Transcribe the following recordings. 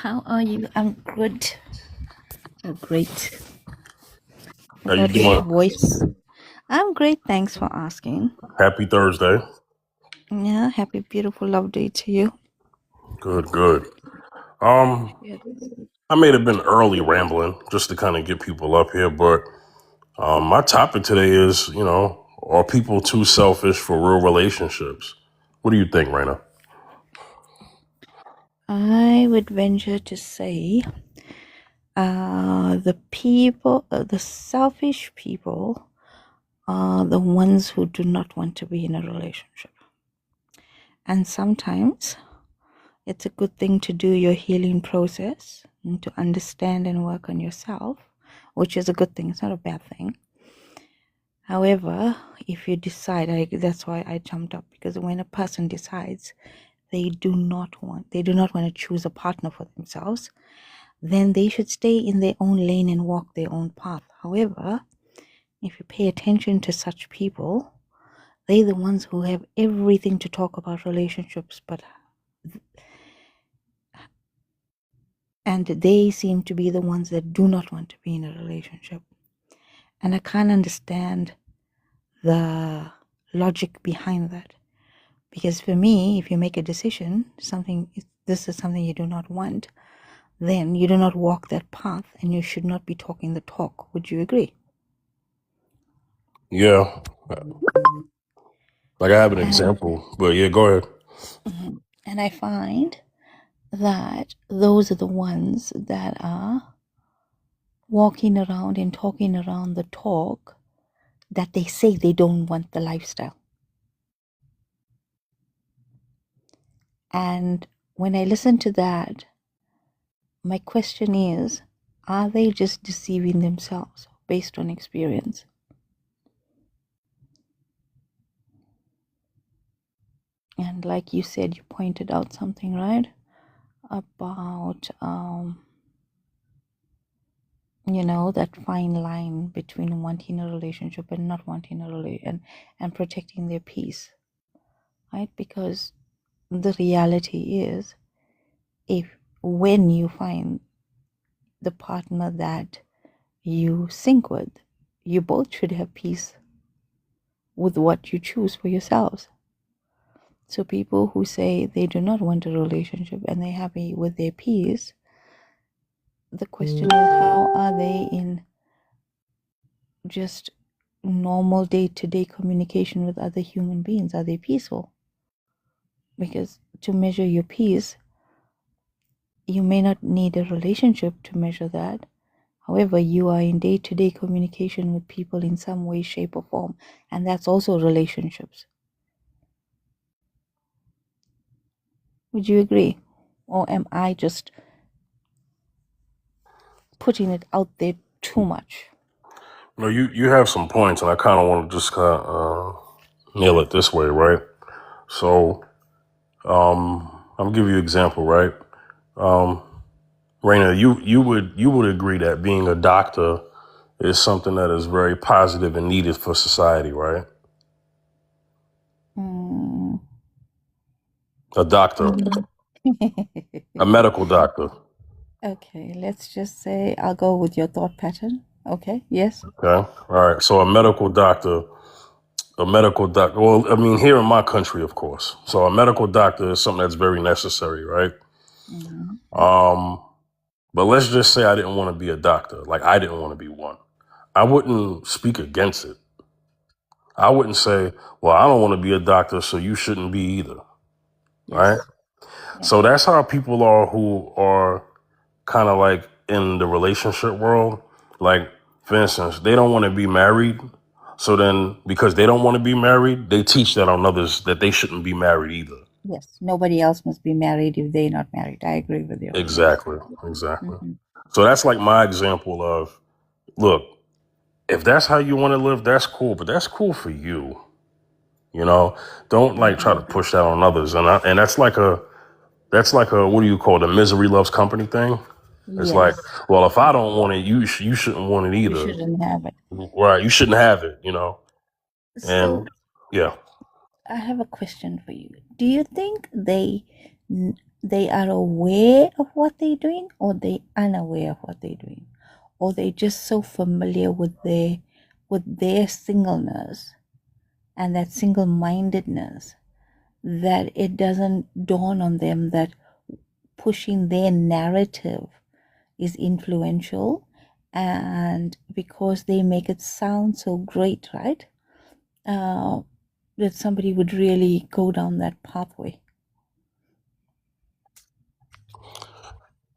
How are you? I'm good. Oh, great. How you Forgot your doing? voice. I'm great. Thanks for asking. Happy Thursday. Yeah, happy, beautiful, love day to you. Good, good. Um, Yes. I may have been early rambling just to kind of get people up here, but my topic today is, are people too selfish for real relationships? What do you think, Raina? I would venture to say the selfish people are the ones who do not want to be in a relationship. And sometimes it's a good thing to do your healing process and to understand and work on yourself, which is a good thing. It's not a bad thing. However, if you decide, that's why I jumped up, because when a person decides they do not want to choose a partner for themselves, then they should stay in their own lane and walk their own path. However, if you pay attention to such people, they're the ones who have everything to talk about relationships, and they seem to be the ones that do not want to be in a relationship. And I can't understand the logic behind that. Because for me, if you make a decision, this is something you do not want, then you do not walk that path and you should not be talking the talk. Would you agree? Yeah, like I have an And example, but yeah, go ahead. mhm. And I find that those are the ones that are walking around and talking around the talk that they say they don't want the lifestyle. And when I listen to that, my question is, are they just deceiving themselves based on experience? And like you said, you pointed out something, right? About, that fine line between wanting a relationship and not wanting a relationship, and protecting their peace, right? Because the reality is, when you find the partner that you sync with, you both should have peace with what you choose for yourselves. So people who say they do not want a relationship and they're happy with their peace, the question is, how are they in just normal day-to-day communication with other human beings? Are they peaceful? Because to measure your peace, you may not need a relationship to measure that. However, you are in day-to-day communication with people in some way, shape, or form, and that's also relationships. Would you agree? Or am I just putting it out there too much? No, you have some points, and I kind of want to just kind of nail it this way, right? So, I'll give you an example, right? Raina, you would agree that being a doctor is something that is very positive and needed for society, right? Mm. A doctor, a medical doctor. Okay, let's just say I'll go with your thought pattern. Okay, yes. Okay. All right. So a medical doctor, well, I mean, here in my country, of course. So a medical doctor is something that's very necessary, right? Mm-hmm. Um, but let's just say I didn't want to be a doctor. Like I didn't want to be one. I wouldn't speak against it. I wouldn't say, well, I don't want to be a doctor, so you shouldn't be either. Right. Yes. Yeah. So that's how people are who are kind of like in the relationship world. Like, for instance, they don't want to be married. So then, because they don't want to be married, they teach that on others that they shouldn't be married either. Yes. Nobody else must be married if they're not married. I agree with you. Yes. Exactly. Exactly. Mm-hmm. So that's like my example of, look, if that's how you want to live, that's cool, but that's cool for you. You know, don't like try to Mm-hmm. push that on others. And that's like a what do you call it? A misery loves company thing. It's like, Yes. well, if I don't want it, you shouldn't want it You either. shouldn't have it. Right. You shouldn't have it. And So yeah. I have a question for you. Do you think they they are aware of what they're doing, or they unaware of what they're doing, or they're just so familiar with their singleness and that single-mindedness that it doesn't dawn on them that pushing their narrative is influential, and because they make it sound so great, right? That somebody would really go down that pathway.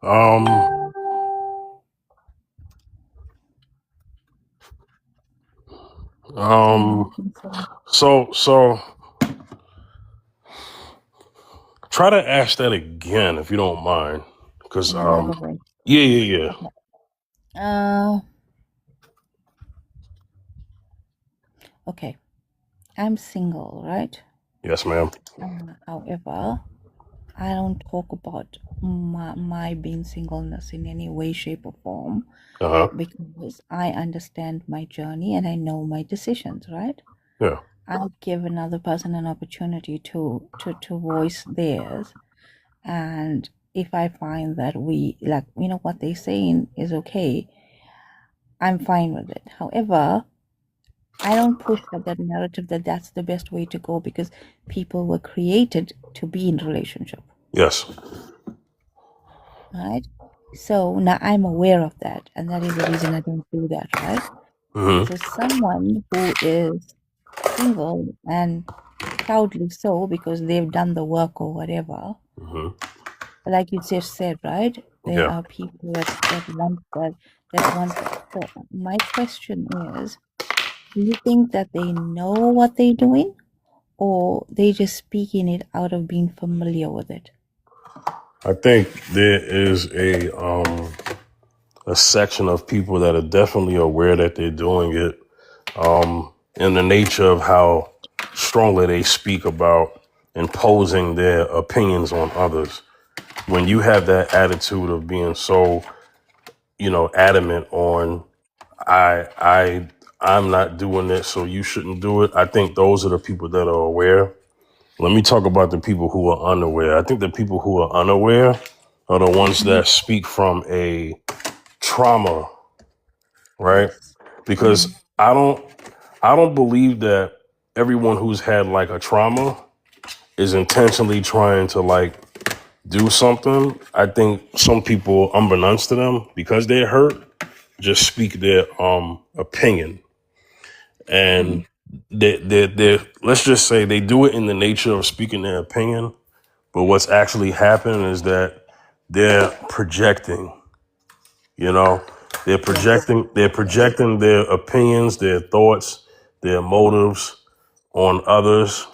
Um, Yeah, I um, think so. so try to ask that again if you don't mind, because In another way. yeah. Okay. Uh, okay. I'm single, right? Yes, ma'am. However, I don't talk about my being singleness in any way, shape, or form, Uh huh. because I understand my journey and I know my decisions, right? Yeah. I'll give another person an opportunity to voice theirs, and if I find that we, like, what they're saying is okay, I'm fine with it. However, I don't push that narrative that that's the best way to go, because people were created to be in relationship, Yes. right? So now I'm aware of that, and that is the reason I don't do that, right? Mm-hmm. So someone who is single, and proudly so because they've done the work or whatever, Mm-hmm. like you just said, right? There Yeah. are people that want that. So my question is, do you think that they know what they're doing, or they just speaking it out of being familiar with it? I think there is a section of people that are definitely aware that they're doing it, in the nature of how strongly they speak about imposing their opinions on others. When you have that attitude of being so, adamant on I I'm not doing it, so you shouldn't do it. I think those are the people that are aware. Let me talk about the people who are unaware. I think the people who are unaware are the ones Mm-hmm. that speak from a trauma, right? Yes. Because Mm-hmm. I don't believe that everyone who's had like a trauma is intentionally trying to like do something. I think some people, unbeknownst to them, because they're hurt, just speak their opinion, Mm-hmm. and they let's just say they do it in the nature of speaking their opinion. But what's actually happening is that they're projecting. You know, they're Yes. projecting. They're Yes. projecting their opinions, their thoughts, their motives on others,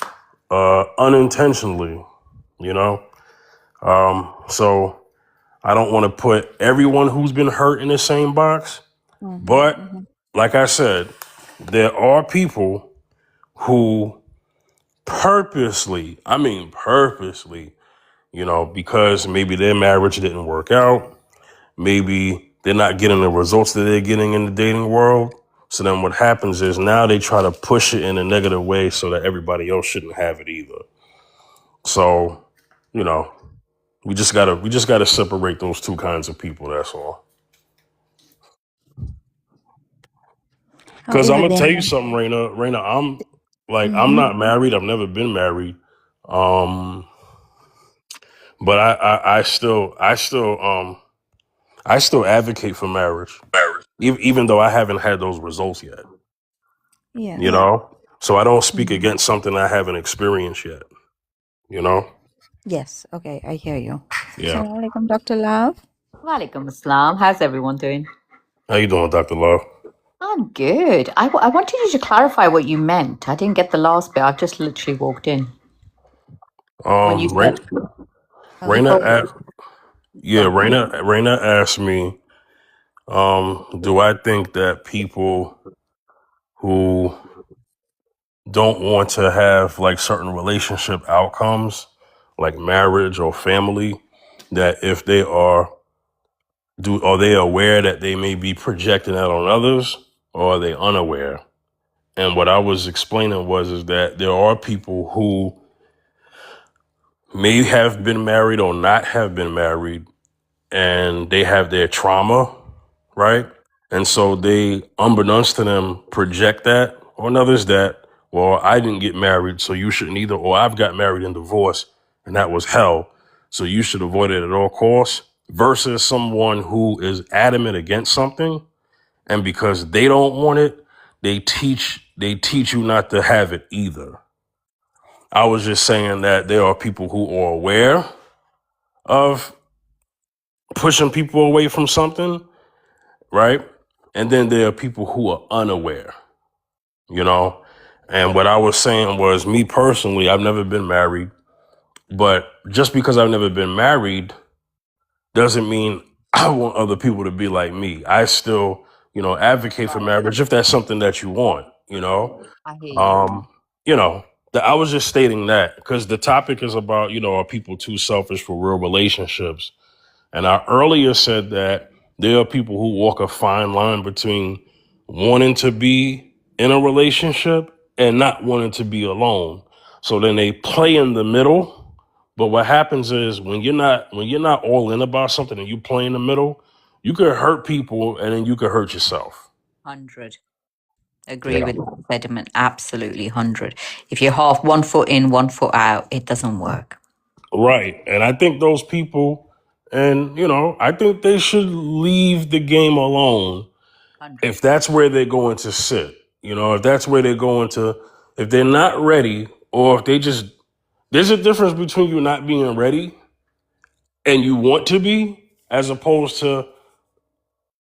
unintentionally. You know, so I don't want to put everyone who's been hurt in the same box. Mm-hmm. But Mm-hmm. like I said, there are people who purposely, I mean purposely, because maybe their marriage didn't work out, maybe they're not getting the results that they're getting in the dating world. So then what happens is now they try to push it in a negative way so that everybody else shouldn't have it either. So, you know, we just gotta separate those two kinds of people, that's all. Cause I'm However, gonna tell you then. something, Raina. Raina, I'm Mm-hmm. not married. I've never been married. Um, but I still advocate for marriage, even though I haven't had those results yet. Yeah. You know, so I don't speak Mm-hmm. against something I haven't experienced yet. You know, Yes. Okay, I hear you. yeah. Assalamu alaikum, Dr. Love. Walaikum assalam. How's everyone doing? How you doing, Dr. Love? I'm good. I wanted you to clarify what you meant. I didn't get the last bit. I've just literally walked in. When you Raina, said, Raina, Okay. asked, yeah, sorry, Raina asked me, do I think that people who don't want to have like certain relationship outcomes, like marriage or family, that if they are they aware that they may be projecting out on others, or are they unaware? And what I was explaining was is that there are people who may have been married or not have been married, and they have their trauma, right? And so they, unbeknownst to them, project that on others that, well, I didn't get married, so you shouldn't either, or I've got married and divorced, and that was hell, so you should avoid it at all costs, versus someone who is adamant against something, and because they don't want it, they teach you not to have it either. I was just saying that there are people who are aware of pushing people away from something, right? And then there are people who are unaware, you know? And what I was saying was, me personally, I've never been married, but just because I've never been married doesn't mean I want other people to be like me. I still, advocate for marriage if that's something that you want, you know? I hear you. You know, I was just stating that because the topic is about, are people too selfish for real relationships? And I earlier said that there are people who walk a fine line between wanting to be in a relationship and not wanting to be alone. So then they play in the middle. But what happens is when you're not all in about something and you play in the middle, you could hurt people and then you could hurt yourself. 100. Agree with that sentiment. Absolutely 100. If you're half 1 foot in, 1 foot out, it doesn't work. Right. And I think those people, and, I think they should leave the game alone 100. if that's where they're going to sit. If that's where they're going to, if they're not ready, or if they just, there's a difference between you not being ready and you want to be, as opposed to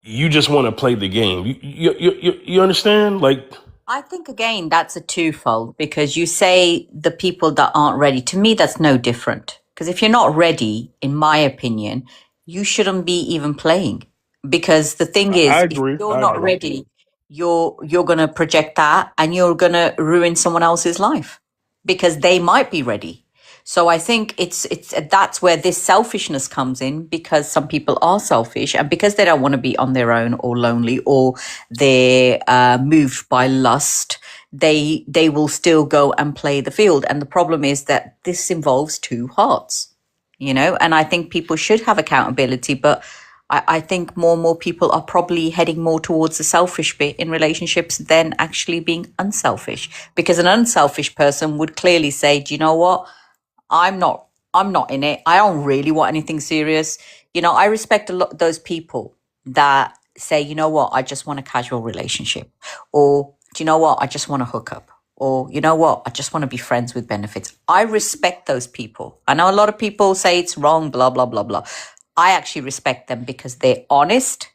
you just want to play the game. You understand? Like, I think, again, that's a twofold, because you say the people that aren't ready. To me, that's no different. Because if you're not ready, in my opinion, you shouldn't be even playing. Because the thing is, I if agree. you're not ready, you're going to project that and you're going to ruin someone else's life because they might be ready. So I think it's that's where this selfishness comes in, because some people are selfish and because they don't want to be on their own or lonely, or they're moved by lust, they will still go and play the field. And the problem is that this involves two hearts, and I think people should have accountability, but I think more and more people are probably heading more towards the selfish bit in relationships than actually being unselfish, because an unselfish person would clearly say, do you know what? I'm not in it. I don't really want anything serious. I respect a lot those people that say, you know what, I just want a casual relationship. Or, do you know what, I just want to hook up. Or, you know what, I just want to be friends with benefits. I respect those people. I know a lot of people say it's wrong, blah, blah, blah, blah. I actually respect them because they're honest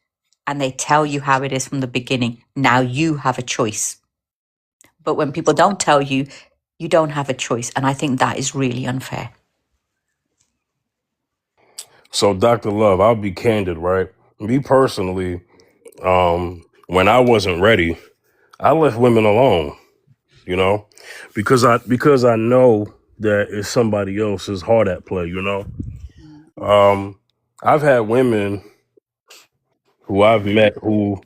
and they tell you how it is from the beginning. Now you have a choice. But when people don't tell you, you don't have a choice. And I think that is really unfair. So, Dr. Love, I'll be candid, right? Me personally, when I wasn't ready, I left women alone, because I know that it's somebody else's heart at play, I've had women who I've met who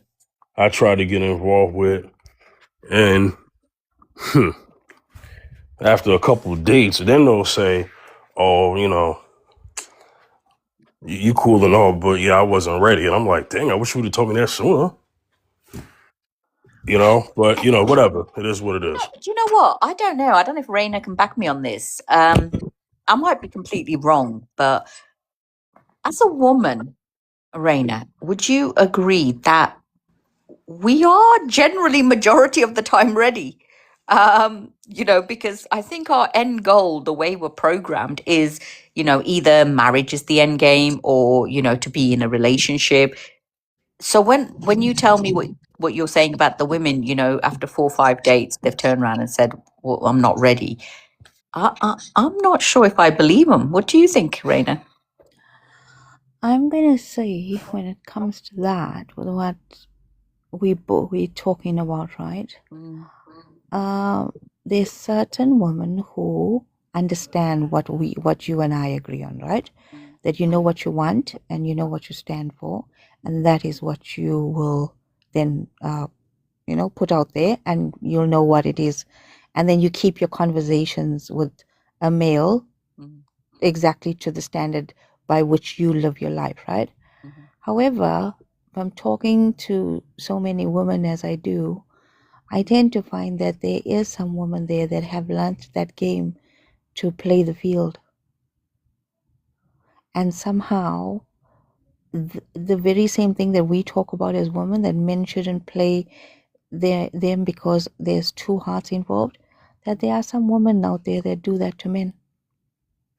I try to get involved with, and after a couple of dates, then they'll say, "Oh, you cool and all, but yeah, I wasn't ready." And I'm like, "Dang, I wish you would have told me that sooner." But whatever. It is what it is. Do you know what? I don't know. I don't know if Raina can back me on this. I might be completely wrong, but as a woman, Raina, would you agree that we are generally majority of the time ready? Because I think our end goal, the way we're programmed, is, either marriage is the end game or, to be in a relationship. So when you tell me what you're saying about the women, after 4 or 5 dates, they've turned around and said, well, I'm not ready. I'm not sure if I believe them. What do you think, Raina? I'm gonna say, when it comes to that, what we're talking about, right? There's certain women who understand what you and I agree on, right? That you know what you want and you know what you stand for, and that is what you will then put out there, and you'll know what it is, and then you keep your conversations with a male exactly to the standard by which you live your life, right? Mm-hmm. However, if I'm talking to so many women as I do, I tend to find that there is some women there that have learned that game to play the field. And somehow, the very same thing that we talk about as women, that men shouldn't play them because there's two hearts involved, that there are some women out there that do that to men.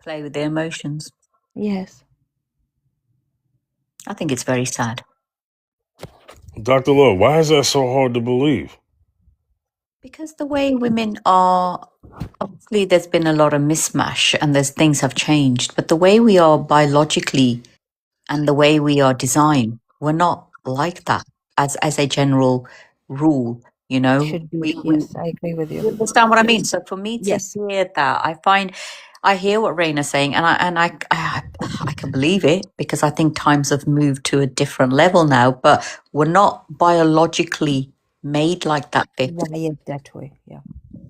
Play with their emotions. Yes. I think it's very sad. Dr. Love, why is that so hard to believe? Because the way women are, obviously, there's been a lot of mismatch and there's things have changed, but the way we are biologically and the way we are designed, we're not like that as a general rule. You know, Should be. we Yes, I agree with you you. understand what I mean? So for me to Yes. hear that, I hear what Raina's saying, and I can believe it because I think times have moved to a different level now. But we're not biologically made like that, Vic. Wired that way. Yeah.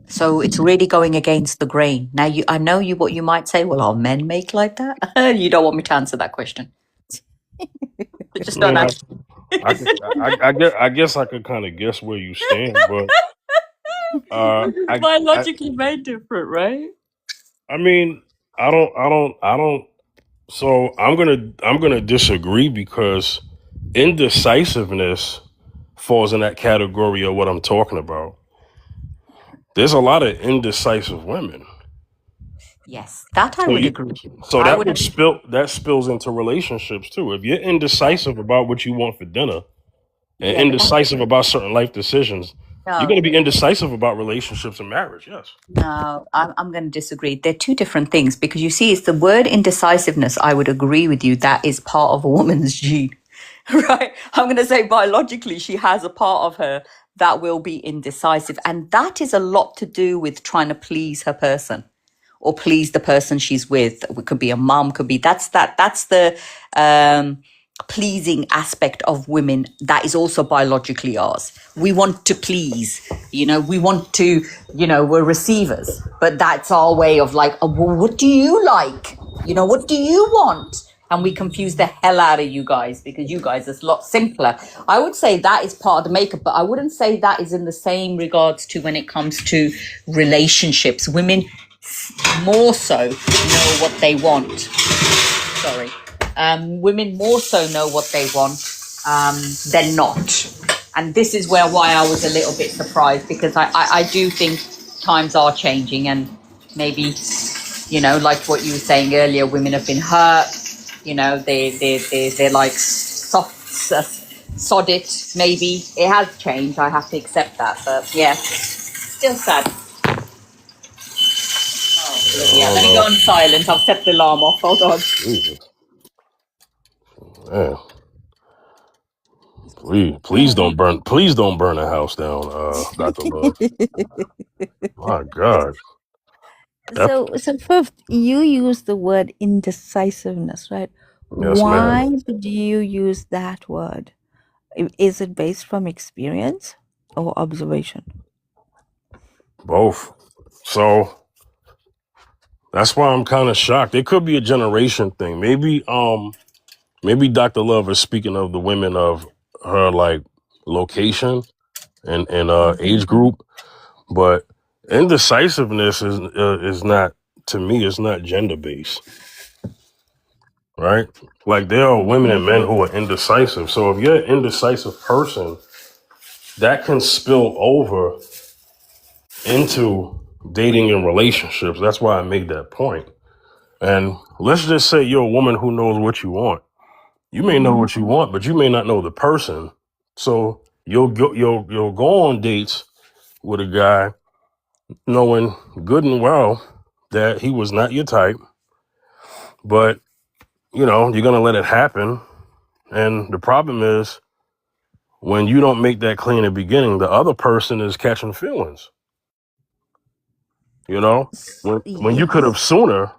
So it's really going against the grain. Now, I know what you might say. Well, are men make like that? You don't want me to answer that question. Just I don't mean, answer. I guess I could kind of guess where you stand, but Because biologically made different, right? I mean, I don't. So I'm gonna disagree because indecisiveness falls in that category of what I'm talking about. There's a lot of indecisive women. Yes, that I So would you, agree. so I that would would agree. spills into relationships too. If you're indecisive about what you want for dinner and Yeah, but indecisive about certain life decisions, you're no, gonna be indecisive about relationships and marriage. Yes. no, I'm going to disagree. They're two different things because you see, it's the word indecisiveness. I would agree with you. That is part of a woman's gene, right? I'm going to say biologically, she has a part of her that will be indecisive. And that is a lot to do with trying to please her person or please the person she's with. It could be a mom, could be that's the pleasing aspect of women that is also biologically ours. We want to please, we want to, we're receivers, but that's our way of like, oh, well, what do you like? What do you want? And we confuse the hell out of you guys because you guys are a lot simpler. I would say that is part of the makeup, but I wouldn't say that is in the same regards to when it comes to relationships. Women more so know what they want. Sorry. Women more so know what they want than not. And this is why I was a little bit surprised because I do think times are changing and maybe, like what you were saying earlier, women have been hurt, they're like soft, sod it, maybe. It has changed, I have to accept that, but yeah, still sad. Yeah, let me go on silent. I've set the alarm off. Hold on. Jesus. Man, please don't burn the house down, Dr. Love. My God. That, So fifth, you use the word indecisiveness, right? yes, ma'am. Why did you use that word? Is it based from experience or observation? Both. So that's why I'm kind of shocked. It could be a generation thing. Maybe Dr. Love is speaking of the women of her like location and age group, but indecisiveness is not, to me, it's not gender based, right? Like there are women and men who are indecisive. So if you're an indecisive person, that can spill over into dating and relationships. That's why I made that point. And let's just say you're a woman who knows what you want. You may know what you want, but you may not know the person. So you'll go on dates with a guy knowing good and well that he was not your type, but you're gonna let it happen. And the problem is when you don't make that clear in the beginning, the other person is catching feelings. When you could have Yes. sooner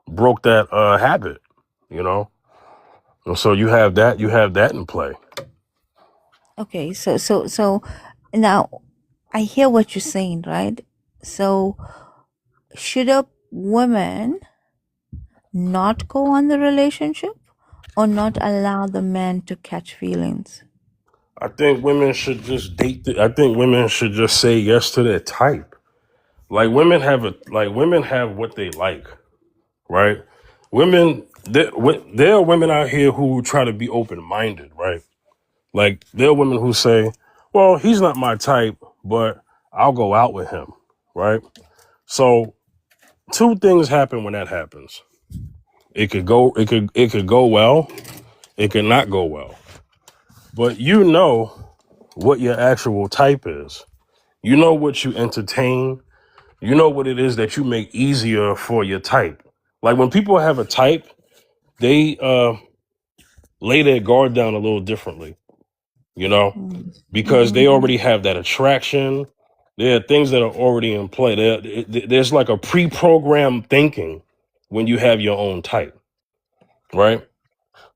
broke that habit, you know. And so you have that in play. Okay. So now I hear what you're saying, right? So should a woman not go on the relationship or not allow the man to catch feelings? I think women should just date. I think women should just say yes to their type. Like women have what they like, right? Women, there are women out here who try to be open minded, right? Like there are women who say, "Well, he's not my type, but I'll go out with him," right? So two things happen when that happens. It could go well. It could not go well. But you know what your actual type is. You know what you entertain. You know what it is that you make easier for your type. Like when people have a type, they lay their guard down a little differently, because they Mm-hmm. already have that attraction. There are things that are already in play. There's like a pre-programmed thinking when you have your own type, right?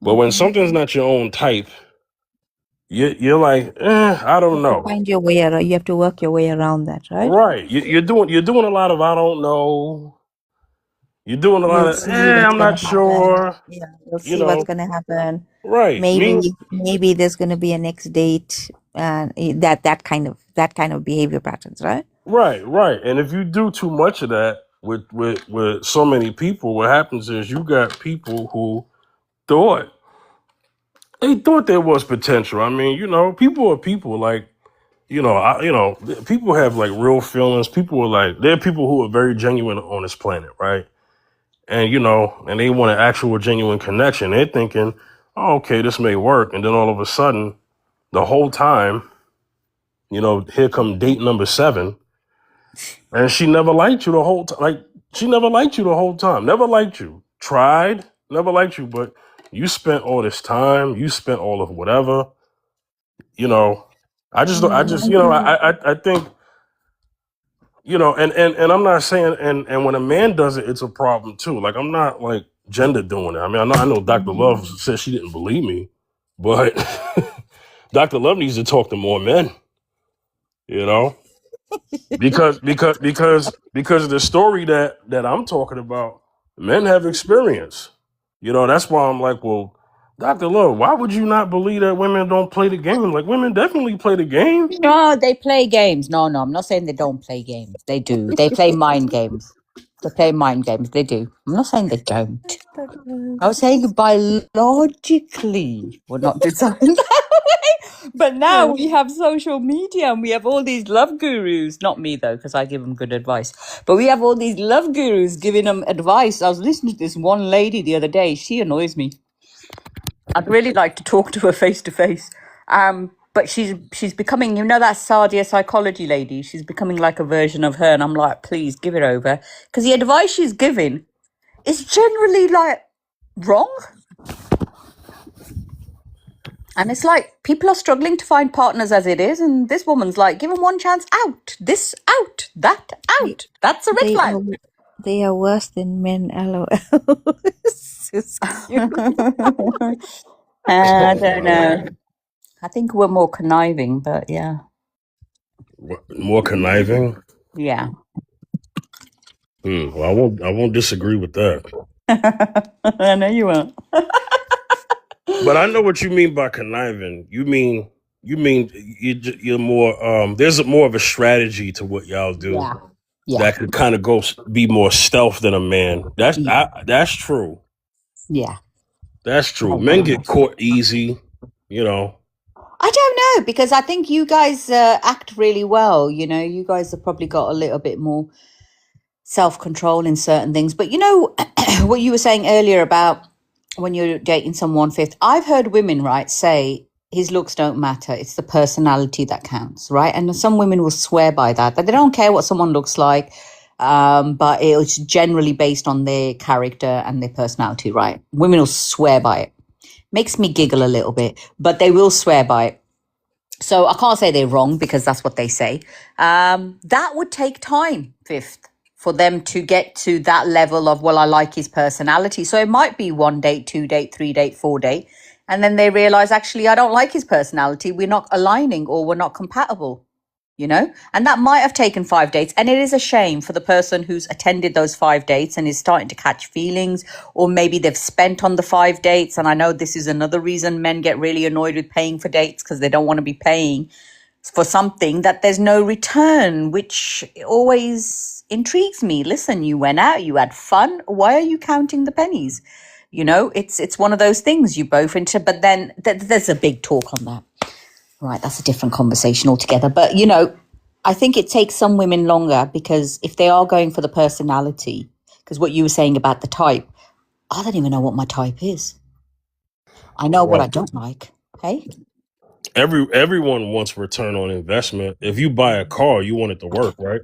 But when Mm-hmm. something's not your own type, you're like, I You don't have to know. find your way around. You have to work your way around that, right? Right. You're doing a lot of I don't know. You're doing a lot We'll of see what's I'm gonna not happen. sure. Yeah, we'll You see what's know. gonna happen. Right. Maybe there's gonna be a next date, and that kind of behavior patterns, right? Right. And if you do too much of that with so many people, what happens is you got people who thought there was potential. I mean, people are people. Like, people have like real feelings. People are like, there are people who are very genuine on this planet, right? And and they want an actual genuine connection. They're thinking, oh, okay, this may work, and then all of a sudden, the whole time, here come date number 7, and she never liked you the whole time. Like she never liked you the whole time. Never liked you. Tried, never liked you, but you spent all this time. You spent all of whatever. You know, I just, I think, and I'm not saying, and when a man does it, it's a problem too. Like I'm not like gender doing it. I mean, I know Dr. Love said she didn't believe me, but Dr. Love needs to talk to more men, you know, because the story that I'm talking about, men have experience. That's why I'm like, well, Dr. Love, why would you not believe that women don't play the game? Like women definitely play the game. No, they play games. No, I'm not saying they don't play games. They do. They play mind games. They play mind games. They do. I'm not saying they don't. I was saying biologically we're not designed that way. But now we have social media and we have all these love gurus. Not me though, because I give them good advice. But we have all these love gurus giving them advice. I was listening to this one lady the other day. She annoys me. I'd really like to talk to her face to face. But she's becoming, that Sadia psychology lady. She's becoming like a version of her, and I'm like, please give it over, because the advice she's giving is generally like wrong. And it's like people are struggling to find partners as it is, and this woman's like, give them one chance out, this out, that They, out. That's a red they flag. are they are worse than men. LOL. It's cute. I don't know. I think we're more conniving, but yeah. More conniving. Yeah. Well, I won't disagree with that. I know you won't. But I know what you mean by conniving. You're more. There's more of a strategy to what y'all do Yeah. that could kind of be more stealth than a man. That's Yeah. that's true. Yeah. That's true. Men get caught easy. I don't know, because I think you guys act really well. You guys have probably got a little bit more self-control in certain things. But what you were saying earlier about when you're dating someone fifth, I've heard women, right, say his looks don't matter. It's the personality that counts, right? And some women will swear by that they don't care what someone looks like, but it's generally based on their character and their personality, right? Women will swear by it. Makes me giggle a little bit, but they will swear by it. So I can't say they're wrong, because that's what they say. That would take time, fifth, for them to get to that level of, well, I like his personality. So it might be 1 date, 2 date, 3 date, 4 date. And then they realize, actually, I don't like his personality. We're not aligning, or we're not compatible. you know, and that might have taken 5 dates. And it is a shame for the person who's attended those 5 dates and is starting to catch feelings, or maybe they've spent on the 5 dates. And I know this is another reason men get really annoyed with paying for dates, because they don't want to be paying for something that there's no return, which always intrigues me. Listen, you went out, you had fun. Why are you counting the pennies? You know, it's one of those things you both into, but then there's a big talk on that. Right, that's a different conversation altogether. But, you know, I think it takes some women longer, because if they are going for the personality, because what you were saying about the type, I don't even know what my type is. I know what I Well, don't like. Hey? everyone wants return on investment. If you buy a car, you want it to work, right?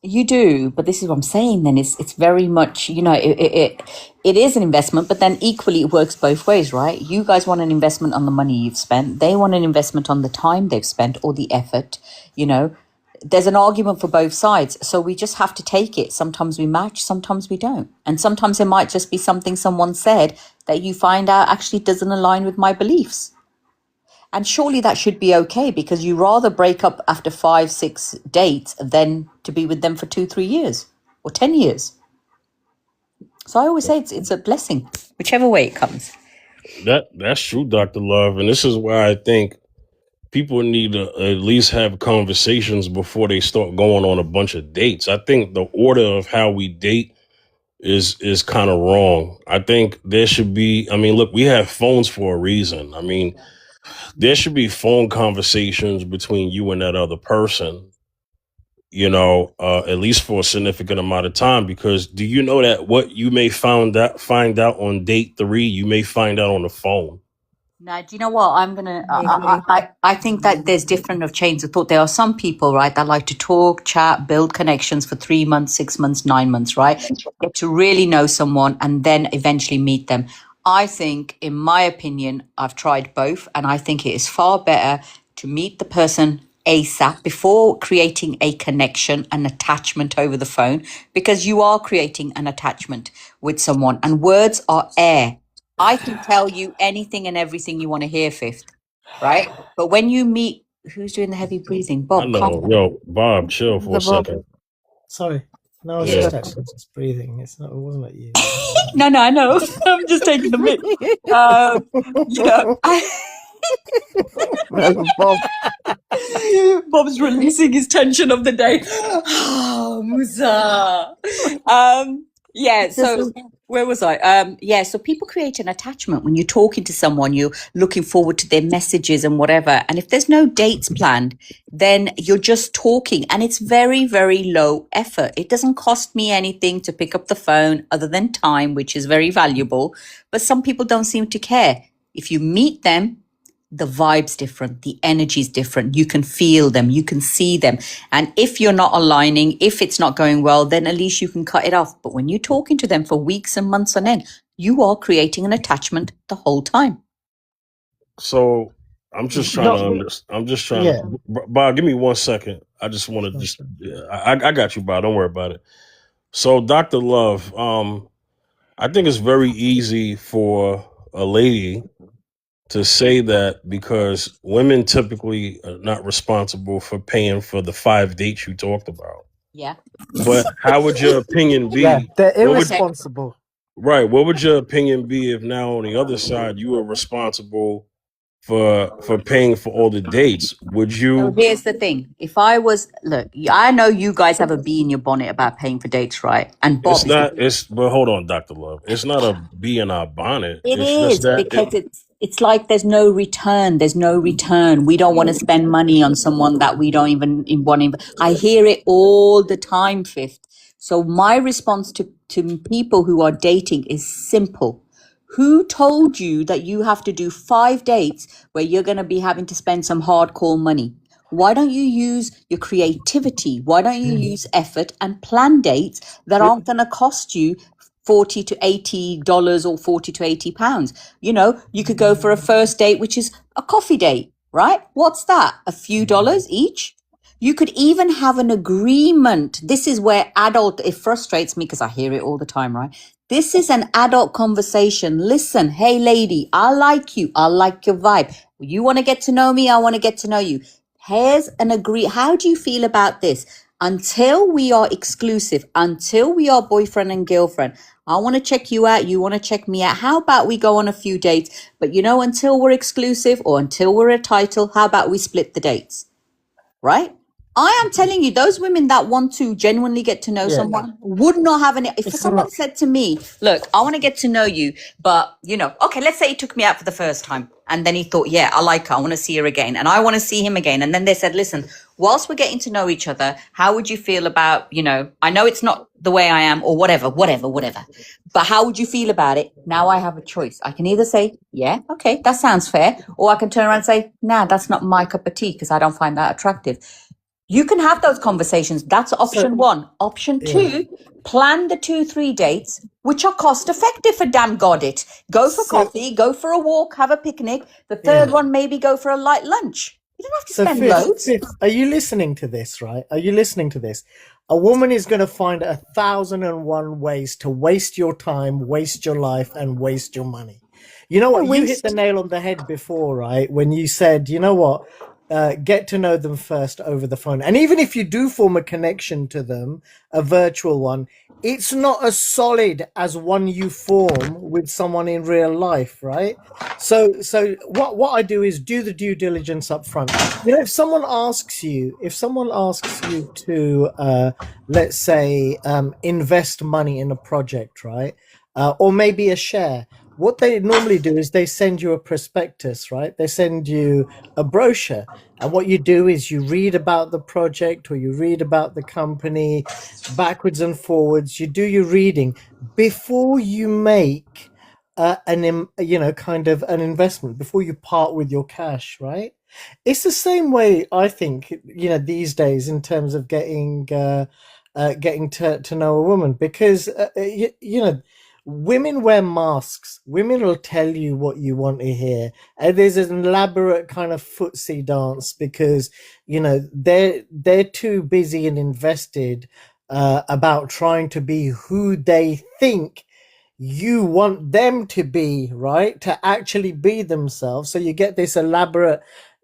You do, but this is what I'm saying then. It's very much, you know, it is an investment, but then equally it works both ways, right? You guys want an investment on the money you've spent. They want an investment on the time they've spent or the effort, you know. There's an argument for both sides. So we just have to take it. Sometimes we match, sometimes we don't. And sometimes it might just be something someone said that you find out actually doesn't align with my beliefs. And surely that should be okay, because you rather break up after 5, 6 dates than to be with them for 2, 3 years or 10 years. So I always say it's a blessing, whichever way it comes. That's true, Dr. Love. And this is why I think people need to at least have conversations before they start going on a bunch of dates. I think the order of how we date is kind of wrong. I think there should be, I mean, look, we have phones for a reason. I mean, there should be phone conversations between you and that other person, you know, at least for a significant amount of time, because do you know that what you may find out on date 3, you may find out on the phone. Now, do you know what? I think that there's different of chains of thought. There are some people, right, that like to talk, chat, build connections for 3 months, 6 months, 9 months, right? Get to really know someone and then eventually meet them. I think, in my opinion, I've tried both, and I think it is far better to meet the person ASAP before creating a connection, an attachment over the phone, because you are creating an attachment with someone, and words are air. I can tell you anything and everything you want to hear, Fifth, right? But when you meet, who's doing the heavy breathing? I Bob, calm know. down. Yo, Bob, chill for a The Bob. second. Sorry. No, I was Yeah. just actually just breathing. It wasn't like you. No, I know. I'm just taking the mic. You know, Bob. Bob's releasing his tension of the day. Musa. Yeah, This so is where was I? Yeah, so people create an attachment when you're talking to someone, you're looking forward to their messages and whatever. And if there's no dates planned, then you're just talking, and it's very, very low effort. It doesn't cost me anything to pick up the phone other than time, which is very valuable. But some people don't seem to care. If you meet them, the vibe's different, the energy's different. You can feel them, you can see them. And if you're not aligning, if it's not going well, then at least you can cut it off. But when you're talking to them for weeks and months on end, you are creating an attachment the whole time. So I'm just trying to understand. I'm just trying Yeah. to, Bob, give me 1 second. I just want to just, I got you, Bob. Don't worry about it. So, Dr. Love, I think it's very easy for a lady to say that because women typically are not responsible for paying for the 5 dates you talked about. Yeah. But how would your opinion be? Yeah, they're What would- irresponsible. Right. What would your opinion be if now on the other side you were responsible for paying for all the dates? Would So you? here's the thing. If I was, look, I know you guys have a bee in your bonnet about paying for dates, right? And Bob It's not. It's but hold on, Dr. Love. It's not a bee in our bonnet. It It's is just that because it's like there's no return. There's no return. We don't want to spend money on someone that we don't even want to. I hear it all the time, Fifth. So my response to people who are dating is simple. Who told you that you have to do 5 dates where you're going to be having to spend some hardcore money? Why don't you use your creativity? Why don't you use effort and plan dates that aren't going to cost you $40 to $80 or £40 to £80? You know, you could go for a first date, which is a coffee date, right? What's that? A few dollars each? You could even have an agreement. This is where it frustrates me because I hear it all the time, right? This is an adult conversation. Listen, hey lady, I like you. I like your vibe. You want to get to know me? I want to get to know you. Here's an agree. How do you feel about this? Until we are exclusive, until we are boyfriend and girlfriend, I want to check you out. You want to check me out. How about we go on a few dates? But until we're exclusive or until we're a title, how about we split the dates? Right? I am telling you, those women that want to genuinely get to know Yeah. someone would not have any. If It's someone not. said to me, look, I want to get to know you, but okay, let's say he took me out for the first time and then he thought, yeah, I like her. I want to see her again. And I want to see him again. And then they said, listen, whilst we're getting to know each other, how would you feel about, I know it's not the way I am or whatever, but how would you feel about it? Now I have a choice. I can either say, yeah, okay, that sounds fair. Or I can turn around and say, nah, that's not my cup of tea because I don't find that attractive. You can have those conversations. That's option one. Option two, plan the 2-3 dates, which are cost effective for damn God it. Go for coffee, go for a walk, have a picnic. The third one, maybe go for a light lunch. You don't have to spend loads. Fifth, are you listening to this, right? Are you listening to this? A woman is going to find 1,001 ways to waste your time, waste your life, and waste your money. You know what? You hit the nail on the head before, right? When you said, you know what? Get to know them first over the phone. And even if you do form a connection to them, a virtual one, it's not as solid as one you form with someone in real life, right? So what I do is do the due diligence up front. If someone asks you to let's say invest money in a project, right? Or maybe a share, what they normally do is they send you a prospectus, right? They send you a brochure. And what you do is you read about the project or you read about the company backwards and forwards. You do your reading before you make kind of an investment, before you part with your cash, right? It's the same way, I think, these days in terms of getting to know a woman, because women wear masks. Women will tell you what you want to hear, and there's an elaborate kind of footsie dance because they're too busy and invested about trying to be who they think you want them to be, right? To actually be themselves. So you get this elaborate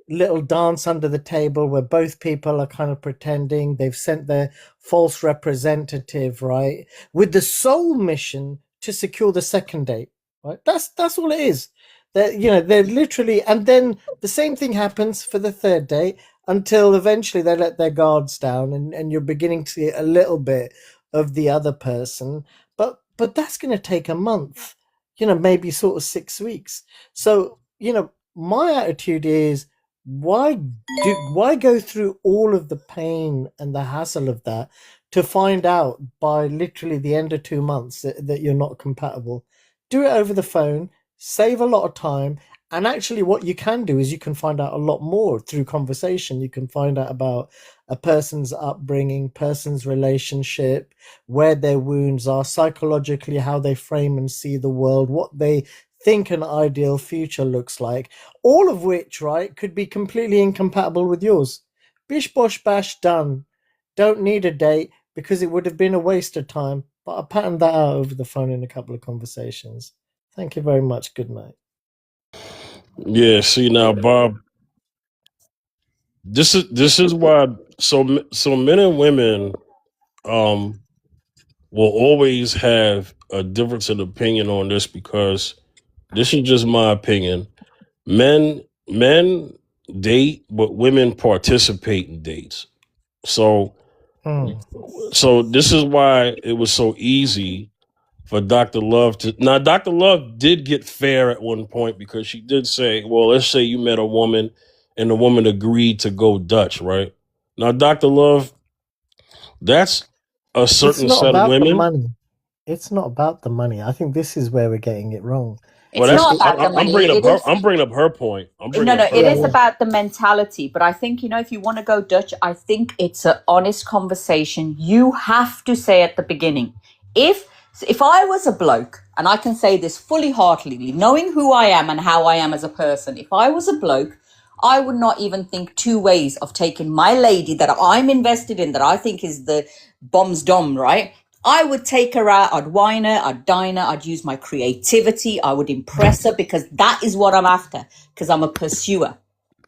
little dance under the table where both people are kind of pretending they've sent their false representative, right? With the sole mission to secure the second date, right? That's all it is. They're literally, and then the same thing happens for the third date until eventually they let their guards down and you're beginning to see a little bit of the other person. But that's going to take a month, maybe sort of 6 weeks. So, my attitude is, why go through all of the pain and the hassle of that to find out by literally the end of 2 months that you're not compatible? Do it over the phone, save a lot of time. And actually what you can do is you can find out a lot more through conversation. You can find out about a person's upbringing, person's relationship, where their wounds are, psychologically, how they frame and see the world, what they think an ideal future looks like, all of which, right, could be completely incompatible with yours. Bish bosh bash, done. Don't need a date because it would have been a waste of time. But I patterned that out over the phone in a couple of conversations. Thank you very much. Good night. Yeah, see now, Bob, this is why so men and women will always have a difference in opinion on this, because this is just my opinion. Men date, but women participate in dates. So this is why it was so easy for Dr. Love to. Now, Dr. Love did get fair at one point because she did say, well, let's say you met a woman and the woman agreed to go Dutch, right? Now, Dr. Love, that's a certain set of women. It's not about the money. I think this is where we're getting it wrong. It's not about the money. I'm bringing up her point. It is about the mentality. But I think, if you want to go Dutch, I think it's an honest conversation. You have to say at the beginning, if I was a bloke, and I can say this fully heartedly, knowing who I am and how I am as a person, if I was a bloke, I would not even think 2 ways of taking my lady that I'm invested in, that I think is the bomb's dom, right? I would take her out, I'd wine her, I'd dine her, I'd use my creativity, I would impress her, because that is what I'm after, because I'm a pursuer.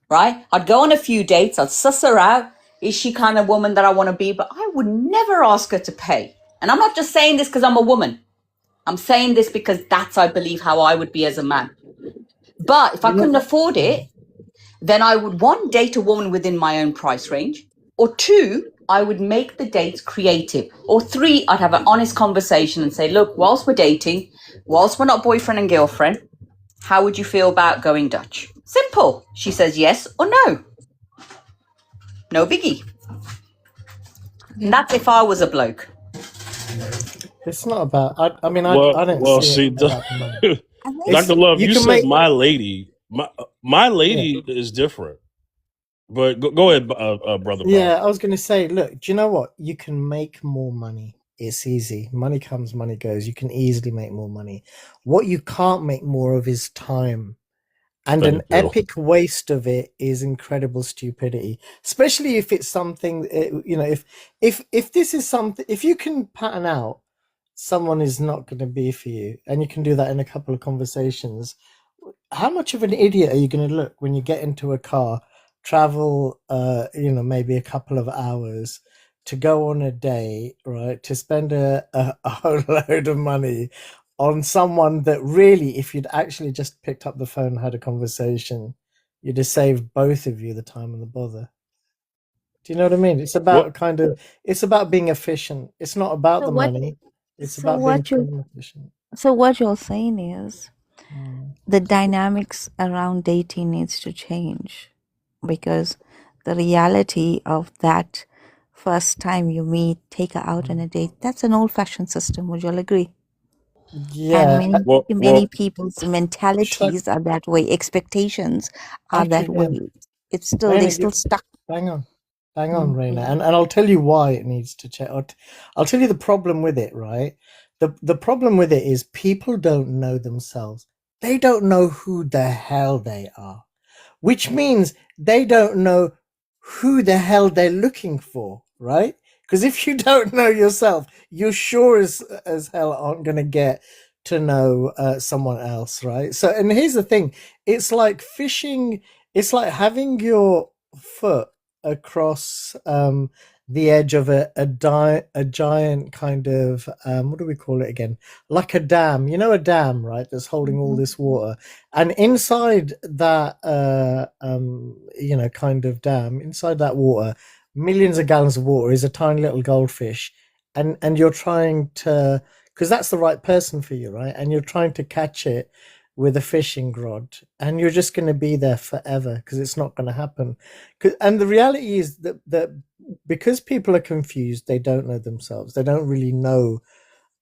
right? I'd go on a few dates, I'd suss her out. Is she kind of woman that I want to be? But I would never ask her to pay. And I'm not just saying this because I'm a woman. I'm saying this because that's, I believe, how I would be as a man. But if I couldn't afford it, then I would, one, date a woman within my own price range, or two, I would make the dates creative, or three, I'd have an honest conversation and say, look, whilst we're dating, whilst we're not boyfriend and girlfriend, how would you feel about going Dutch? Simple. She says yes or no. No biggie. And that's if I was a bloke. It's not about. I mean, I don't Well, see see, it about the money. Dr. Love, you can said make my lady. My lady is different. But go ahead, brother. Yeah, I was going to say, look, do you know what? You can make more money. It's easy. Money comes, money goes. You can easily make more money. What you can't make more of is time. And Thank an you. epic waste of it is incredible stupidity, especially if it's something, you know, if this is something, if you can pattern out someone is not going to be for you, and you can do that in a couple of conversations, how much of an idiot are you going to look when you get into a car, travel, you know, maybe a couple of hours to go on a date, right? To spend a whole load of money on someone that really, if you'd actually just picked up the phone and had a conversation, you'd have saved both of you the time and the bother. Do you know what I mean? It's about it's about being efficient. It's not about the money. It's about being efficient. So what you're saying is the dynamics around dating needs to change, because the reality of that first time you meet, take her out on a date, that's an old-fashioned system. Would you all agree? Yeah. And many people's mentalities are that way. Expectations are that way. It's still Raina, they're still stuck. Bang on, Raina, and I'll tell you why it needs to change. I'll tell you the problem with it. Right, the problem with it is people don't know themselves. They don't know who the hell they are, which means they don't know who the hell they're looking for. Right? Because if you don't know yourself, you sure as hell aren't going to get to know someone else, right? So, and here's the thing: it's like fishing. It's like having your foot across the edge of a giant kind of what do we call it again? Like a dam. You know, a dam, right? That's holding all this water, and inside that you know, kind of dam, inside that water, millions of gallons of water is a tiny little goldfish, and you're trying to, because that's the right person for you, right? And you're trying to catch it with a fishing rod, and you're just going to be there forever because it's not going to happen. And the reality is that because people are confused, they don't know themselves, they don't really know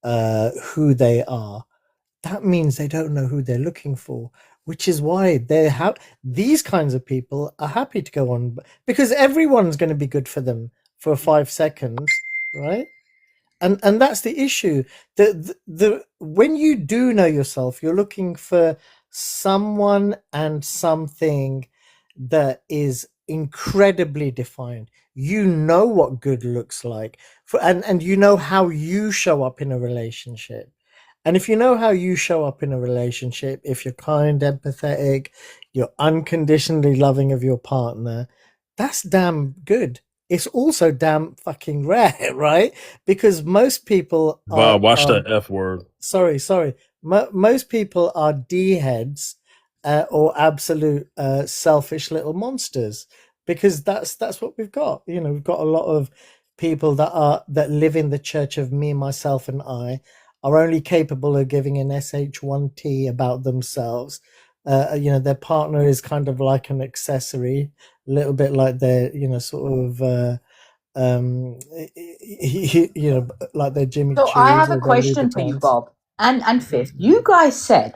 who they are. That means they don't know who they're looking for, which is why these kinds of people are happy to go on, because everyone's going to be good for them for 5 seconds, right? And that's the issue. The when you do know yourself, you're looking for someone and something that is incredibly defined. You know what good looks like, and you know how you show up in a relationship. And if you know how you show up in a relationship, if you're kind, empathetic, you're unconditionally loving of your partner, that's damn good. It's also damn fucking rare, right? Because most people Bob, watch that F word. Sorry. Most people are D-heads or absolute selfish little monsters, because that's what we've got. You know, we've got a lot of people that live in the church of me, myself, and I, are only capable of giving an SH1T about themselves. You know, their partner is kind of like an accessory, a little bit like their, you know, sort of you know, like their Jimmy Choos. So I have a or their question for you, Louboutins. Bob, and Fifth. You guys said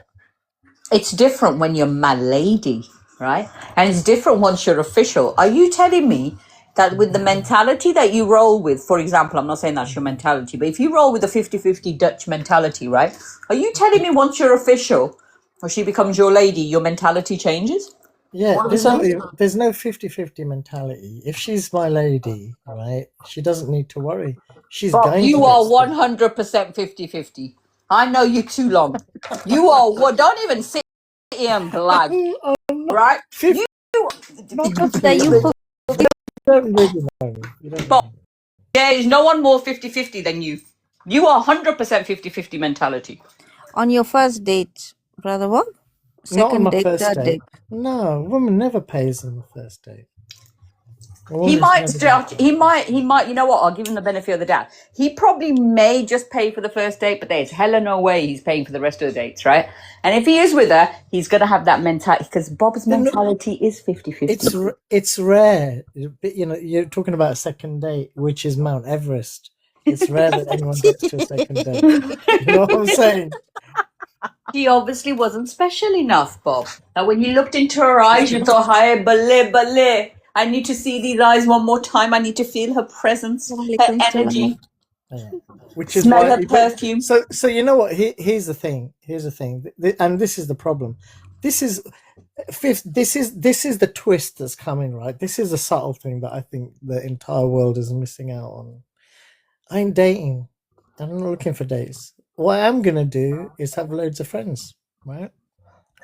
it's different when you're my lady, right? And it's different once you're official. Are you telling me that with the mentality that you roll with, for example, I'm not saying that's your mentality, but if you roll with the 50-50 Dutch mentality, right? Are you telling me once you're official or she becomes your lady, your mentality changes? Yeah, there's no 50-50 mentality. If she's my lady, right, she doesn't need to worry. She's Bob, going you to are get 100% 50-50. I know you too long. You are, well, don't even sit here and blag, right? 50, Not That you completely. You don't really know me. You don't know Bob, me. there is no one more 50-50 than you. You are 100% 50-50 mentality. on your first date, brother Bob? Not on Second my date, first third date. date. No, a woman never pays on the first date. A He woman's might never going to start, pay. he might, you know what? I'll give him the benefit of the doubt. He probably may just pay for the first date, but there's hella no way he's paying for the rest of the dates, right? And if he is with her, he's going to have that mentality because Bob's You know, mentality is 50-50. it's rare. You know, you're talking about a second date, which is Mount Everest. It's rare that anyone gets to a second date. You know what I'm saying? She obviously wasn't special enough, Bob. Now, when you looked into her eyes, you thought, hi, bale. I need to see these eyes one more time. I need to feel her presence, her Walaikum salam. energy, Yeah. Which is smell why. her perfume. So you know what? Here's the thing. Here's the thing. And this is the problem. This is fifth. This is the twist that's coming. Right. This is a subtle thing that I think the entire world is missing out on. I'm dating. I'm not looking for dates. What I'm gonna do is have loads of friends, right?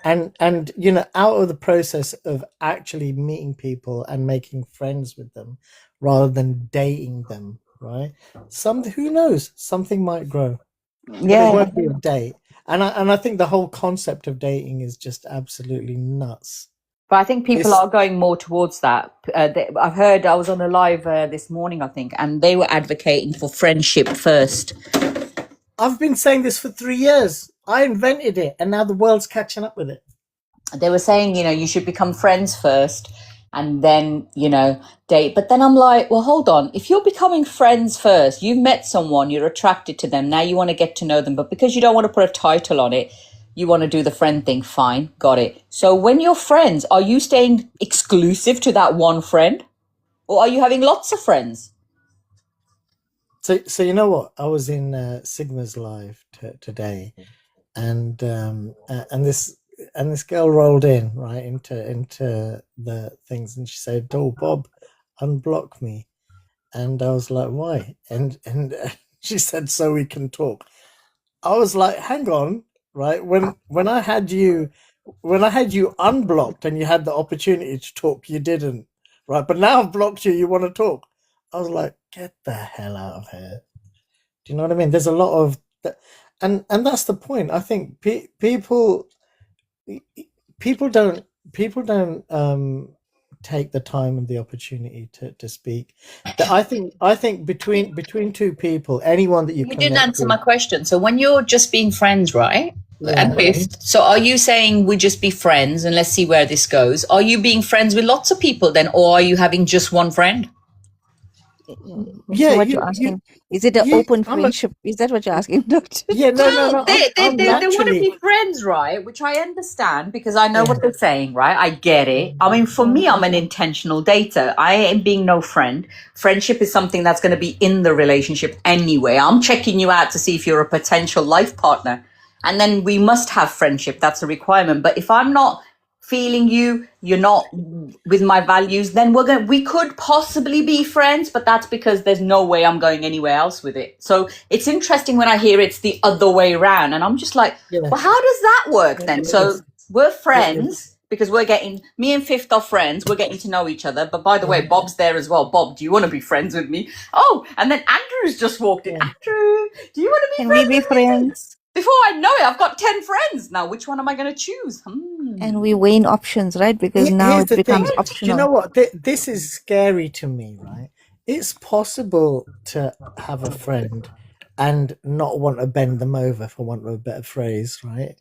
And you know, out of the process of actually meeting people and making friends with them, rather than dating them, right? Who knows? Something might grow, but it Yeah. won't be a date. And I think the whole concept of dating is just absolutely nuts. But I think people It's are going more towards that. I've heard, I was on a live this morning, I think, and they were advocating for friendship first. I've been saying this for 3 years. I invented it, and now the world's catching up with it. They were saying, you should become friends first and then, date. But then I'm like, well, hold on. If you're becoming friends first, you've met someone, you're attracted to them. Now you want to get to know them. But because you don't want to put a title on it, you want to do the friend thing. Fine. Got it. So when you're friends, are you staying exclusive to that one friend? Or are you having lots of friends? So you know what? I was in Sigma's live today, and this girl rolled in right into the things, and she said, "Oh, Bob, unblock me." And I was like, "Why?" And she said, "So we can talk." I was like, "Hang on, right? When I had you unblocked and you had the opportunity to talk, you didn't, right? But now I've blocked you, you want to talk." I was like, "Get the hell out of here." Do you know what I mean? There's a lot of that, and that's the point. I think people don't take the time and the opportunity to speak. That I think between two people, anyone that you You didn't connect answer my with, question. So when you're just being friends, right? yeah, And so are you saying we just be friends and let's see where this goes? Are you being friends with lots of people then, or are you having just one friend? yeah, So what you're asking, is it an open friendship? Is that what you're asking, Doctor? yeah, no, They I'm want to naturally, be friends, right? Which I understand because I know yeah, what they're saying, right? I get it. I mean, for me, I'm an intentional dater. I ain't being no friend. Friendship is something that's going to be in the relationship anyway. I'm checking you out to see if you're a potential life partner. And then we must have friendship. That's a requirement. But if I'm not feeling you're not with my values, then we could possibly be friends, but that's because there's no way I'm going anywhere else with it. So it's interesting when I hear it's the other way around, and I'm just like, yeah, well, how does that work then? So yes, we're yeah, friends because me and Fifth are friends, we're getting to know each other. But by the way, Bob's there as well. Bob, do you want to be friends with me? Oh, and then Andrew's just walked in. yeah. Andrew, do you want to be Can friends we be with me too? friends? Before I know it, I've got 10 friends. Now, which one am I going to choose? And we weighing options, right? Because now Here's it the becomes thing. Do you know optional. what? This is scary to me, right? It's possible to have a friend and not want to bend them over, for want of a better phrase, right?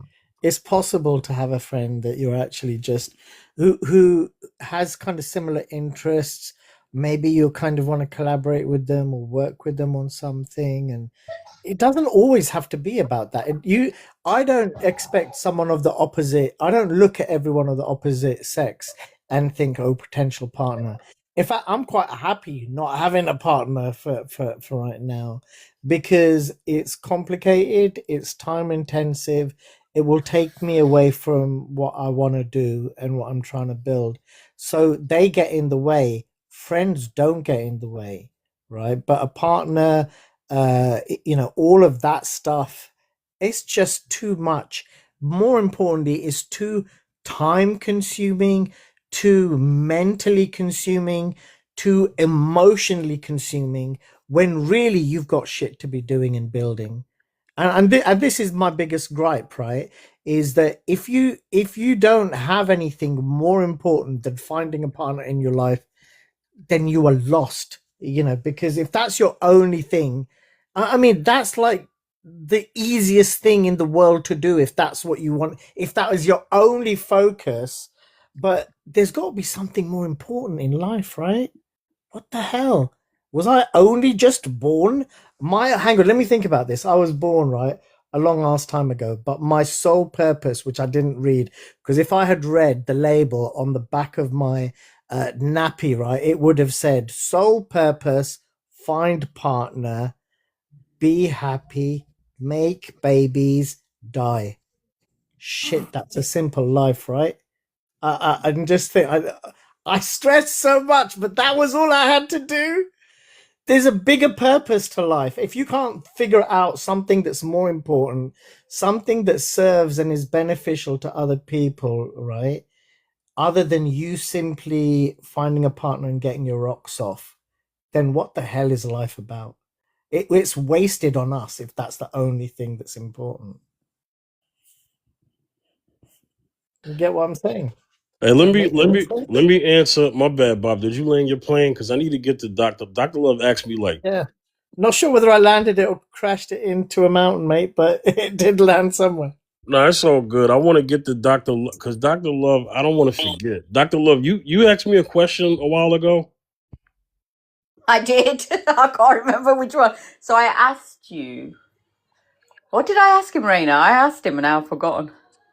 It's possible to have a friend that you're actually just who has kind of similar interests. Maybe you kind of want to collaborate with them or work with them on something, and it doesn't always have to be about that. I don't expect someone of the opposite. I don't look at everyone of the opposite sex and think, oh, potential partner. In fact, I'm quite happy not having a partner for right now, because it's complicated, it's time intensive, it will take me away from what I want to do and what I'm trying to build. So they get in the way. Friends don't get in the way, right? But a partner, all of that stuff, it's just too much. More importantly, it's too time consuming, too mentally consuming, too emotionally consuming, when really you've got shit to be doing and building. And this is my biggest gripe, right? Is that if you don't have anything more important than finding a partner in your life, then you are lost. Because if that's your only thing, I mean, that's like the easiest thing in the world to do if that's what you want, if that is your only focus. But there's got to be something more important in life, right? What the hell? Was I only just born? Hang on, let me think about this. I was born, right, a long ass time ago, but my sole purpose, which I didn't read, because if I had read the label on the back of my nappy, right, it would have said sole purpose, find partner, be happy, make babies, die. Shit, that's a simple life, right? I just think I stress so much, but that was all I had to do. There's a bigger purpose to life. If you can't figure out something that's more important, something that serves and is beneficial to other people, right? Other than you simply finding a partner and getting your rocks off, then what the hell is life about? It's wasted on us if that's the only thing that's important. You get what I'm saying? Hey, let me answer. My bad, Bob. Did you land your plane? Because I need to get to Doctor. Dr. Love asked me like, Yeah. Not sure whether I landed it or crashed it into a mountain, mate, but it did land somewhere. no, it's all good. I want to get to Dr. Because Dr. Love, I don't want to forget. Dr. Love, you asked me a question a while ago. I did. I can't remember which one. So I asked you. What did I ask him, Raina? I asked him and now I've forgotten.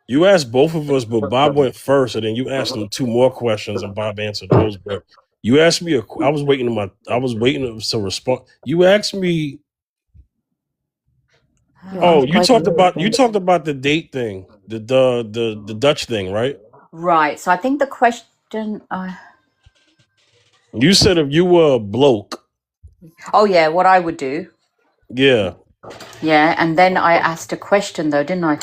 You asked both of us, but Bob went first, and then you asked him two more questions, and Bob answered those. But you asked me I was waiting to respond. You asked me. Oh, you talked about the date thing, the Dutch thing, right? Right. So I think the question. You said if you were a bloke, Oh yeah, what I would do. yeah, Yeah, and then I asked a question though, didn't I?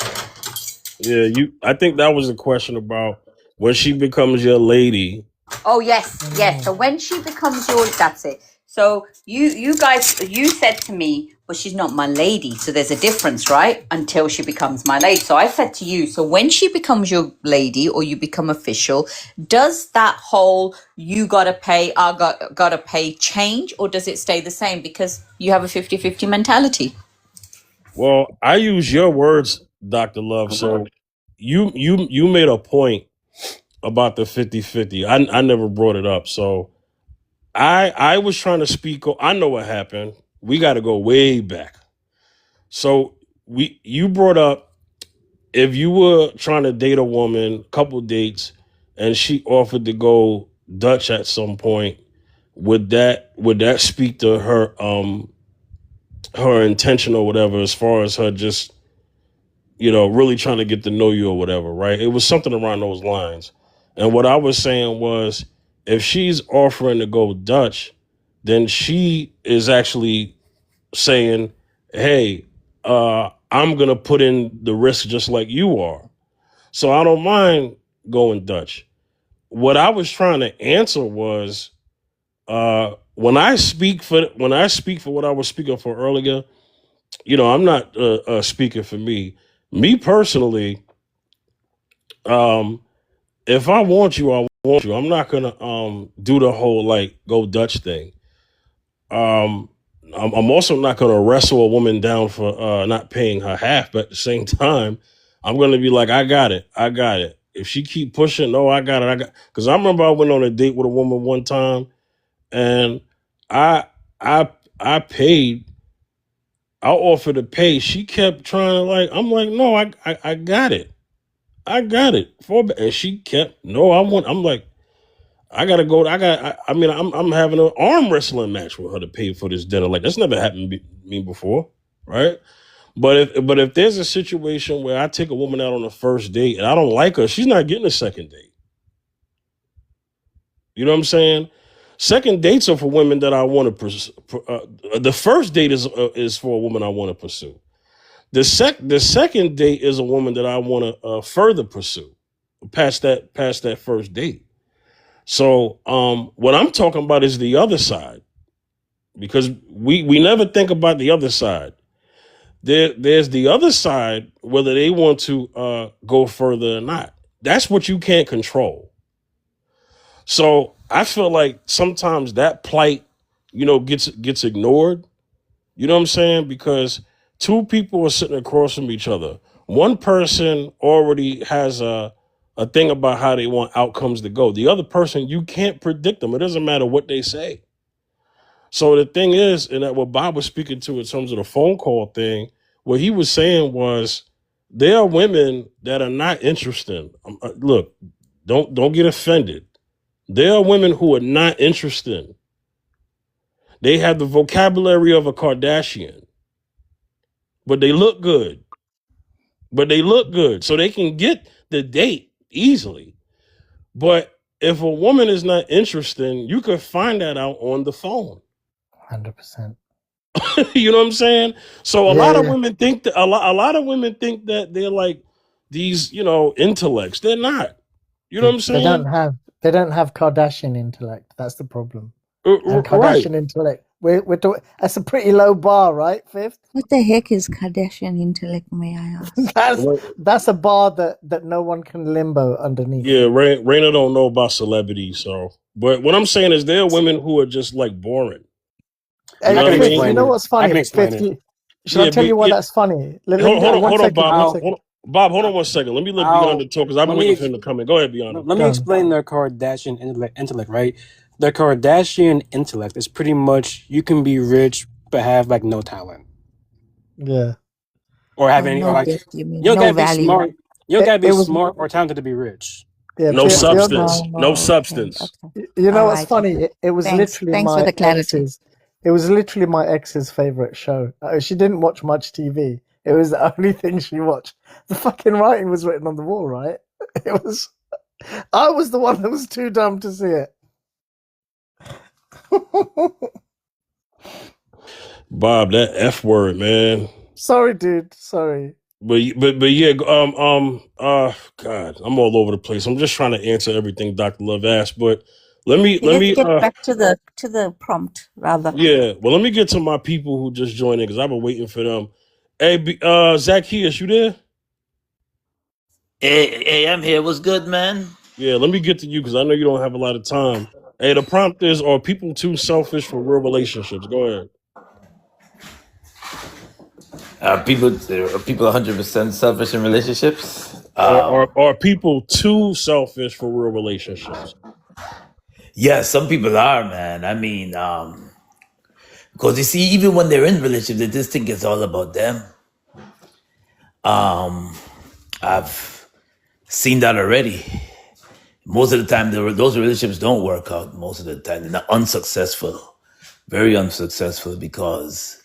yeah. I think that was the question about when she becomes your lady. Oh yes, yes. So when she becomes yours, that's it. So you guys, you said to me, well, she's not my lady, so there's a difference, right? Until she becomes my lady. So I said to you, so when she becomes your lady or you become official, does that whole you gotta pay, I gotta pay change, or does it stay the same because you have a 50-50 mentality? Well, I use your words, Dr. Love. So you made a point about the 50-50. I never brought it up. So I was trying to speak. I know what happened. We got to go way back. So you brought up if you were trying to date a woman, couple dates, and she offered to go Dutch at some point, would that speak to her intention or whatever, as far as her just really trying to get to know you or whatever, right? It was something around those lines. And what I was saying was, if she's offering to go Dutch, then she is actually saying, hey, I'm going to put in the risk just like you are. So I don't mind going Dutch. What I was trying to answer was, when I speak for what I was speaking for earlier, I'm not speaking for me. Me personally, if I want you, I want you. I'm not gonna do the whole like go Dutch thing. I'm also not gonna wrestle a woman down for not paying her half, but at the same time, I'm gonna be like, I got it. If she keep pushing, no, I got it. Because I remember I went on a date with a woman one time, and I I paid. I offered to pay. She kept trying to I'm like, no, I got it. I got it. And she kept, no, I'm like, I gotta go. I'm having an arm wrestling match with her to pay for this dinner. Like, that's never happened to me before, right? But if there's a situation where I take a woman out on a first date and I don't like her, she's not getting a second date. You know what I'm saying? Second dates are for women that I want to pursue. The first date is for a woman I want to pursue. The second date is a woman that I want to further pursue past that first date. So what I'm talking about is the other side, because we never think about the other side. There's the other side, whether they want to go further or not. That's what you can't control. So I feel like sometimes that plight, gets ignored. You know what I'm saying? Because two people are sitting across from each other. One person already has a thing about how they want outcomes to go. The other person, you can't predict them. It doesn't matter what they say. So the thing is, and that what Bob was speaking to in terms of the phone call thing, what he was saying was there are women that are not interested. Look, don't get offended. There are women who are not interested. They have the vocabulary of a Kardashian, but they look good. So they can get the date easily. But if a woman is not interested, you could find that out on the phone. 100%. You know what I'm saying? So a Yeah, lot of yeah. women think that a lot of women think that they're like these, intellects. They're not. You know what I'm They don't saying? have Kardashian intellect. That's the problem. And Right. Kardashian intellect. We're talking. That's a pretty low bar, right? Fifth. What the heck is Kardashian intellect, may I ask? That's a bar that no one can limbo underneath. Yeah, Raina don't know about celebrities, so. But what I'm saying is there are women who are just like boring. Hey, know what I Fifth, mean? you know what's funny? I can explain Fifth, it. should I tell you why that's funny? Let me Hold one on, second. Bob. One second. Bob, hold on 1 second. Let me let Beyonce talk because I've been waiting for him to come in. Go ahead, Beyonce. Let me explain the Kardashian intellect, right? The Kardashian intellect is pretty much you can be rich but have like no talent. Yeah. Or have Oh, any no or like gift, you mean, you don't no gotta be value. smart. You don't gotta be It was smart or talented to be rich. yeah. No substance. Oh, No okay, substance. okay. You know All what's right, funny? okay. It was Thanks literally for my the clarity. ex's. It was literally my ex's favorite show. She didn't watch much TV. It was the only thing she watched. The fucking writing was written on the wall, right? It was. I was the one that was too dumb to see it. Bob, that F word, man. Sorry, dude. Sorry. But yeah, God, I'm all over the place. I'm just trying to answer everything Dr. Love asked, but let me Let's get back to the prompt, rather. yeah. Well, let me get to my people who just joined in because I've been waiting for them. Hey, Zacchaeus, you there? Hey, I'm here. What's good, man? Yeah, let me get to you because I know you don't have a lot of time. Hey, the prompt is: are people too selfish for real relationships? Go ahead. Are people 100% selfish in relationships? Are people too selfish for real relationships? Yeah, some people are, man. I mean, because you see, even when they're in relationships, they just think it's all about them. I've seen that already. Most of the time, those relationships don't work out. Most of the time, they're not unsuccessful, very unsuccessful. Because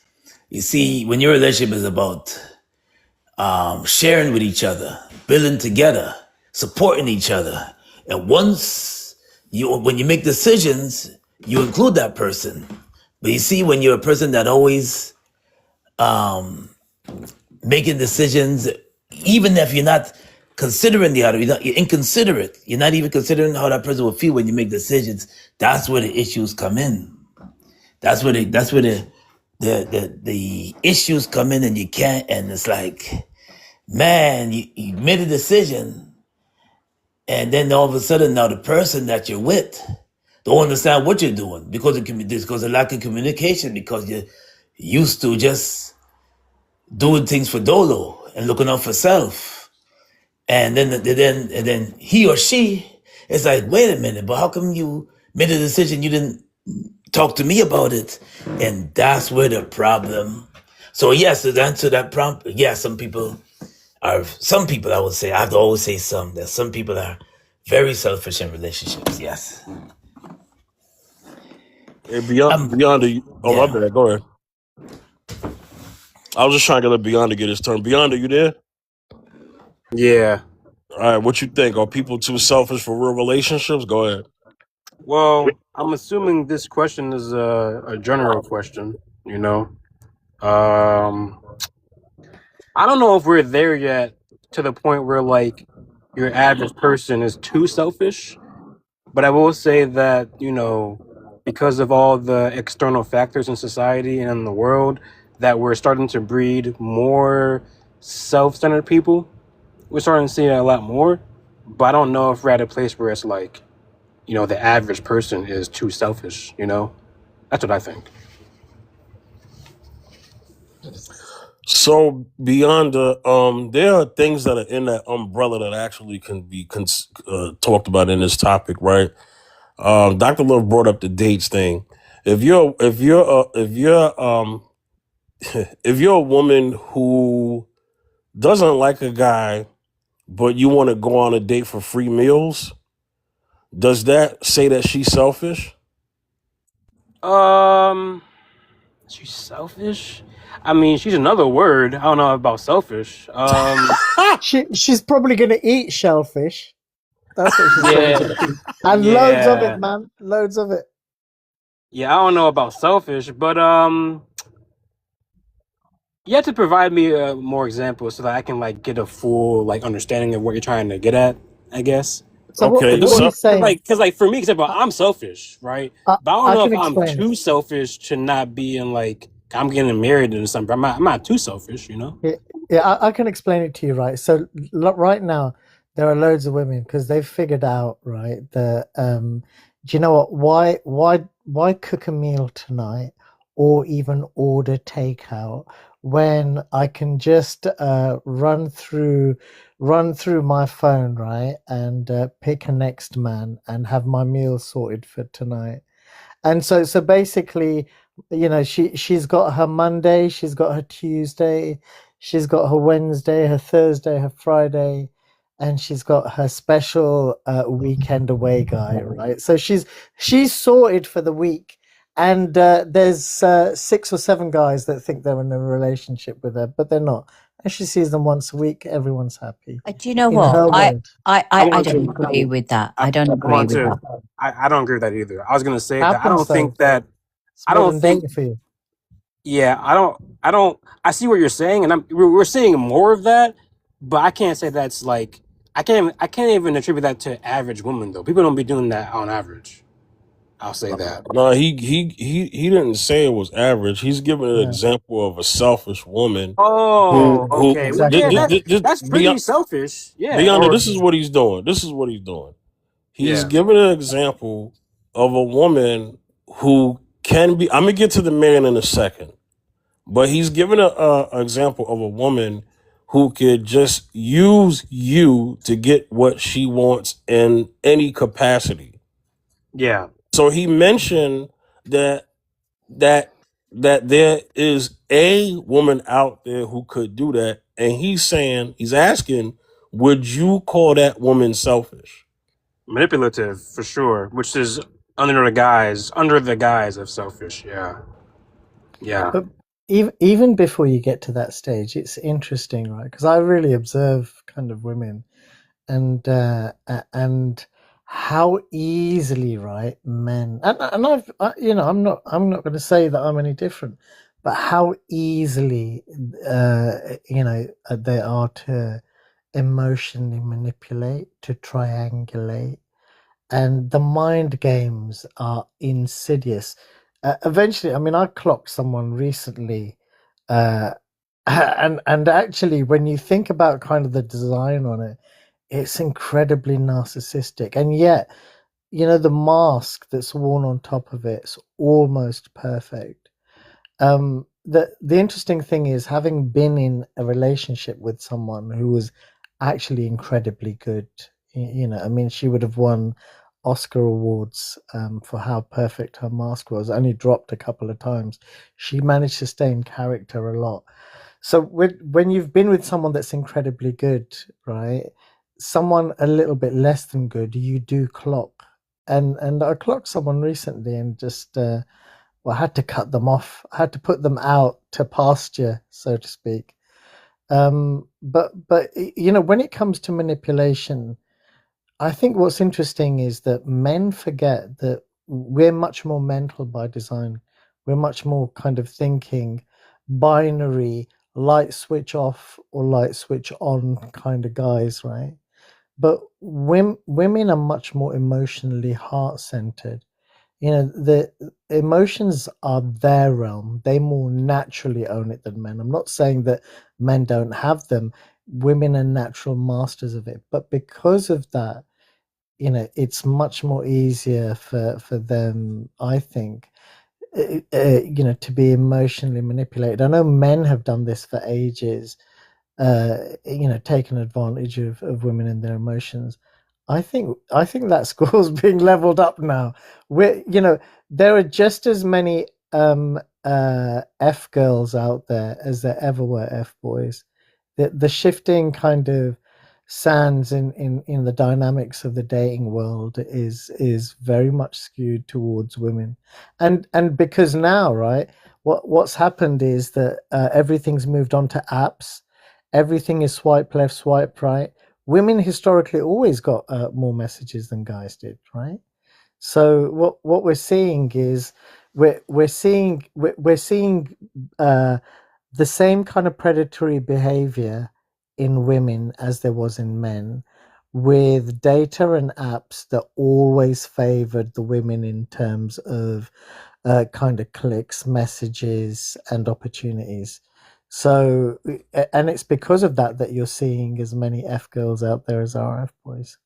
you see, when your relationship is about sharing with each other, building together, supporting each other. And when you make decisions, you include that person. But you see, when you're a person that always making decisions, even if you're not considering the other, you're inconsiderate. You're not even considering how that person will feel when you make decisions. That's where the issues come in. That's where the issues come in, and you can't. And it's like, man, you made a decision, and then all of a sudden now the person that you're with don't understand what you're doing because of lack of communication, because you're used to just doing things for dolo and looking out for self. And then he or she is like, wait a minute, but how come you made a decision, you didn't talk to me about it? And that's where the problem. So yes, to answer that prompt, yeah, some people, I would say, I have to always say that some people are very selfish in relationships. Yes. Hey, Beyond, oh my Yeah. bad. Go ahead. I was just trying to let Beyond get his turn. Beyond, you there? Yeah. All right, what you think? Are people too selfish for real relationships? Go ahead. Well, I'm assuming this question is a general question, you know. I don't know if we're there yet to the point where like your average person is too selfish, But I will say that, because of all the external factors in society and in the world, that we're starting to breed more self-centered people. We're starting to see it a lot more. But I don't know if we're at a place where it's like, the average person is too selfish, That's what I think. So beyond there are things that are in that umbrella that actually can be talked about in this topic, right? Dr. Love brought up the dates thing. If you're a woman who doesn't like a guy, but you want to go on a date for free meals, does that say that she's selfish? She's selfish. I mean, she's another word. I don't know about selfish. She's probably going to eat shellfish. That's what she's probably Yeah, going to eat. And loads of it, man. Loads of it. yeah. I don't know about selfish, but you have to provide me more examples so that I can get a full understanding of what you're trying to get at. I guess. So Okay, what so he's saying, Because for me, example, I'm selfish, right? But I don't I know can if I'm explain it. too selfish to not be in I'm getting married or something. I'm not too selfish, Yeah, I can explain it to you, right? So right now, there are loads of women because they've figured out, right, the do you know what? Why cook a meal tonight or even order takeout when I can just run through my phone, right, and pick a next man and have my meal sorted for tonight. And so basically, she's got her Monday, she's got her Tuesday, she's got her Wednesday, her Thursday, her Friday, and she's got her special weekend away guy, right? So she's sorted for the week. And there's 6 or 7 guys that think they're in a relationship with her, but they're not. And she sees them once a week. Everyone's happy Do you know in what? her world. I I want don't to. agree with that. I, I don't I agree want with to. that. I don't agree with that either. I was gonna say that I Happens don't though. think that. It's I don't modern think. dating for you. Yeah, I don't. I don't. I see what you're saying, and we're seeing more of that. But I can't say that's I can't even attribute that to average women though. People don't be doing that on average. I'll say that. no, he didn't say it was average. He's giving an Yeah, example of a selfish woman Oh, okay. Well, yeah, exactly. that's pretty selfish. Yeah. beyond it. Or This is what he's doing. This is what he's doing. He's yeah. giving an example of a woman who can be. I'm gonna get to the man in a second, but he's giving a example of a woman who could just use you to get what she wants in any capacity. Yeah. So he mentioned that that there is a woman out there who could do that, and he's asking, would you call that woman selfish? Manipulative for sure, which is under the guise of selfish. Yeah. Yeah. But even before you get to that stage, it's interesting, right? Because I really observe kind of women and how easily, right, men and I'm not going to say that I'm any different, but how easily they are to emotionally manipulate, to triangulate, and the mind games are insidious. Eventually, I mean, I clocked someone recently, uh, and actually, when you think about kind of the design on it, it's incredibly narcissistic, and yet, the mask that's worn on top of it's almost perfect. The interesting thing is having been in a relationship with someone who was actually incredibly good. I mean, she would have won Oscar awards for how perfect her mask was. Only dropped a couple of times. She managed to stay in character a lot. So when you've been with someone that's incredibly good, right? Someone a little bit less than good, you do clock. And I clocked someone recently and just I had to cut them off. I had to put them out to pasture, so to speak. But when it comes to manipulation, I think what's interesting is that men forget that we're much more mental by design. We're much more kind of thinking binary, light switch off or light switch on kind of guys, right? but women are much more emotionally heart-centered. You know, the emotions are their realm. They more naturally own it than men. I'm not saying that men don't have them. Women are natural masters of it, but because of that, you know, it's much more easier for them, I think, you know, to be emotionally manipulated. I know men have done this for ages, you know, taken advantage of women and their emotions. I think that score's being leveled up now. You know, there are just as many F girls out there as there ever were F boys. The shifting kind of sands in the dynamics of the dating world is very much skewed towards women, and because now, right, what's happened is that everything's moved on to apps. Everything is swipe left, swipe right. Women historically always got more messages than guys did, right? So what we're seeing is we're seeing the same kind of predatory behavior in women as there was in men, with data and apps that always favored the women in terms of kind of clicks, messages, and opportunities. So, and it's because of that that you're seeing as many F girls out there as are F boys.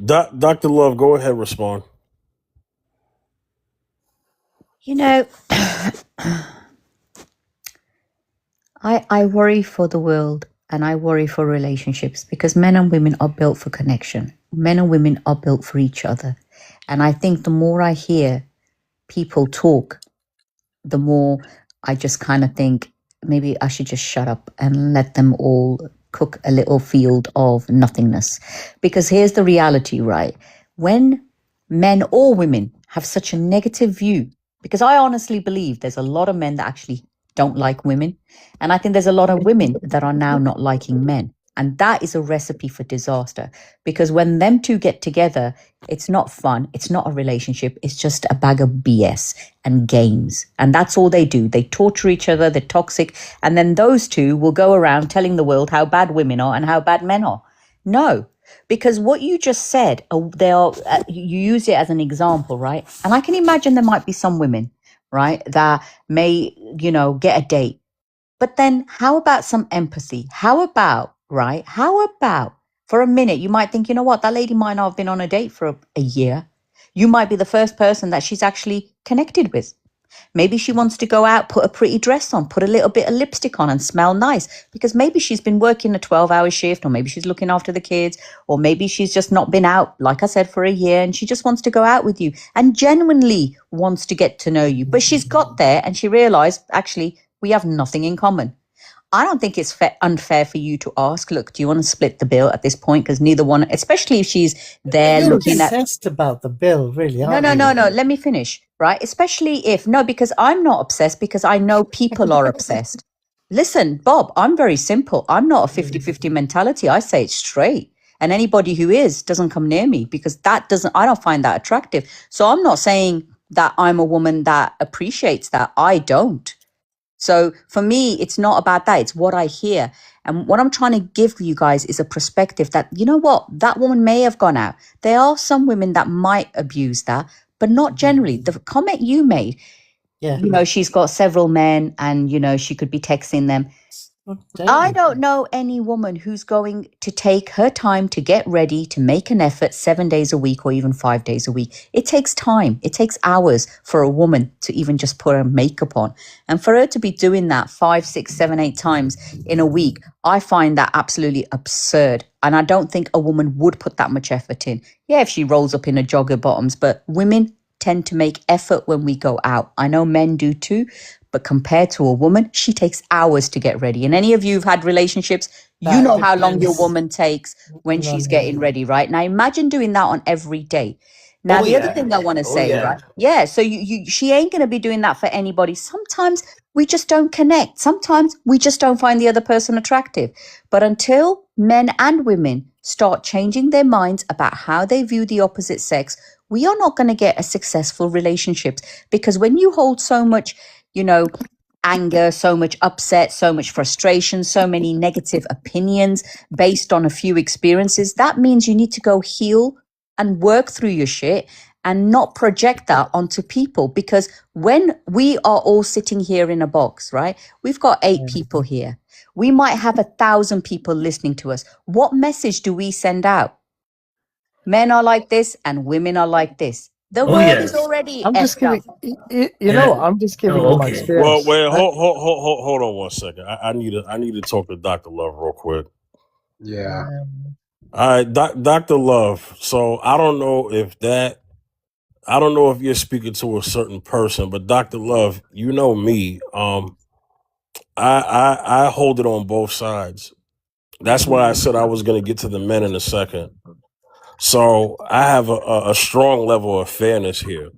Dr. Love, go ahead, respond. You know, I worry for the world and I worry for relationships because men and women are built for connection. Men and women are built for each other. And I think the more I hear people talk, the more I just kind of think maybe I should just shut up and let them all cook a little field of nothingness. Because here's the reality, right? When men or women have such a negative view, because I honestly believe there's a lot of men that actually don't like women. And I think there's a lot of women that are now not liking men. And that is a recipe for disaster. Because when them two get together, it's not fun. It's not a relationship. It's just a bag of BS and games. And that's all they do. They torture each other. They're toxic. And then those two will go around telling the world how bad women are and how bad men are. No, because what you just said, you use it as an example, right? And I can imagine there might be some women, right, that may, get a date. But then how about some empathy? How about for a minute, you might think, you know what, that lady might not have been on a date for a year. You might be the first person that she's actually connected with. Maybe she wants to go out, put a pretty dress on, put a little bit of lipstick on and smell nice because maybe she's been working a 12-hour shift, or maybe she's looking after the kids, or maybe she's just not been out, like I said, for a year, and she just wants to go out with you and genuinely wants to get to know you. But she's got there and she realized, actually, we have nothing in common. I don't think it's unfair for you to ask, look, do you want to split the bill at this point? Because neither one, especially if she's there You're looking at... obsessed about the bill, really, aren't No. you? Let me finish, right? Especially if, no, because I'm not obsessed, because I know people are obsessed. Listen, Bob, I'm very simple. I'm not a 50-50 mentality. I say it straight. And anybody who is doesn't come near me because I don't find that attractive. So I'm not saying that I'm a woman that appreciates that. I don't. So for me, it's not about that. It's what I hear. And what I'm trying to give you guys is a perspective that, you know what, that woman may have gone out. There are some women that might abuse that, but not generally. The comment you made, Yeah. she's got several men and, she could be texting them. I don't know any woman who's going to take her time to get ready, to make an effort 7 days a week or even 5 days a week. It takes time. It takes hours for a woman to even just put her makeup on. And for her to be doing that 5, 6, 7, 8 times in a week, I find that absolutely absurd. And I don't think a woman would put that much effort in. Yeah, if she rolls up in a jogger bottoms, but women tend to make effort when we go out. I know men do too. But compared to a woman, she takes hours to get ready. And any of you who've had relationships, you know how long your woman takes when she's getting ready, right? Now imagine doing that on every day. Now, the other thing I want to say, right? Yeah, so she ain't going to be doing that for anybody. Sometimes we just don't connect. Sometimes we just don't find the other person attractive. But until men and women start changing their minds about how they view the opposite sex, we are not going to get a successful relationship. Because when you hold so much, anger, so much upset, so much frustration, so many negative opinions based on a few experiences, that means you need to go heal and work through your shit and not project that onto people. Because when we are all sitting here in a box, right? We've got 8 people here. We might have 1,000 people listening to us. What message do we send out? Men are like this and women are like this. The Oh world is yes. already I'm just effed up. giving, you And know, I, I'm just giving oh you my okay. Well, experience. wait, hold on one second. I need to talk to Dr. Love real quick. Yeah. All right, Dr. Love. So I don't know if you're speaking to a certain person, but Dr. Love, you know me. I hold it on both sides. That's why I said I was going to get to the men in a second. So I have a strong level of fairness here.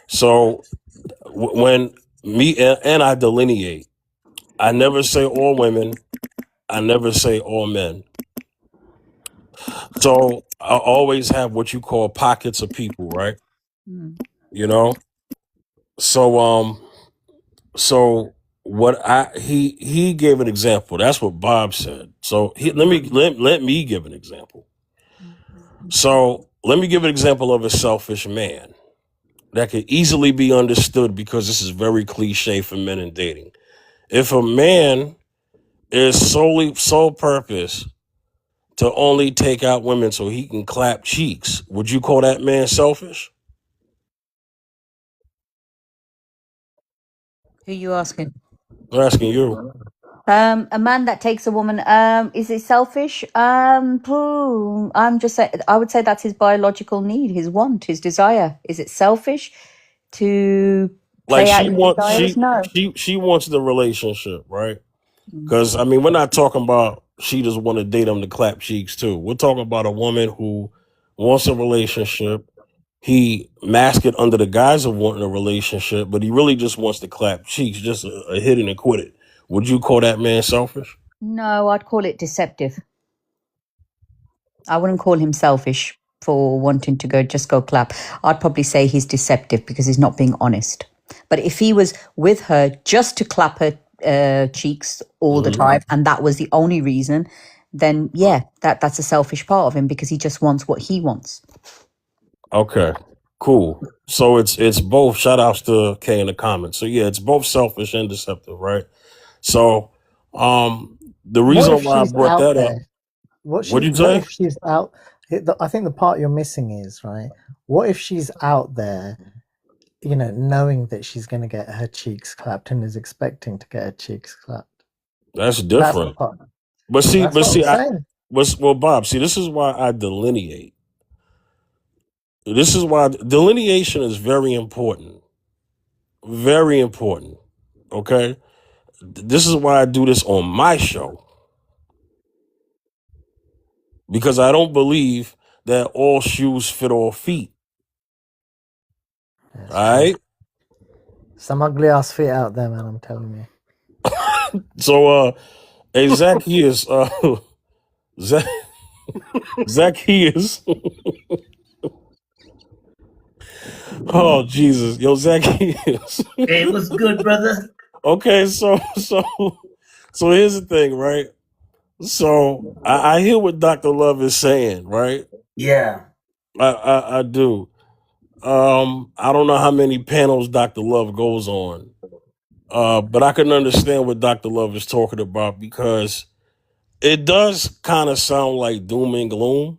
So when me and I delineate, I never say all women, I never say all men. So I always have what you call pockets of people, right? Mm. You know. So what he gave an example. That's what Bob said. So let me give an example. So let me give an example of a selfish man that could easily be understood because this is very cliche for men in dating. If a man is sole purpose to only take out women so he can clap cheeks, would you call that man selfish? Who you asking? I'm asking you. A man that takes a woman, is it selfish? I'm just saying, I would say that's his biological need, his want, his desire. Is it selfish to Like play out she your wants desires? No. she wants the relationship, right? Mm. Because I mean, we're not talking about she just want to date him to clap cheeks too. We're talking about a woman who wants a relationship. He mask it under the guise of wanting a relationship, but he really just wants to clap cheeks, just a hit and a quit it. Would you call that man selfish? No, I'd call it deceptive. I wouldn't call him selfish for wanting to go clap. I'd probably say he's deceptive because he's not being honest. But if he was with her just to clap her cheeks all the time, and that was the only reason, then yeah, that's a selfish part of him because he just wants what he wants. Okay, cool. So it's both. Shout outs to K in the comments. So yeah, it's both selfish and deceptive, right? So the What reason if why I she's brought out that up, there? What what she? do you What say? if she's out? I think the part you're missing is right. What if she's out there, you know, knowing that she's going to get her cheeks clapped and is expecting to get her cheeks clapped? That's That's the different. part. But see, That's what I'm I saying. well, Bob, see, this is why I delineate. This is why delineation is very important. Very important. Okay? This is why I do this on my show. Because I don't believe that all shoes fit all feet. That's All true. right? Some ugly ass feet out there, man. I'm telling you. So hey Zacchaeus, Zacchaeus. Oh Jesus. Yo, Zacchaeus. Hey, what's good, brother? Okay, so here's the thing, right? So I hear what Dr. Love is saying, right? Yeah. I do. I don't know how many panels Dr. Love goes on. But I can understand what Dr. Love is talking about because it does kind of sound like doom and gloom.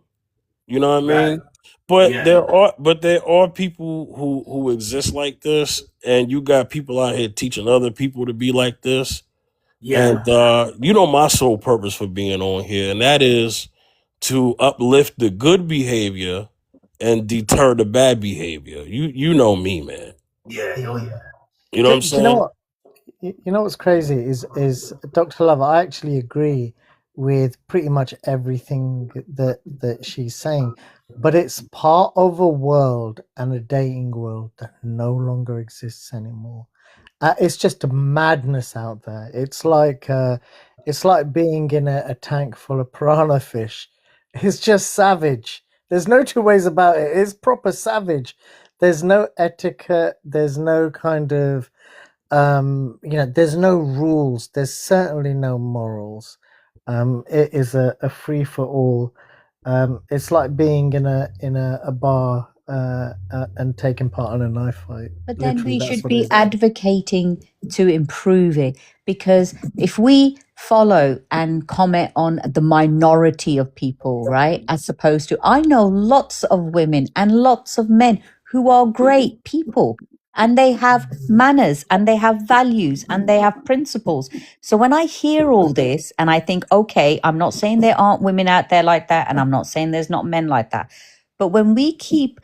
You know what I Right. mean? But Yeah. there are people who exist like this, and you got people out here teaching other people to be like this. Yeah. And you know my sole purpose for being on here, and that is to uplift the good behavior and deter the bad behavior. You know me, man. Yeah. Oh yeah. You know what I'm Do you know saying? what? You know what's crazy is Dr. Love. I actually agree with pretty much everything that she's saying, but it's part of a world and a dating world that no longer exists anymore. It's just a madness out there. It's like being in a tank full of piranha fish. It's just savage. There's no two ways about it. It's proper savage. There's no etiquette. There's no kind of there's no rules. There's certainly no morals. It is a free for all. It's like being in a bar and taking part in a knife fight. But then Literally, we that's should what it be is. advocating to improve it, because if we follow and comment on the minority of people, right, as opposed to, I know lots of women and lots of men who are great people, and they have manners and they have values and they have principles. So when I hear all this and I think, okay, I'm not saying there aren't women out there like that, and I'm not saying there's not men like that. But when we keep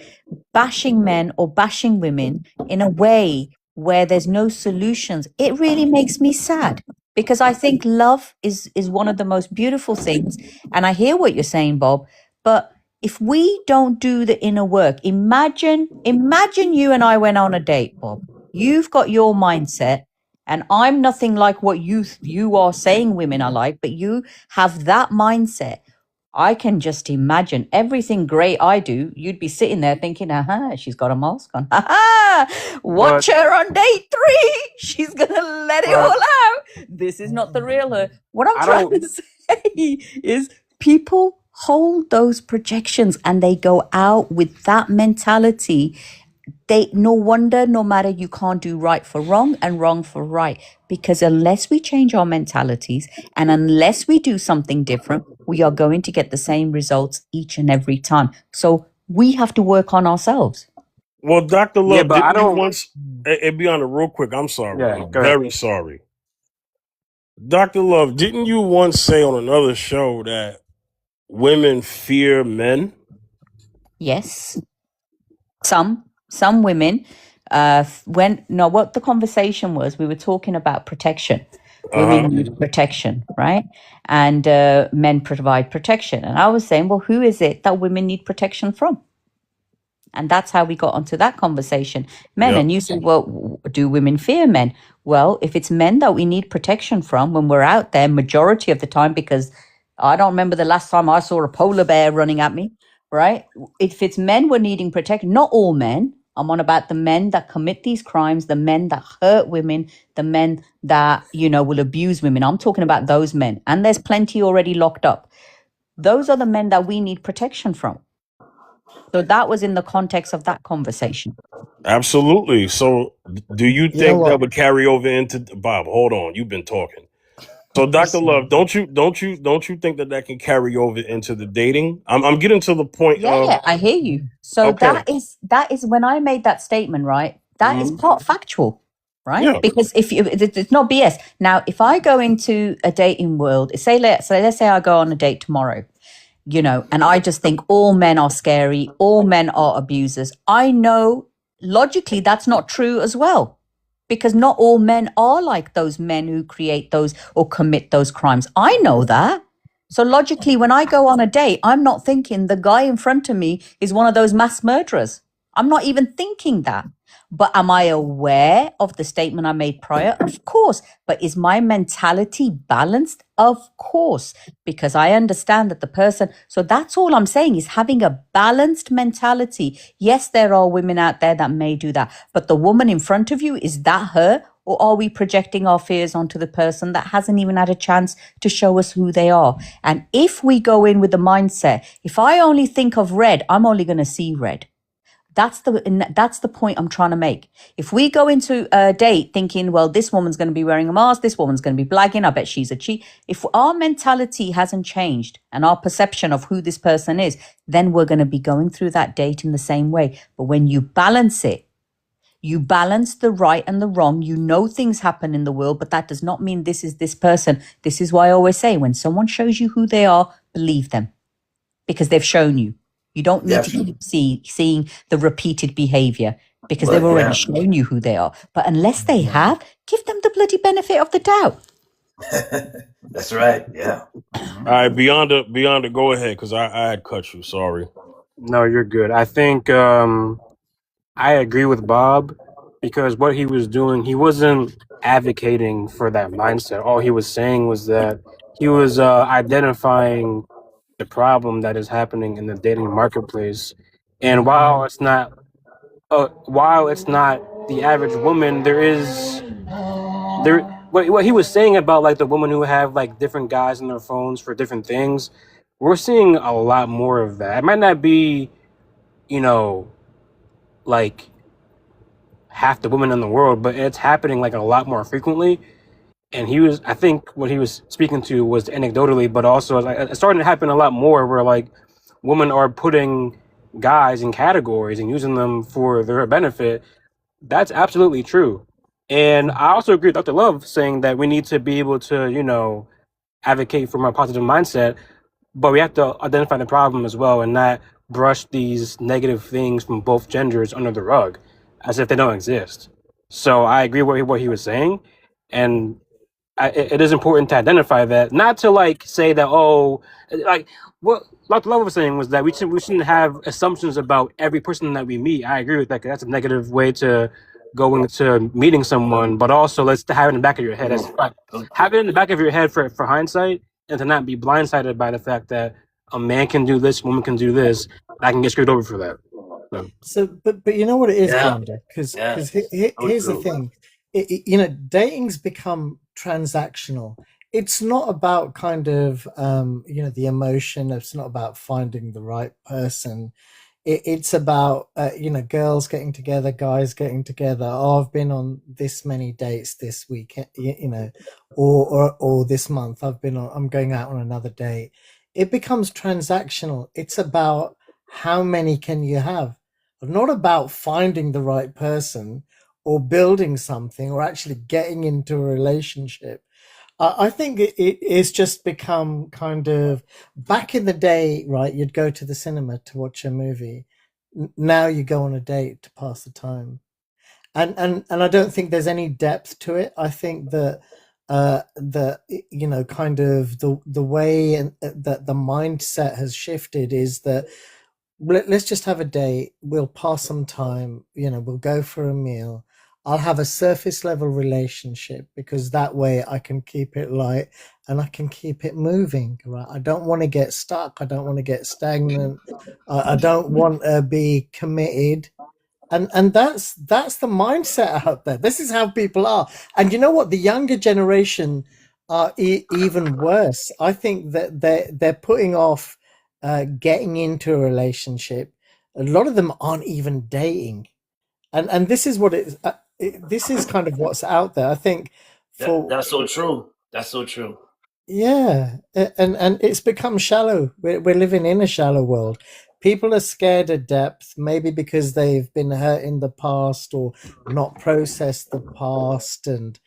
bashing men or bashing women in a way where there's no solutions, it really makes me sad, because I think love is one of the most beautiful things. And I hear what you're saying, Bob, but if we don't do the inner work, imagine you and I went on a date, Bob. You've got your mindset, and I'm nothing like what you are saying women are like, but you have that mindset. I can just imagine everything great I do. You'd be sitting there thinking, aha, she's got a mask on. Aha, watch But her on day 3. She's going to let it all but out. This is not the real her. What I'm I trying don't. to say is people hold those projections and they go out with that mentality. No wonder, no matter, you can't do right for wrong and wrong for right, because unless we change our mentalities and unless we do something different, we are going to get the same results each and every time. So we have to work on ourselves. Well, Dr. Yeah, Love, but I didn't you don't. once, Beyond real quick, I'm sorry. Yeah, I'm go ahead. very sorry. Dr. Love, didn't you once say on another show that women fear men? Yes. Some women, what the conversation was, we were talking about protection. Women need protection, right? And men provide protection. And I was saying, well, who is it that women need protection from? And that's how we got onto that conversation. Men. Yep. And you said, well, do women fear men? Well, if it's men that we need protection from when we're out there, majority of the time, because I don't remember the last time I saw a polar bear running at me, right? If it's men we're needing protection, not all men. I'm on about the men that commit these crimes, the men that hurt women, the men that, will abuse women. I'm talking about those men. And there's plenty already locked up. Those are the men that we need protection from. So that was in the context of that conversation. Absolutely. So do you You know think that what? would carry over into Bob? Hold on, you've been talking. So, Dr. Love, don't you think that can carry over into the dating? I'm getting to the point of Yeah, I hear you. So okay, that is when I made that statement, right? That is part factual, right? yeah, Because if it's not BS. Now, if I go into a dating world, let's say I go on a date tomorrow, and I just think all men are scary, all men are abusers. I know logically that's not true as well, because not all men are like those men who create those or commit those crimes. I know that. So logically, when I go on a date, I'm not thinking the guy in front of me is one of those mass murderers. I'm not even thinking that. But am I aware of the statement I made prior? Of course. But is my mentality balanced? Of course, because I understand that the person. So that's all I'm saying, is having a balanced mentality. Yes, there are women out there that may do that, but the woman in front of you, is that her? Or are we projecting our fears onto the person that hasn't even had a chance to show us who they are? And if we go in with the mindset, if I only think of red, I'm only going to see red. That's the point I'm trying to make. If we go into a date thinking, well, this woman's going to be wearing a mask, this woman's going to be blagging, I bet she's a cheat. If our mentality hasn't changed and our perception of who this person is, then we're going to be going through that date in the same way. But when you balance it, you balance the right and the wrong. Things happen in the world, but that does not mean this is this person. This is why I always say, when someone shows you who they are, believe them, because they've shown you. You don't need Yeah. to keep seeing the repeated behavior, because they've But already yeah, shown you who they are. But unless they have, give them the bloody benefit of the doubt. that's right. Yeah. all right, Beyond, go ahead, because I had cut you. Sorry. No, you're good. I think I agree with Bob, because what he was doing, he wasn't advocating for that mindset. All he was saying was that he was identifying the problem that is happening in the dating marketplace. And while it's not the average woman, there is there, what he was saying about like the women who have like different guys on their phones for different things, we're seeing a lot more of that. It might not be, you know, like half the women in the world, but it's happening like a lot more frequently. And I think what he was speaking to was anecdotally, but also like, it's starting to happen a lot more where like women are putting guys in categories and using them for their benefit. That's absolutely true. And I also agree with Dr. Love saying that we need to be able to, you know, advocate for a positive mindset, but we have to identify the problem as well and not brush these negative things from both genders under the rug as if they don't exist. So I agree with what he was saying. And it is important to identify that, not to like say that, oh, like what Dr. Love was saying was that we shouldn't have assumptions about every person that we meet. I agree with that, 'cause that's a negative way to go into meeting someone, but also let's have it in the back of your head. Have it in the back of your head for hindsight, and to not be blindsided by the fact that a man can do this, woman can do this. I can get screwed over for that. So, but you know what it is, Yeah. Glenda? Because Yeah. here's the thing, you know, dating's become transactional. It's not about kind of you know, the emotion. It's not about finding the right person. It's about you know, girls getting together, guys getting together. Oh, I've been on this many dates this week, you know, or this month I'm going out on another date. It becomes transactional. It's about how many can you have, not about finding the right person or building something or actually getting into a relationship. I think it's just become kind of, back in the day, right? You'd go to the cinema to watch a movie. Now you go on a date to pass the time, and I don't think there's any depth to it. I think that you know, kind of the way and that the mindset has shifted is that let's just have a date. We'll pass some time. You know, we'll go for a meal. I'll have a surface level relationship because that way I can keep it light and I can keep it moving. Right? I don't want to get stuck. I don't want to get stagnant. I don't want to be committed. And that's the mindset out there. This is how people are. And you know what? The younger generation are even worse. I think that they're putting off getting into a relationship. A lot of them aren't even dating, and this is what this is kind of what's out there. I think That's so true. That's so true. yeah, and it's become shallow. We're living in a shallow world. People are scared of depth, maybe because they've been hurt in the past or not processed the past, and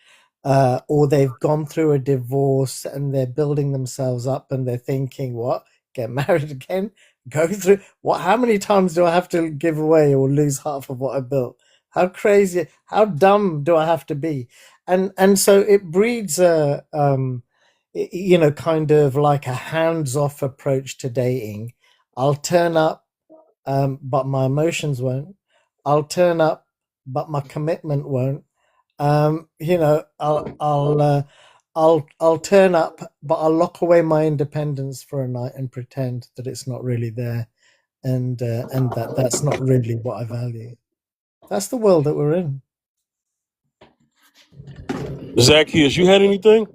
or they've gone through a divorce and they're building themselves up and they're thinking, what? Get married again? Go through what? How many times do I have to give away or lose half of what I built? How crazy, how dumb do I have to be? And so it breeds a you know, kind of like a hands-off approach to dating. I'll turn up, but my emotions won't. I'll turn up, but my commitment won't. You know, I'll turn up, but I'll lock away my independence for a night and pretend that it's not really there, and that's not really what I value. That's the world that we're in. Zacchaeus, you had anything?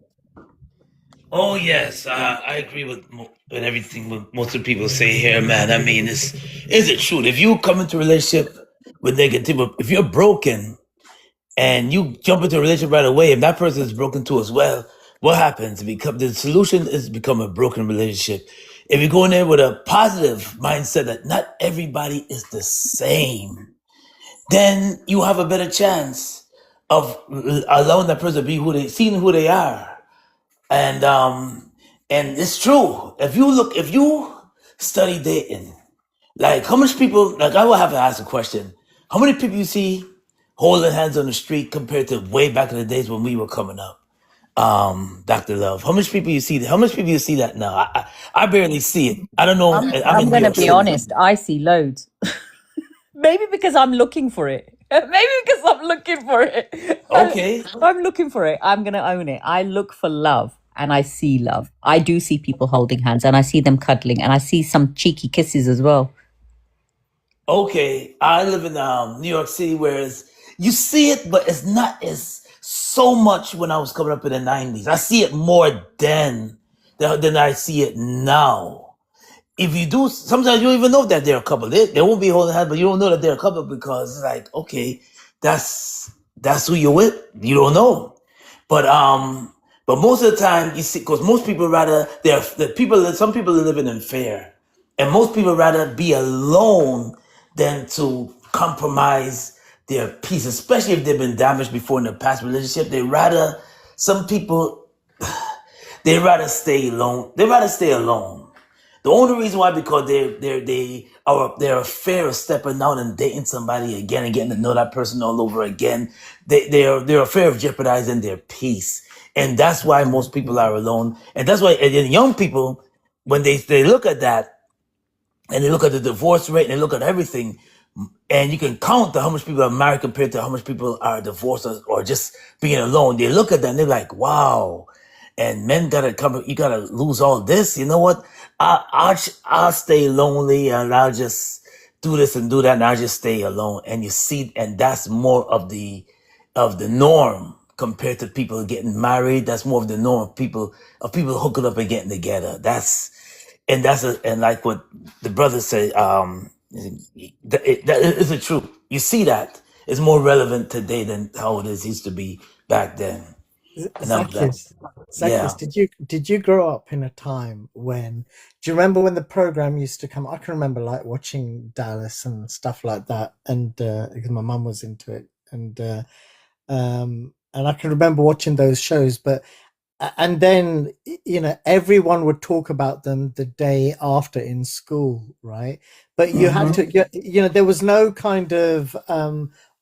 Oh yes, I agree with everything what most of the people say here, man. I mean, is it true? If you come into a relationship with negative, if you're broken and you jump into a relationship right away, if that person is broken too as well, what happens? The solution is become a broken relationship. If you go in there with a positive mindset that not everybody is the same, then you have a better chance of allowing that person to be seeing who they are. And it's true. If you study dating, like how much people, like I will have to ask a question. How many people you see holding hands on the street compared to way back in the days when we were coming up? Dr. Love, how much people you see that? How much people you see that now? I barely see it. I don't know. I'm I'm in New going to York be City. honest. I see loads. Maybe because I'm looking for it. Maybe because I'm looking for it. Okay. I'm looking for it. I'm going to own it. I look for love and I see love. I do see people holding hands and I see them cuddling and I see some cheeky kisses as well. Okay, I live in New York City, whereas you see it, but it's not as so much when I was coming up in the 90s. I see it more then than I see it now. If you do, sometimes you don't even know that they're a couple. They won't be holding hands, but you don't know that they're a couple because it's like, okay, that's who you're with. You don't know. But most of the time you see, because most people rather some people are living in fear, and most people rather be alone than to compromise their peace, especially if they've been damaged before in a past relationship. Some people they rather stay alone. They rather stay alone. The only reason why, because they're afraid of stepping out and dating somebody again and getting to know that person all over again. They're afraid of jeopardizing their peace, and that's why most people are alone. And that's why, and then young people, when they look at that and they look at the divorce rate and they look at everything, and you can count how much people are married compared to how much people are divorced or just being alone. They look at that and they're like, wow. And men you gotta lose all this. You know what? I'll stay lonely and I'll just do this and do that and I'll just stay alone. And you see, and that's more of the norm compared to people getting married. That's more of the norm of people hooking up and getting together. And like what the brother said, that is the truth. You see that it's more relevant today than how it used to be back then. And Zacchaeus, yeah. did you grow up in a time when? Do you remember when the program used to come? I can remember like watching Dallas and stuff like that, and because my mum was into it, and I can remember watching those shows. But and then everyone would talk about them the day after in school, right? But you had to, there was no kind of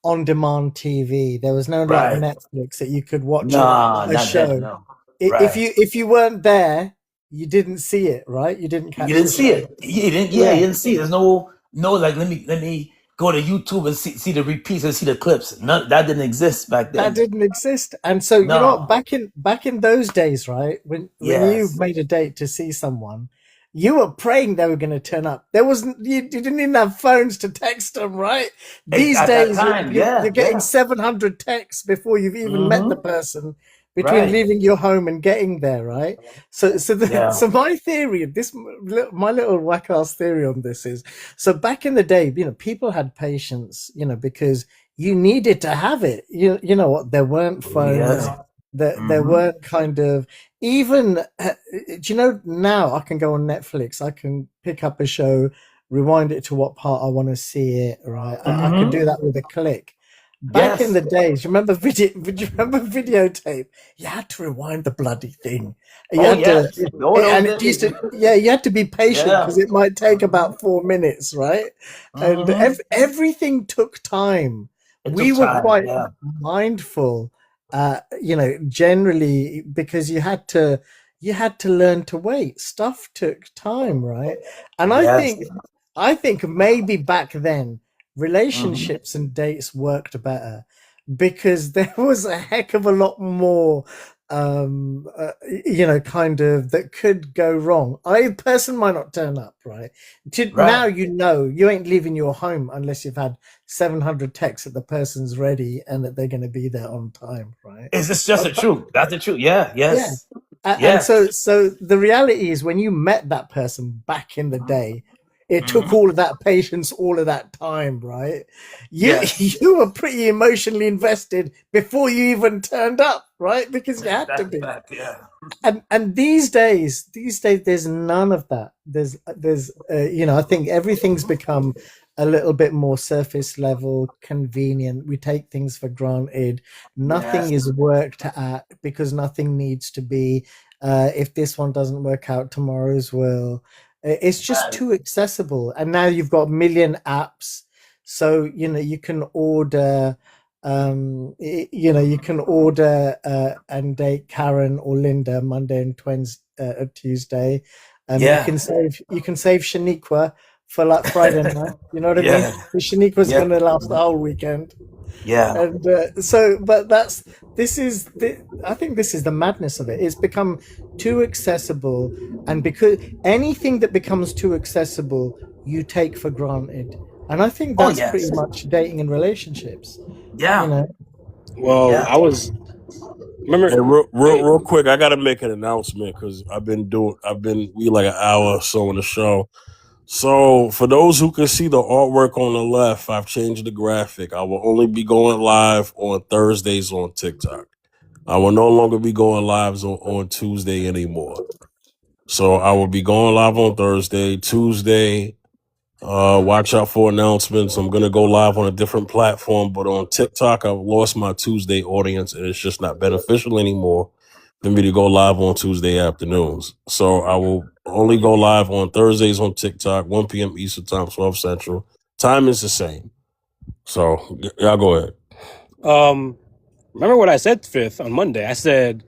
on-demand TV. There was no like Right. Netflix that you could watch No, a not that. show. No. If Right. you weren't there, you didn't see it, right? You didn't catch You didn't the see show. it. You didn't. Yeah, you didn't see it. There's no like. Let me go to YouTube and see the repeats and see the clips. None that didn't exist back That then. didn't exist. And so you know what, No. back in those days, right? When you Yes. made a date to see someone, you were praying they were going to turn up. There wasn't you didn't even have phones to text them, right? These At that days time, you're getting yeah. 700 texts before you've even met the person, between Right. leaving your home and getting there, right? So Yeah. so my theory, my little whack ass theory on this is, so back in the day, people had patience, because you needed to have it. You know what? There weren't phones. Yeah. There weren't kind of even. Do you know now? I can go on Netflix. I can pick up a show, rewind it to what part I want to see it. Right? I can do that with a click. Back in Yes. the days, you remember do you remember videotape? You had to rewind the bloody thing. You Oh had yes. to, No, and it used to, you had to be patient Yeah. because it might take about 4 minutes, right? And everything took time. It We took were time. quite Yeah. mindful, generally, because you had to learn to wait. Stuff took time, right? And Yes. I think maybe back then relationships and dates worked better because there was a heck of a lot more kind of that could go wrong. A person might not turn up, right? Now you ain't leaving your home unless you've had 700 texts that the person's ready and that they're going to be there on time, right? Is this just the truth? That's the truth. Yeah. Yes. And Yes. so the reality is, when you met that person back in the day, it took all of that patience, all of that time, right? Yes. You were pretty emotionally invested before you even turned up, right? Because you had to be. Yeah. And these days, there's none of that. There's I think everything's become a little bit more surface level, convenient. We take things for granted. Nothing is worked at because nothing needs to be. If this one doesn't work out, tomorrow's will. It's just too accessible. And now you've got a million apps, so you can order. You can order and date Karen or Linda Monday and Tuesday. You can save Shaniqua for like Friday night. You know what I mean? Because Shaniqua's going to last the whole weekend. Yeah. And but I think this is the madness of it. It's become too accessible, and because anything that becomes too accessible, you take for granted. And I think that's pretty much dating and relationships. Yeah. Well, Yeah. Remember, And I real quick, I gotta make an announcement because we like an hour or so in the show. So for those who can see the artwork on the left, I've changed the graphic. I will only be going live on Thursdays on TikTok. I will no longer be going live on Tuesday anymore. So I will be going live on Thursday, Tuesday. Watch out for announcements. I'm gonna go live on a different platform, but on TikTok, I've lost my Tuesday audience, and it's just not beneficial anymore for me to go live on Tuesday afternoons. So I will only go live on Thursdays on TikTok, 1 p.m. Eastern Time, 12 Central. Time is the same. So y'all go ahead. remember what I said, Fifth, on Monday? I said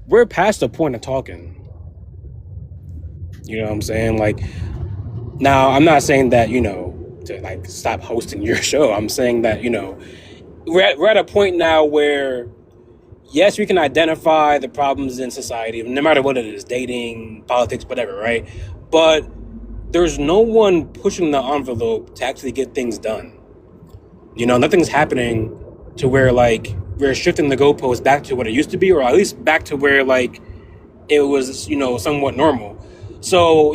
we're past the point of talking. You know what I'm saying? Like, now I'm not saying that, to like stop hosting your show. I'm saying that, we're at a point now where, yes, we can identify the problems in society, no matter what it is, dating, politics, whatever, right? But there's no one pushing the envelope to actually get things done. Nothing's happening to where like we're shifting the goalposts back to what it used to be, or at least back to where like it was, somewhat normal. So,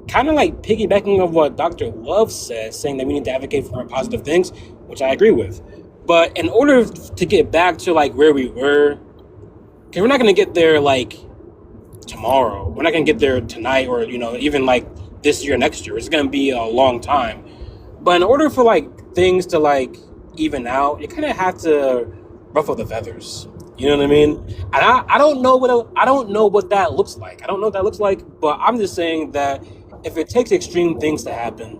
kind of like piggybacking of what Dr. Love says, saying that we need to advocate for positive things, which I agree with. But in order to get back to like where we were, because we're not going to get there like tomorrow. We're not going to get there tonight or, even like this year, next year. It's going to be a long time. But in order for like things to like even out, you kind of have to ruffle the feathers. You know what I mean? And I don't know what that looks like. I don't know what that looks like, but I'm just saying that if it takes extreme things to happen,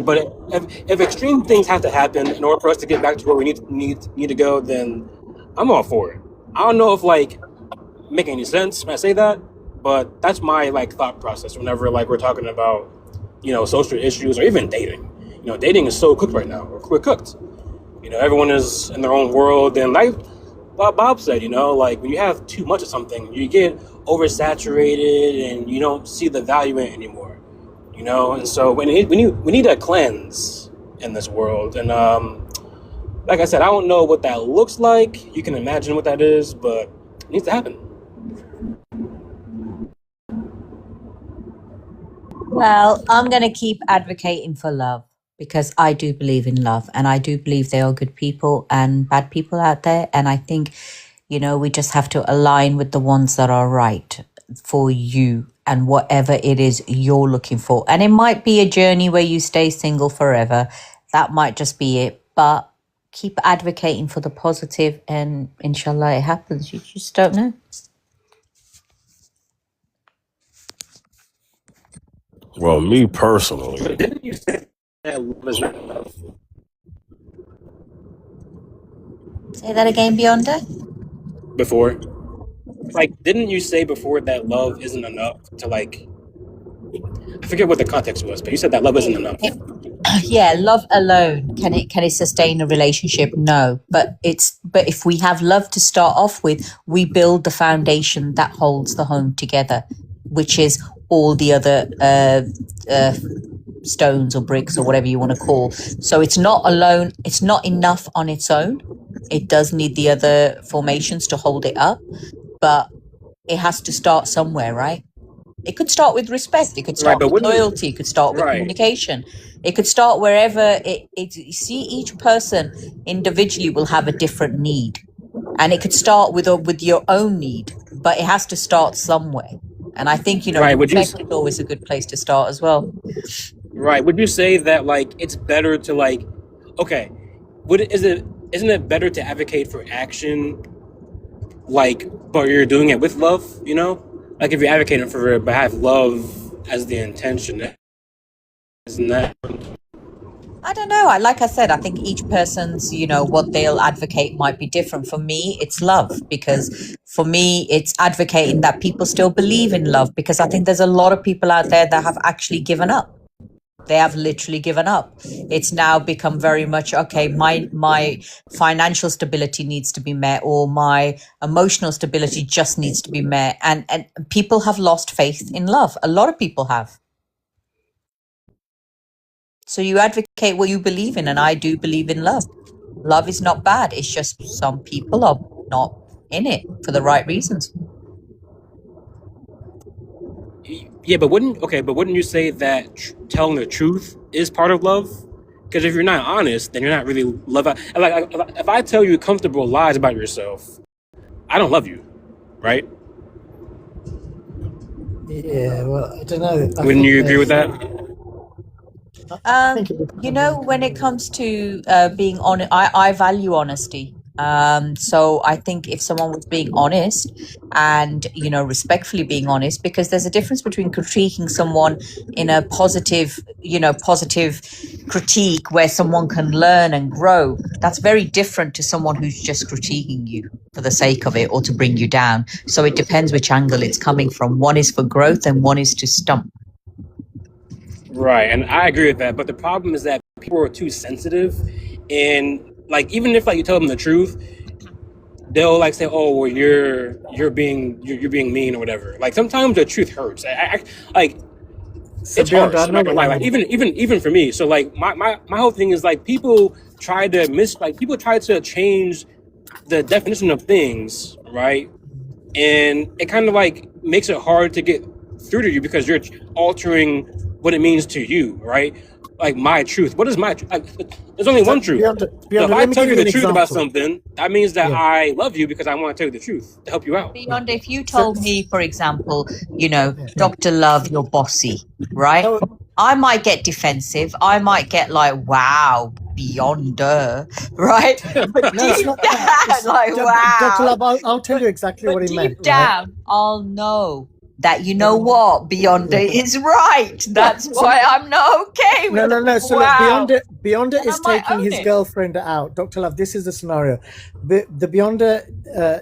but if extreme things have to happen in order for us to get back to where we need to go, then I'm all for it. I don't know if like make any sense when I say that, but that's my like thought process whenever like we're talking about social issues or even dating. Dating is so cooked right now. We're cooked. Everyone is in their own world, and like Bob said, like when you have too much of something, you get oversaturated and you don't see the value in it anymore. And so we need a cleanse in this world. And like I said, I don't know what that looks like. You can imagine what that is, but it needs to happen. Well, I'm going to keep advocating for love because I do believe in love and I do believe there are good people and bad people out there. And I think, we just have to align with the ones that are right for you and whatever it is you're looking for. And it might be a journey where you stay single forever. That might just be it. But keep advocating for the positive and inshallah it happens. You just don't know. Well, me personally, But didn't you say that love is not enough Say that again, Beyonder. before? Like, didn't you say before that love isn't enough to like? I forget what the context was, but you said that love isn't enough. Yeah, love alone, can it sustain a relationship? No, but if we have love to start off with, we build the foundation that holds the home together, which is all the other stones or bricks or whatever you want to call. So it's not alone, it's not enough on its own. It does need the other formations to hold it up, but it has to start somewhere, right? It could start with respect. It could start with loyalty. It could start with communication. It could start wherever you see, each person individually will have a different need, and it could start with your own need, but it has to start somewhere. And I think respect is always a good place to start as well. Right. Would you say that like it's better to like, okay, isn't it better to advocate for action, like, but you're doing it with love? Like if you're advocating for it, but have love as the intention, isn't that? I don't know. Like I said, I think each person's, what they'll advocate might be different. For me, it's love, because for me, it's advocating that people still believe in love, because I think there's a lot of people out there that have actually given up. They have literally given up. It's now become very much, okay, my financial stability needs to be met, or my emotional stability just needs to be met. And people have lost faith in love. A lot of people have. So you advocate what you believe in, and I do believe in love. Love is not bad. It's just some people are not in it for the right reasons. Yeah, but wouldn't you say that telling the truth is part of love? Because if you're not honest, then you're not really love. Like if I tell you comfortable lies about yourself, I don't love you, right? Yeah, well, I don't know. Wouldn't you agree with that? I think it You know, when it comes to being honest, I value honesty. So I think if someone was being honest and, you know, respectfully being honest, because there's a difference between critiquing someone in a positive, you know, positive critique where someone can learn and grow. That's very different to someone who's just critiquing you for the sake of it or to bring you down. So it depends which angle it's coming from. One is for growth and one is to stump. Right, and I agree with that. But the problem is that people are too sensitive, and like even if like you tell them the truth, they'll like say, "Oh, well, you're being mean or whatever." Like sometimes the truth hurts. Like So it's beyond, harsh. I I'm know not gonna lie. what you Like mean. even for me. So like my whole thing is like people try to change the definition of things, right? And it kind of like makes it hard to get through to you because you're altering what it means to you, right? Like my truth. What is my truth? Like, there's only So one truth. beyond, So beyond, if I let me tell give you you the an truth about example. something, that means that Yeah. I love you because I want to tell you the truth to help you out. Beyond, if you So told me, for example, you know, yeah. Dr. Love, you're bossy, right? No, I might get defensive. I might get like, wow, beyonder, right? But no, it's deep not that. down, It's like, Dr. wow. Love. I'll tell you exactly what But he meant. deep Right? down, I'll know that, you know No, what, Beyonder yeah. is right. That's So why I'm not okay with it. no. So look, Wow. Beyonder And I is might taking own his it. girlfriend out. Dr. Love, this is the scenario. The Beyonder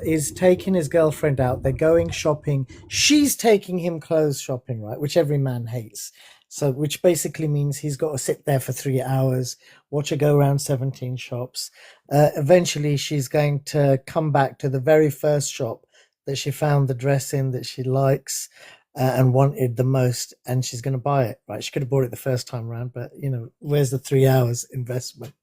is taking his girlfriend out. They're going shopping. She's taking him clothes shopping, right? Which every man hates. So, which basically means he's got to sit there for 3 hours, watch her go around 17 shops. Eventually, she's going to come back to the very first shop that she found the dress in that she likes and wanted the most, and she's going to buy it. Right? She could have bought it the first time around, but you know, where's the 3 hours investment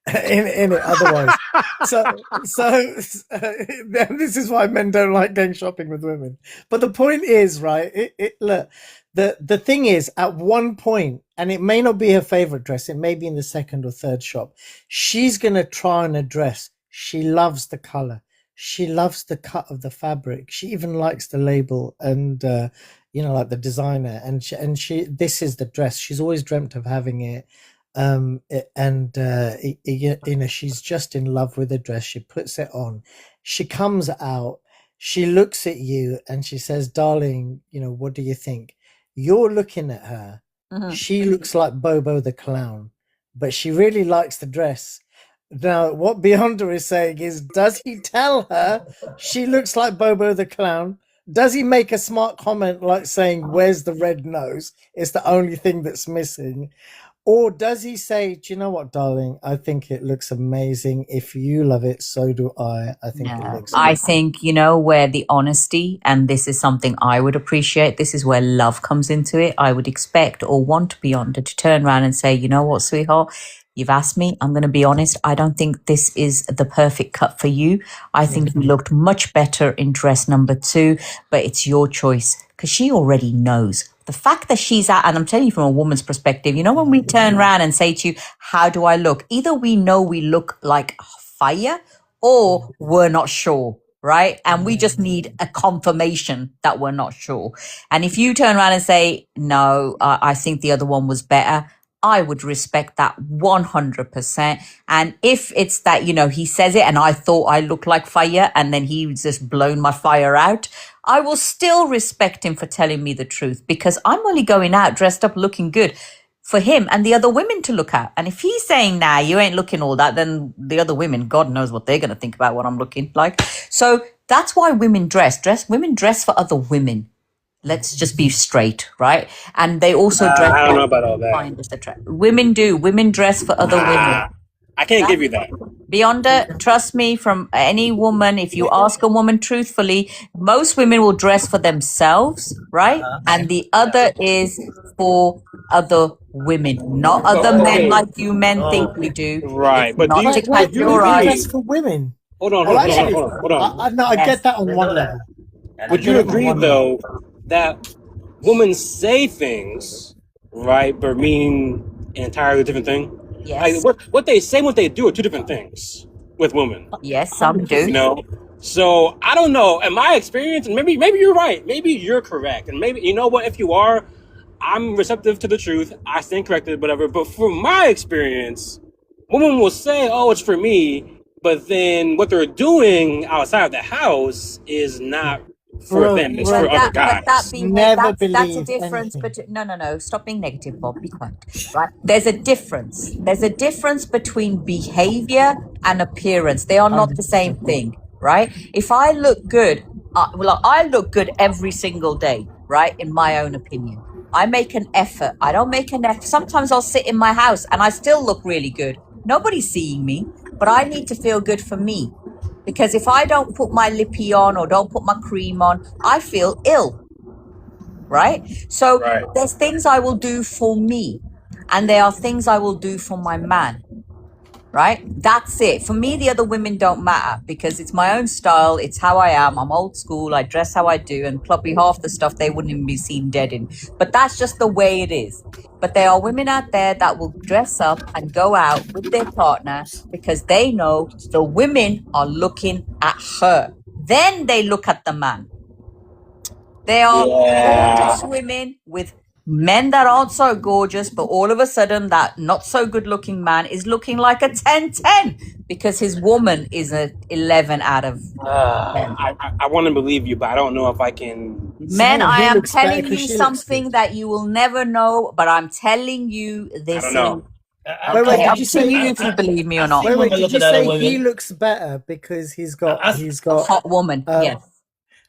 in it otherwise? So this is why men don't like going shopping with women. But the point is, right? Look, the thing is, at one point, and it may not be her favorite dress, it may be in the second or third shop, she's going to try on a dress. She loves the color. She loves the cut of the fabric. She even likes the label and you know, like the designer. And she this is the dress. She's always dreamt of having it. You know, she's just in love with the dress. She puts it on. She comes out. She looks at you and she says, "Darling, you know, what do you think?" You're looking at her. Mhm. She looks like Bobo the clown, but she really likes the dress. Now, what Beyonder is saying is, does he tell her she looks like Bobo the clown? Does he make a smart comment like saying, "Where's the red nose? It's the only thing that's missing"? Or does he say, "Do you know what, darling? I think it looks amazing. If you love it, so do I. I think it No, looks I amazing." think, you know, where the honesty, and this is something I would appreciate, this is where love comes into it. I would expect or want Beyonder to turn around and say, you know what, sweetheart, you've asked me, I'm going to be honest. I don't think this is the perfect cut for you. I think you looked much better in dress number 2, but it's your choice, because she already knows. The fact that she's at, and I'm telling you from a woman's perspective, you know, when we turn around and say to you, how do I look? Either we know we look like fire, or we're not sure, right? And we just need a confirmation that we're not sure. And if you turn around and say, no, I think the other one was better, I would respect that 100%. And if it's that, you know, he says it and I thought I looked like fire and then he's just blown my fire out, I will still respect him for telling me the truth, because I'm only going out dressed up looking good for him and the other women to look at. And if he's saying, nah, you ain't looking all that, then the other women, God knows what they're going to think about what I'm looking like. So that's why women women dress for other women. Let's just be straight, right? And they also dress I don't know for about all that. find us attract. Women do. Women dress for other women. I can't give you that. Beyonder, trust me, from any woman, if you ask a woman truthfully, most women will dress for themselves, right? And the other is for other women, not other men Okay. like you men think we do. Right, It's but do not you to Wait, catch would you your women eye. dress agree? for women. hold on, Oh, hold on, hold on, actually, hold on, hold on. no, I Yes. get that on I one know that. level. And I I Would get you it on agree one level. though that women say things, right, but mean an entirely different thing? Like Yes. what they say and what they do are two different things with women. Yes, some Hundred do. You percent. know? So I don't know. In my experience, and maybe you're right. Maybe you're correct. And maybe you know what, if you are, I'm receptive to the truth. I stand corrected, whatever. But from my experience, women will say, "Oh, it's for me," but then what they're doing outside of the house is not for them. It's for other But that guys. Never that's a believe difference. anything. But no, stop being negative, Bob. Be quiet. Right? There's a difference. There's a difference between behavior and appearance. They are not the same 100%. thing, right? If I look good, I look good every single day, right? In my own opinion, I make an effort. I don't make an effort. Sometimes I'll sit in my house and I still look really good. Nobody's seeing me, but I need to feel good for me. Because if I don't put my lippy on or don't put my cream on, I feel ill, right? So Right. there's things I will do for me, and there are things I will do for my man, right? That's it. For me, the other women don't matter because it's my own style. It's how I am. I'm old school. I dress how I do, and probably half the stuff they wouldn't even be seen dead in. But that's just the way it is. But there are women out there that will dress up and go out with their partner because they know the women are looking at her. Then they look at the man. They are gorgeous women with men that aren't so gorgeous, but all of a sudden that not so good looking man is looking like a 10-10 because his woman is a 11 out of 10. I want to believe you, but I don't know if I can. Men, No, I he am looks better telling 'cause you she looks something good. that you will never know, but I'm telling you I this don't is know. Wait, okay. did Up you to say? you if you believe me or I not. see women Did you looking at other say he women. looks better because he's got I, A hot woman, yes.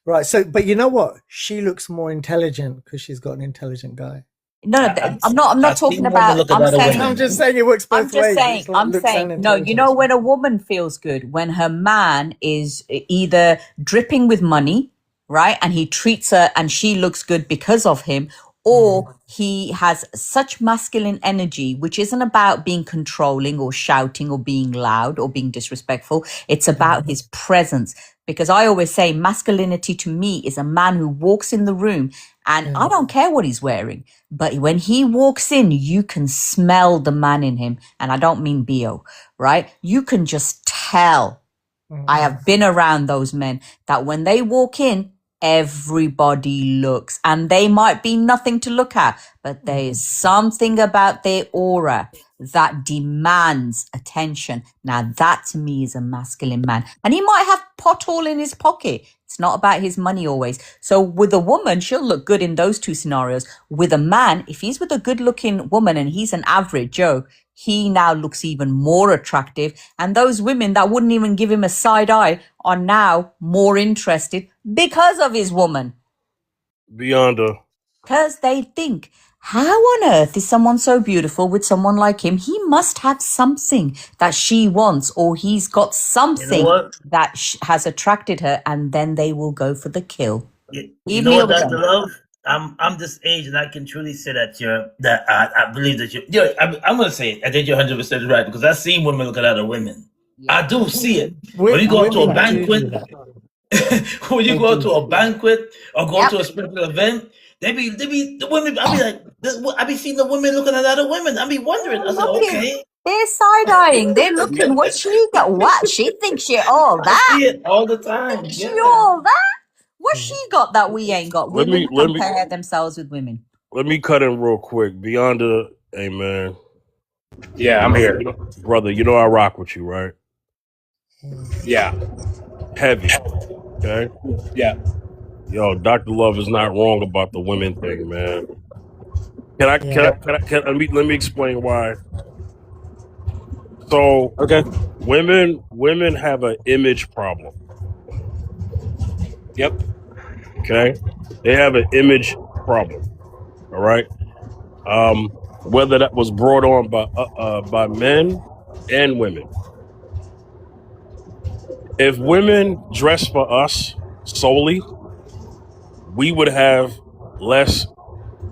right? So, but you know what? She looks more intelligent because she's got an intelligent guy. No, I'm not I've talking seen women about. look at I'm other saying. I'm women. just saying it works I'm both just ways. saying, It's like looks and no, you know, intelligence. when a woman feels good, when her man is either dripping with money, right? And he treats her and she looks good because of him, or he has such masculine energy, which isn't about being controlling or shouting or being loud or being disrespectful. It's about his presence. Because I always say masculinity to me is a man who walks in the room and I don't care what he's wearing. But when he walks in, you can smell the man in him. And I don't mean BO, right? You can just tell. I have been around those men that when they walk in, everybody looks and they might be nothing to look at, but there is something about their aura that demands attention. Now that to me is a masculine man, and he might have pot all in his pocket. It's not about his money always. So with a woman, she'll look good in those two scenarios. With a man, if he's with a good looking woman and he's an average Joe, he now looks even more attractive. And those women that wouldn't even give him a side eye are now more interested because of his woman. Beyond a Because they think, how on earth is someone so beautiful with someone like him? He must have something that she wants, or he's got something what? that has attracted her, and then they will go for the kill. You Leave know me what, Dr. alone. Love? I'm this age, and I can truly say that I believe that I'm gonna say it. I think you're 100% right because I've seen women look at other women. I do see it. When you go out to a Women do banquet, that. when you They go do. to a banquet or go Yep. to a special event, they be the women. I be like, I be seeing the women looking at other women. I be wondering. I said, Looking. okay, They're side-eyeing. They're looking. What she got? What? She thinks she all I that. see it all the time. She Yeah. all that. What she got that we ain't got? let Women me compare themselves with women. let me cut in real quick. Beyond a hey man, Yeah, I'm here. brother, you know I rock with you, right? Yeah, Heavy. Okay? yeah. Yo, Dr. Love is not wrong about the women thing, man. Let me explain why. So Okay. women have an image problem. Yep. Okay? They have an image problem. All right. Whether that was brought on by men and women. If women dress for us solely, we would have less.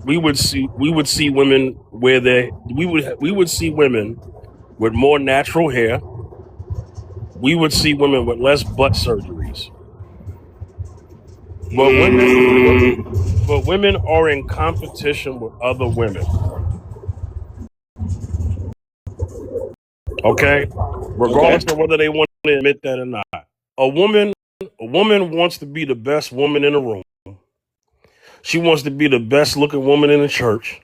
We would see women we would see women with more natural hair, we would see women with less butt surgeries. But women are in competition with other women. Okay? Regardless of whether they want to admit that or not. A woman wants to be the best woman in the room. She wants to be the best looking woman in the church.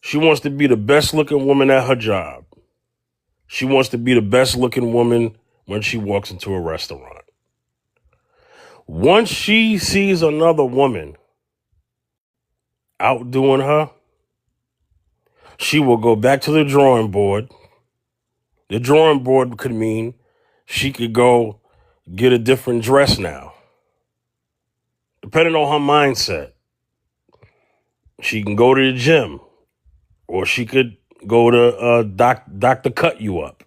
She wants to be the best looking woman at her job. She wants to be the best looking woman when she walks into a restaurant. Once she sees another woman outdoing her, she will go back to the drawing board. The drawing board could mean she could go get a different dress now, depending on her mindset. She can go to the gym, or she could go to doctor cut you up.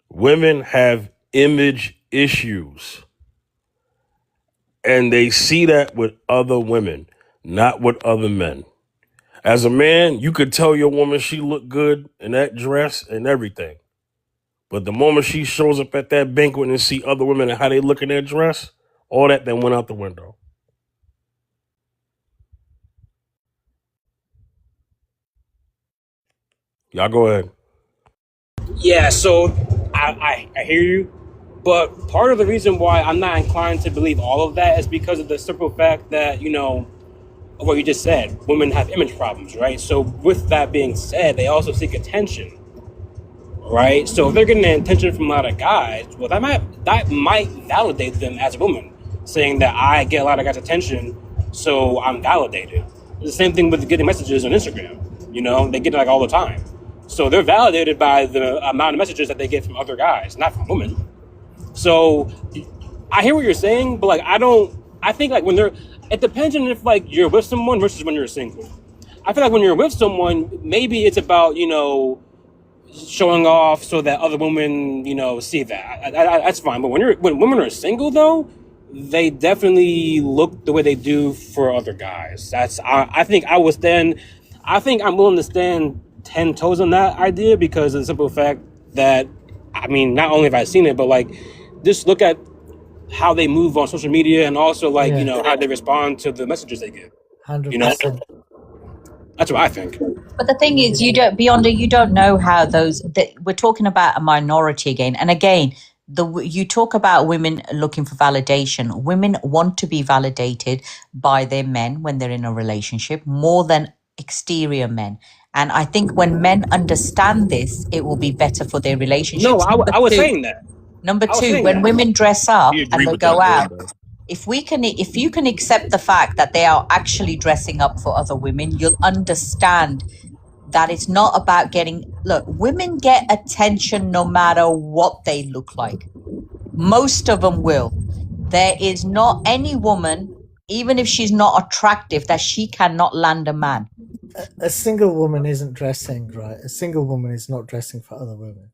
Women have image issues, and they see that with other women, not with other men. As a man, you could tell your woman she looked good in that dress and everything. But the moment she shows up at that banquet and see other women and how they look in that dress, all that then went out the window. Y'all go ahead. Yeah, so I hear you, but part of the reason why I'm not inclined to believe all of that is because of the simple fact that, what you just said, women have image problems, right? So with that being said, they also seek attention, right? So if they're getting attention from a lot of guys, well, that might validate them as a woman, saying that I get a lot of guys' attention, so I'm validated. It's the same thing with getting messages on Instagram. They get it like all the time. So they're validated by the amount of messages that they get from other guys, not from women. So I hear what you're saying, but I think like it depends on if like you're with someone versus when you're single. I feel like when you're with someone, maybe it's about, showing off so that other women, see that. That's fine. But when women are single though, they definitely look the way they do for other guys. I think I'm willing to stand 10 toes on that idea because of the simple fact that, not only have I seen it, but like, just look at how they move on social media and also how they respond to the messages they get. 100%. That's what I think. But the thing is, you don't know how we're talking about a minority again. And again, you talk about women looking for validation. Women want to be validated by their men when they're in a relationship more than exterior men. And I think when men understand this, it will be better for their relationships. No, I was saying that. Number two, when women dress up and they go out, if you can accept the fact that they are actually dressing up for other women, you'll understand that it's not about women get attention no matter what they look like. Most of them will. There is not any woman, even if she's not attractive, that she cannot land a man. A single woman isn't dressing, right? A single woman is not dressing for other women.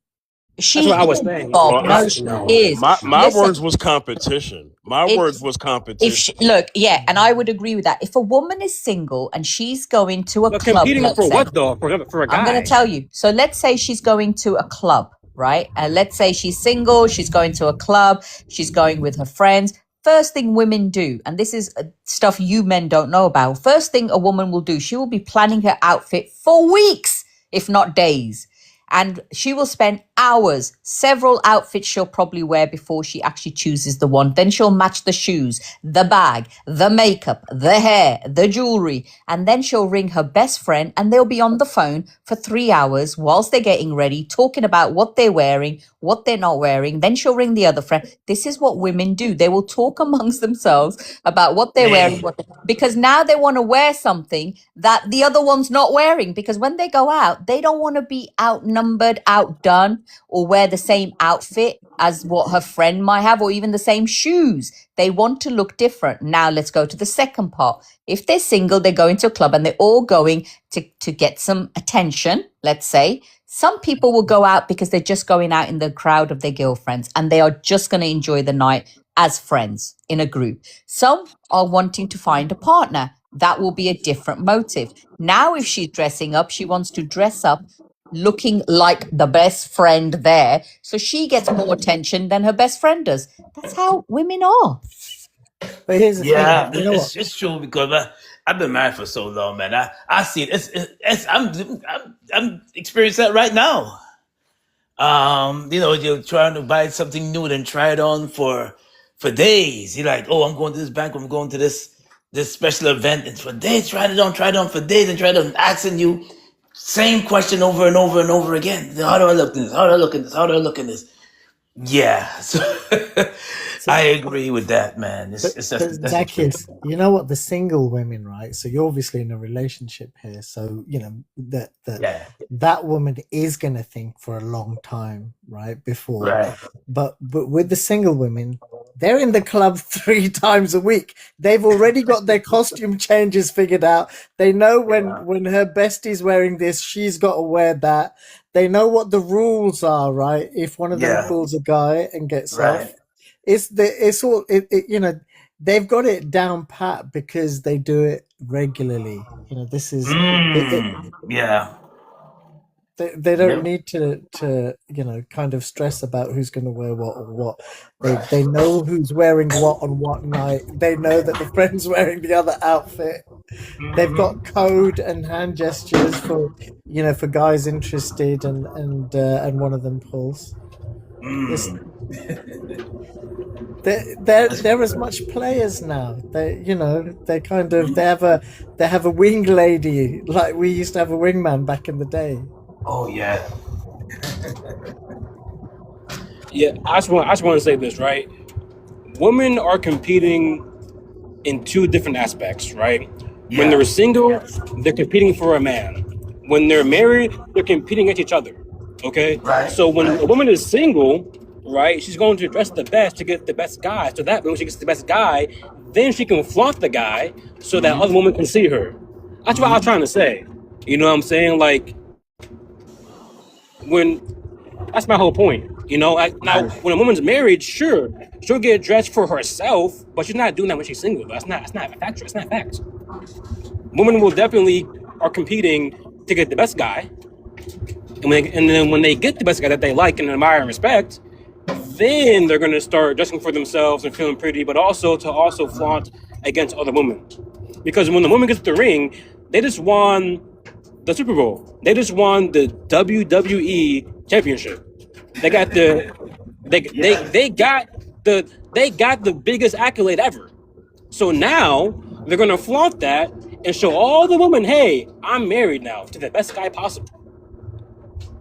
That's what I was saying. Bob, no, she is. My words was competition. And I would agree with that. If a woman is single and she's going to a club, competing for what though? For a guy? I'm going to tell you. So let's say she's going to a club, right? And let's say she's single, she's going to a club, she's going with her friends. First thing women do, and this is stuff you men don't know about. First thing a woman will do, she will be planning her outfit for weeks, if not days. And she will spend hours, several outfits she'll probably wear before she actually chooses the one. Then she'll match the shoes, the bag, the makeup, the hair, the jewelry. And then she'll ring her best friend and they'll be on the phone for 3 hours whilst they're getting ready, talking about what they're wearing, what they're not wearing. Then she'll ring the other friend. This is what women do. They will talk amongst themselves about what they're wearing, because now they want to wear something that the other one's not wearing. Because when they go out, they don't want to be outnumbered, outdone, or wear the same outfit as what her friend might have, or even the same shoes. They want to look different. Now let's go to the second part. If they're single, they're going to a club and they're all going to get some attention, let's say. Some people will go out because they're just going out in the crowd of their girlfriends and they are just going to enjoy the night as friends in a group. Some are wanting to find a partner. That will be a different motive. Now, if she's dressing up, she wants to dress up looking like the best friend there. So she gets more attention than her best friend does. That's how women are. But here's the thing, Yeah, you know what? it's true because I've been married for so long, man. I see it. I'm experiencing that right now. You're trying to buy something new and try it on for days. You're like, oh, I'm going to this bank, I'm going to this special event, and for days, try it on for days, and try to asking you same question over and over and over again. How do I look in this? How do I look in this? How do I look in this? Yeah, so So, I agree with that, man. That's Zacchaeus, you know what? The single women, right? So you're obviously in a relationship here. So you know yeah, that woman is going to think for a long time, right? Before, right, but with the single women, they're in the club 3 times a week. They've already got their costume changes figured out. They know yeah, when her bestie's wearing this, she's got to wear that. They know what the rules are, right? If one of them yeah, pulls a guy and gets right. off, it's all you know. They've got it down pat because they do it regularly. You know, this is it, Yeah, they don't yep. need to kind of stress about who's going to wear what or what. They know who's wearing what on what night. They know that the friend's wearing the other outfit. They've got code and hand gestures for for guys interested, and one of them pulls. This they're as much players now. They kind of they have a wing lady, like we used to have a wingman back in the day. Oh yeah, Yeah, I just want to say this, right? Women are competing in two different aspects, right? When yeah, they're single, they're competing for a man. When they're married, they're competing against each other. Okay? right, So when a right. woman is single, right, she's going to dress the best to get the best guy. So that when she gets the best guy, then she can flaunt the guy so that other women can see her. That's what I was trying to say. You know what I'm saying? Like when that's my whole point. Now Right. when a woman's married, sure, she'll get dressed for herself, but she's not doing that when she's single. That's not a fact. That's not fact. Women will definitely are competing to get the best guy, and then when they get the best guy that they like and admire and respect, then they're gonna start dressing for themselves and feeling pretty, but also to flaunt against other women. Because when the woman gets to the ring, they just won the Super Bowl. They just won the WWE Championship. They got the Yeah, they got the biggest accolade ever. So now they're gonna flaunt that and show all the women, hey, I'm married now to the best guy possible.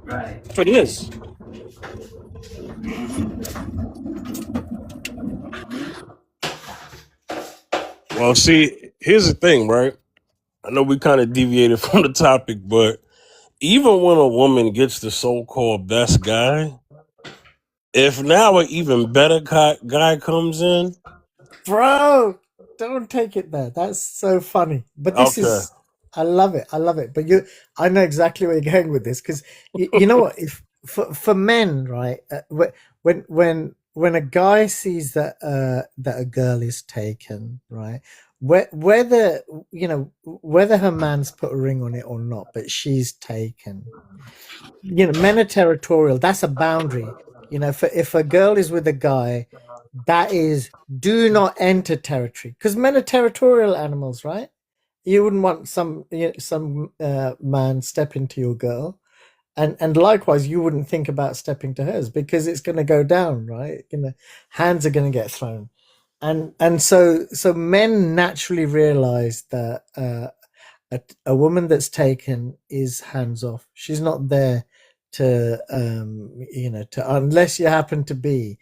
right. That's what it is. Well, see, here's the thing, right? I know we kind of deviated from the topic, but even when a woman gets the so-called best guy, if now an even better guy comes in, Bro, don't take it there. That's so funny. But this okay, is, I love it. I love it. But I know exactly where you're going with this because you know what? If for men, right? When a guy sees that a girl is taken, right? Whether whether her man's put a ring on it or not, but she's taken. Men are territorial. That's a boundary. If a girl is with a guy, that is do not enter territory because men are territorial animals, right? You wouldn't want some man step into your girl, and likewise you wouldn't think about stepping to hers because it's going to go down, right? Hands are going to get thrown, and so men naturally realize that a woman that's taken is hands off. She's not there to unless you happen to be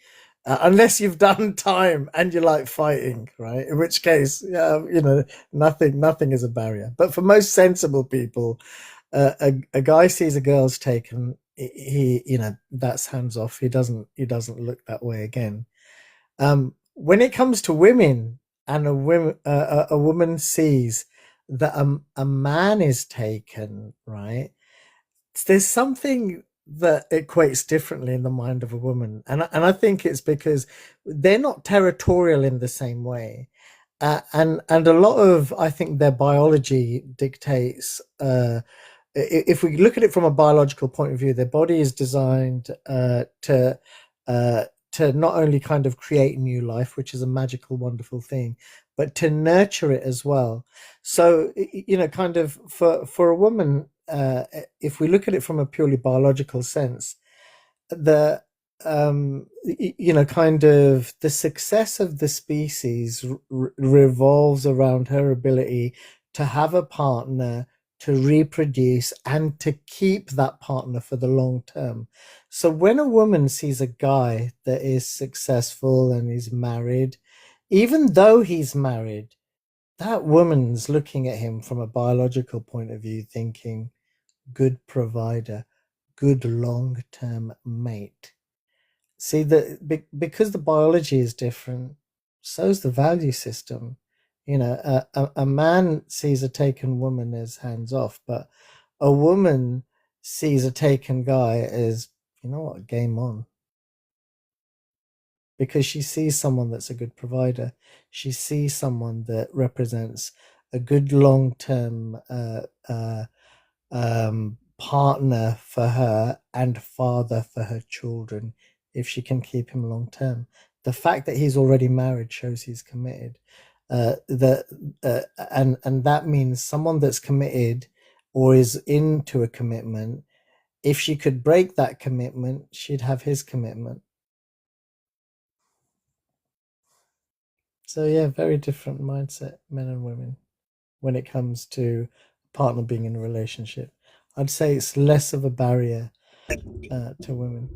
unless you've done time and you like fighting, right? In which case, nothing is a barrier. But for most sensible people, a guy sees a girl's taken, that's hands off. He doesn't look that way again. When it comes to women, and a woman sees that a man is taken, right? There's something that equates differently in the mind of a woman, and I think it's because they're not territorial in the same way, and a lot of, I think, their biology dictates if we look at it from a biological point of view, their body is designed to not only kind of create new life, which is a magical, wonderful thing, but to nurture it as well. So, kind of for a woman, if we look at it from a purely biological sense, the kind of the success of the species revolves around her ability to have a partner, to reproduce, and to keep that partner for the long term. So when a woman sees a guy that is successful and is married, even though he's married, that woman's looking at him from a biological point of view, thinking, good provider, good long term mate. See, because the biology is different, so's the value system. A man sees a taken woman as hands off, but a woman sees a taken guy as, game on. Because she sees someone that's a good provider. She sees someone that represents a good long-term partner for her and father for her children, if she can keep him long term. The fact that he's already married shows he's committed. And that means someone that's committed or is into a commitment, if she could break that commitment, she'd have his commitment. So yeah, very different mindset, men and women, when it comes to a partner being in a relationship. I'd say it's less of a barrier to women.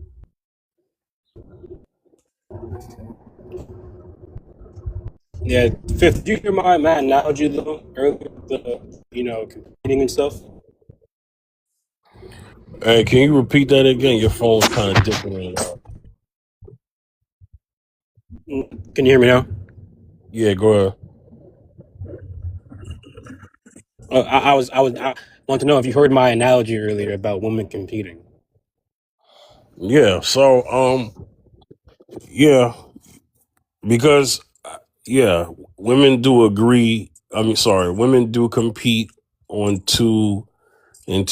Yeah, Fifth, did you hear my analogy though earlier? Competing and stuff. Hey, can you repeat that again? Your phone's kind of dipping. Can you hear me now? Yeah, go ahead. I want to know if you heard my analogy earlier about women competing. Yeah. So, yeah, because yeah, women do agree. Women do compete in two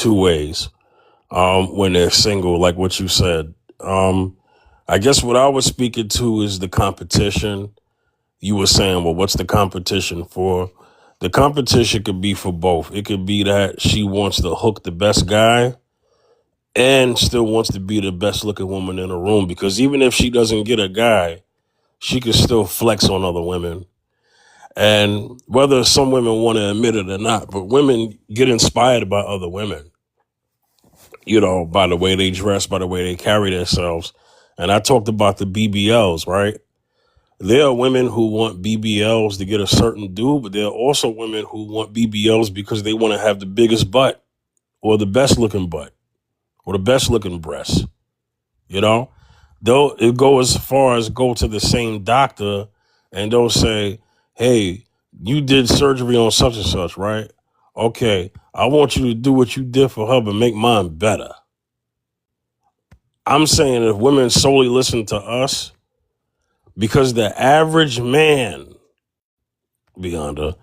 ways. When they're single, like what you said. I guess what I was speaking to is the competition. You were saying, well, what's the competition for? The competition could be for both. It could be that she wants to hook the best guy and still wants to be the best looking woman in the room, because even if she doesn't get a guy, she can still flex on other women. And whether some women want to admit it or not, but women get inspired by other women, by the way they dress, by the way they carry themselves. And I talked about the BBLs, right? There are women who want BBLs to get a certain dude, but there are also women who want BBLs because they want to have the biggest butt or the best looking butt or the best looking breasts. They'll go as far as go to the same doctor and they'll say, hey, you did surgery on such and such, right? Okay, I want you to do what you did for her, but make mine better. I'm saying if women solely listen to us, because the average man, Beyonda,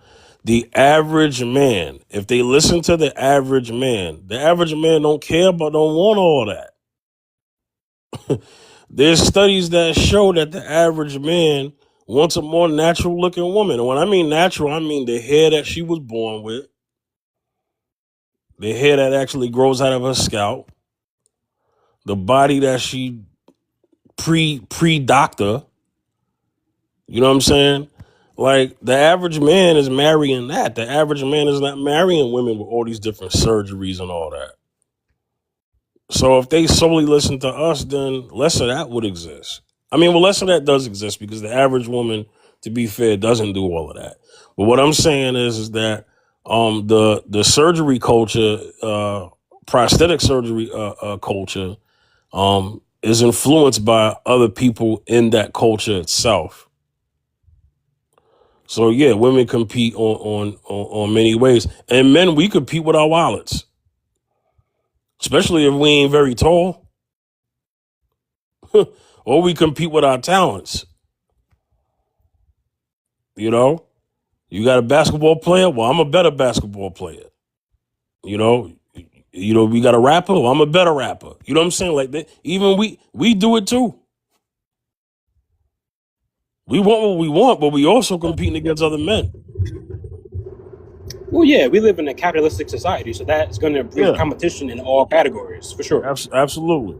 the average man, if they listen to the average man don't care but don't want all that. There's studies that show that the average man wants a more natural looking woman. And when I mean natural, I mean the hair that she was born with, the hair that actually grows out of her scalp, the body that she pre-doctor. You know what I'm saying? Like, the average man is marrying that. The average man is not marrying women with all these different surgeries and all that. So if they solely listen to us, then less of that would exist. Less of that does exist because the average woman, to be fair, doesn't do all of that. But what I'm saying is that the surgery culture, prosthetic surgery culture, is influenced by other people in that culture itself. So yeah, women compete on many ways, and men, we compete with our wallets, especially if we ain't very tall, or we compete with our talents. You got a basketball player. Well, I'm a better basketball player. we got a rapper. Well, I'm a better rapper. You know what I'm saying? Like that. Even we do it too. We want what we want, but we also competing against other men. Well, yeah, we live in a capitalistic society, so that's going to breed Yeah. competition in all categories, for sure. Absolutely.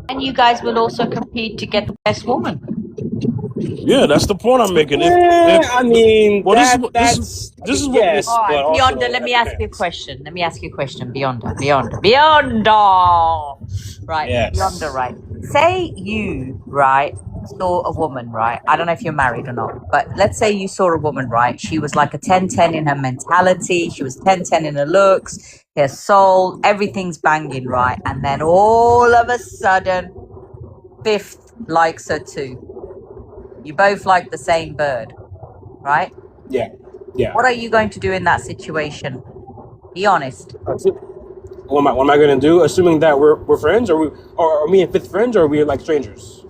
And you guys will also compete to get the best woman. Yeah, that's the point I'm making. I mean, Well, this is what yes, All right, but also Beyonder, let me that ask you a depends. question. Beyonder. Right, Yes. Beyonder, right. Say you, right, saw a woman, right? I don't know if you're married or not, but let's say you saw a woman, right? She was like a 10-10 in her mentality. She was 10-10 in her looks, her soul, everything's banging, right? And then all of a sudden, fifth likes her too. You both like the same bird, right? Yeah. What are you going to do in that situation? Be honest. What am I going to do? Assuming that we're friends, or are me and Fifth friends, or are we like strangers?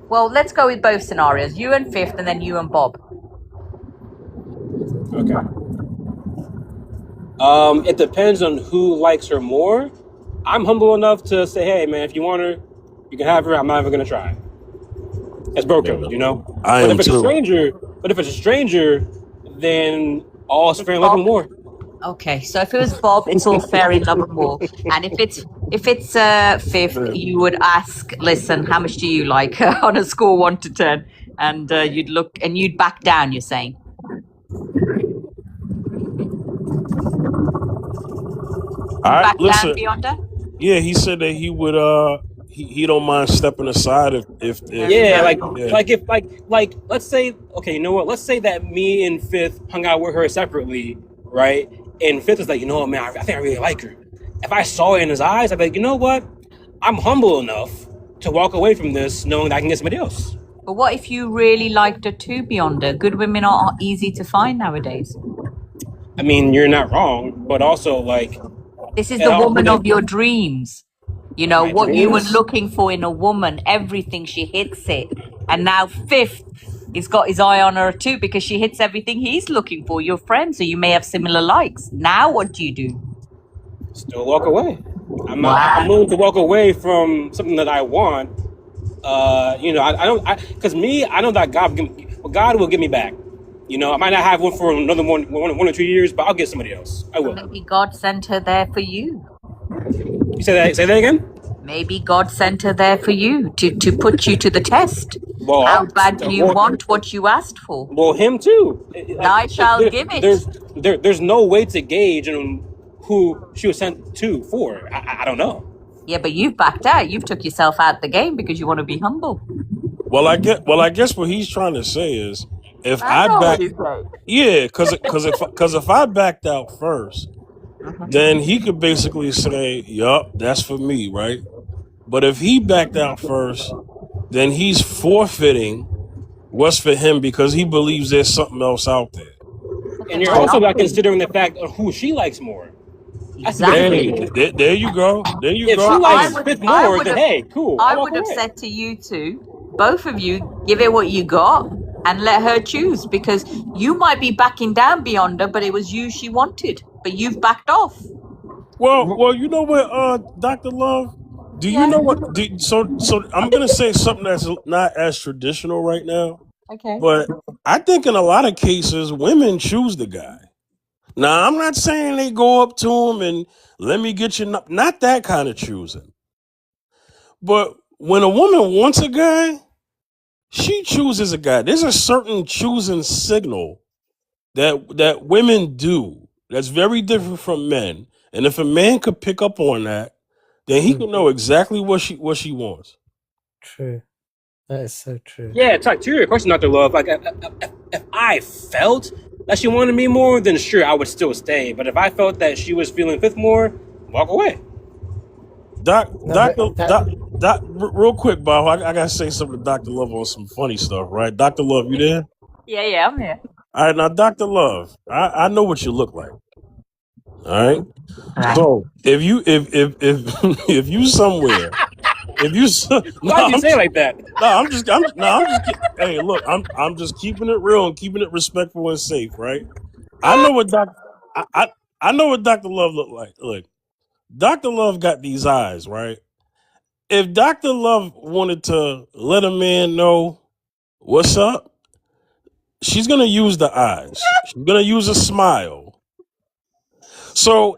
Well, let's go with both scenarios. You and Fifth, and then you and Bob. Okay. It depends on who likes her more. I'm humble enough to say, hey, man, if you want her, you can have her. I'm not even going to try. As bro code, you know? I But am if it's too. a stranger, then all is fair in love and war. Okay, so if it was Bob, it's all fair in love and war. And if it's Fifth, you would ask, listen, how much do you like her on a score 1 to 10? And you'd look and you'd back down, you're saying. Back Listen. down, Beyonder? Yeah, he said that he would he don't mind stepping aside if Yeah, like let's say, okay, you know what? Let's say that me and Fifth hung out with her separately, right? And Fifth is like, you know what, man, I think I really like her. If I saw it in his eyes, I'd be like, you know what? I'm humble enough to walk away from this knowing that I can get somebody else. But what if you really liked her too, Beyonder? Good women are easy to find nowadays. I mean, you're not wrong, but also like this is the woman of your dreams. You know, my what you were dreams? looking for in a woman, everything, she hits it. And now Fifth, he's got his eye on her too because she hits everything he's looking for. You're friends, so you may have similar likes. Now what do you do? Still walk away. I'm willing to walk away from something that I want. You know, I know that God will give me back. You know, I might not have one for another one or 2 years, but I'll get somebody else. I will. Maybe God sent her there for you. You say that again? Maybe God sent her there for you to put you to the test. Well, how bad do you want what you asked for? Well, him too. I shall give it. There's no way to gauge on who she was sent to for. I don't know. Yeah, but you've backed out. You've took yourself out the game because you want to be humble. Well, I guess what he's trying to say is if if I backed out first, then he could basically say, yup, that's for me, right? But if he backed out first, then he's forfeiting what's for him because he believes there's something else out there. And you're also not considering the fact of who she likes more. Exactly. There you go. If she likes Fifth more, then hey, cool. I would have said to you two, both of you, give it what you got and let her choose because you might be backing down Beyonder, but it was you she wanted, but you've backed off. Well, you know what, Dr. Love? Do you know what? So I'm gonna say something that's not as traditional right now. Okay. But I think in a lot of cases, women choose the guy. Now, I'm not saying they go up to him and let me get you. Not that kind of choosing. But when a woman wants a guy, she chooses a guy. There's a certain choosing signal that women do that's very different from men. And if a man could pick up on that, then he can know exactly what she wants. True. That is so true. Yeah, to your question, Dr. Love, like if I felt that she wanted me more, then sure, I would still stay. But if I felt that she was feeling Fifth more, walk away. Real quick, Bob, I gotta say something to Dr. Love on some funny stuff, right? Dr. Love, you there? Yeah, I'm here. All right, now, Dr. Love, I know what you look like. All right. So if you somewhere, why do you say like that? Hey, look, I'm just keeping it real and keeping it respectful and safe, right? I know what Dr. Love look like. Look, Dr. Love got these eyes, right? If Dr. Love wanted to let a man know what's up, she's going to use the eyes. She's going to use a smile. So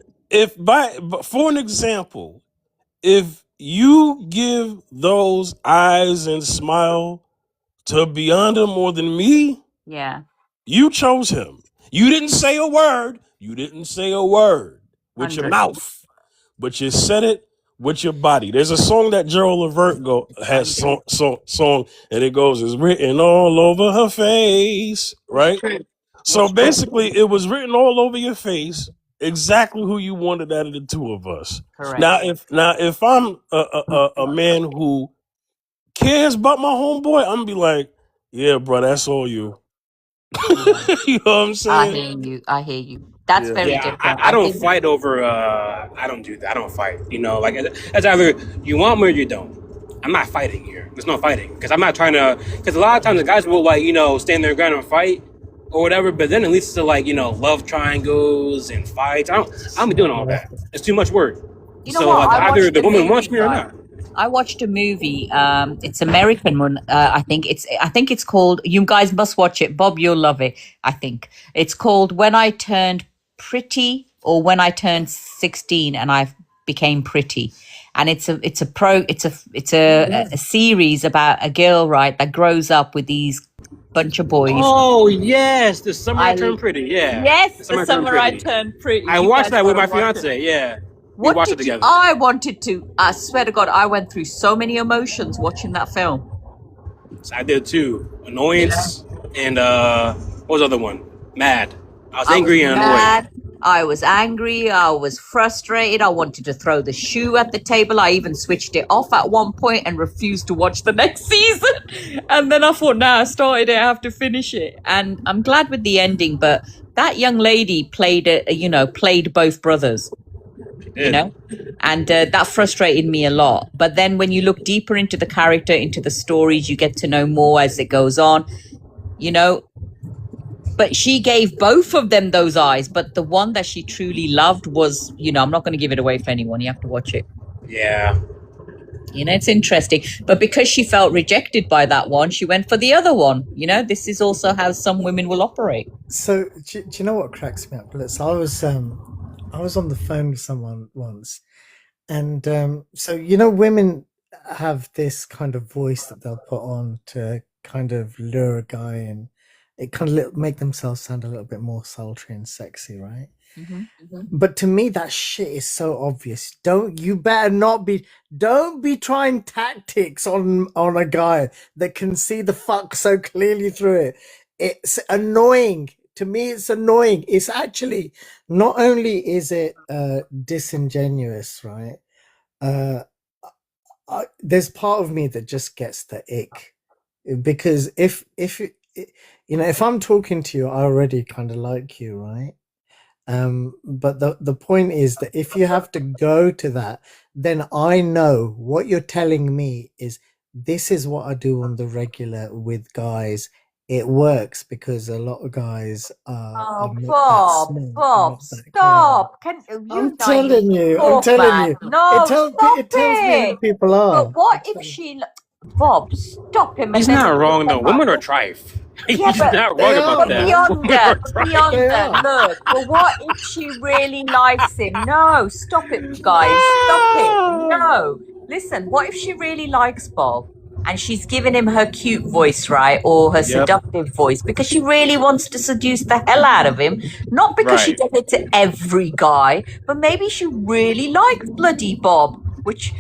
for an example, if you give those eyes and smile to Beyonda more than me, Yeah. you chose him. You didn't say a word. You didn't say a word with your 100. mouth, but you said it with your body. There's a song that Gerald Levert has song, and it goes, "It's written all over her face," right? So basically, it was written all over your face exactly who you wanted out of the two of us. Correct. Now, if I'm a man who cares about my homeboy, I'm gonna be like, yeah, bro, that's all you. Yeah. You know what I'm I saying? hear you. I hear you. That's Yeah. very Yeah, different. I I don't think, fight over. I don't do that. I don't fight. You know, like it's either you want me or you don't. I'm not fighting here. There's no fighting because I'm not trying to. Because a lot of times the guys will stand their ground and fight or whatever. But then it leads to love triangles and fights. I'm doing all that. It's too much work. you know So what? like I either watched the a woman wants movie, me or guys. not. I watched a movie. It's American one. I think it's called. You guys must watch it. Bob, you'll love it. I think it's called When I Turned Pretty, or When I Turned 16 and I Became Pretty. And it's a series about a girl, right, that grows up with these bunch of boys. Oh yes, the summer I I turned pretty. Yeah, yes, the summer the I turned summer I pretty. turned pretty. I You watched guys that with gotta my watch it. fiance. Yeah, we What watched it did you? together. I wanted to. I swear to God, I went through so many emotions watching that film. So I did too. Annoyance and what was the other one? Mad. I was angry and annoyed. Mad. I was angry. I was frustrated. I wanted to throw the shoe at the table. I even switched it off at one point and refused to watch the next season. And then I thought, nah, I started it. I have to finish it. And I'm glad with the ending. But that young lady played both brothers. And that frustrated me a lot. But then when you look deeper into the character, into the stories, you get to know more as it goes on, but she gave both of them those eyes, but the one that she truly loved was, I'm not going to give it away for anyone. You have to watch it. Yeah. It's interesting. But because she felt rejected by that one, she went for the other one. This is also how some women will operate. So do you know what cracks me up? So I was on the phone with someone once, and so women have this kind of voice that they'll put on to kind of lure a guy, and it kind of make themselves sound a little bit more sultry and sexy, right? But to me, that shit is so obvious. Don't be trying tactics on a guy that can see the fuck so clearly through it. It's annoying. To me, it's annoying. It's actually, not only is it disingenuous, right? There's part of me that just gets the ick, because if I'm talking to you, I already kind of like you, right? But the point is that if you have to go to that, then I know what you're telling me is this is what I do on the regular with guys. It works because a lot of guys are not that smart, Bob, stop! I'm telling you. No, It tells me who people are. But what if Bob, stop him. He's not wrong though. Women are trife. He's not wrong about that. Beyond that, look. But what if she really likes him? No, stop it, guys. Stop it. No. Listen, what if she really likes Bob and she's giving him her cute voice, right? Or her seductive voice because she really wants to seduce the hell out of him. Not because she does it to every guy, but maybe she really likes bloody Bob. Which,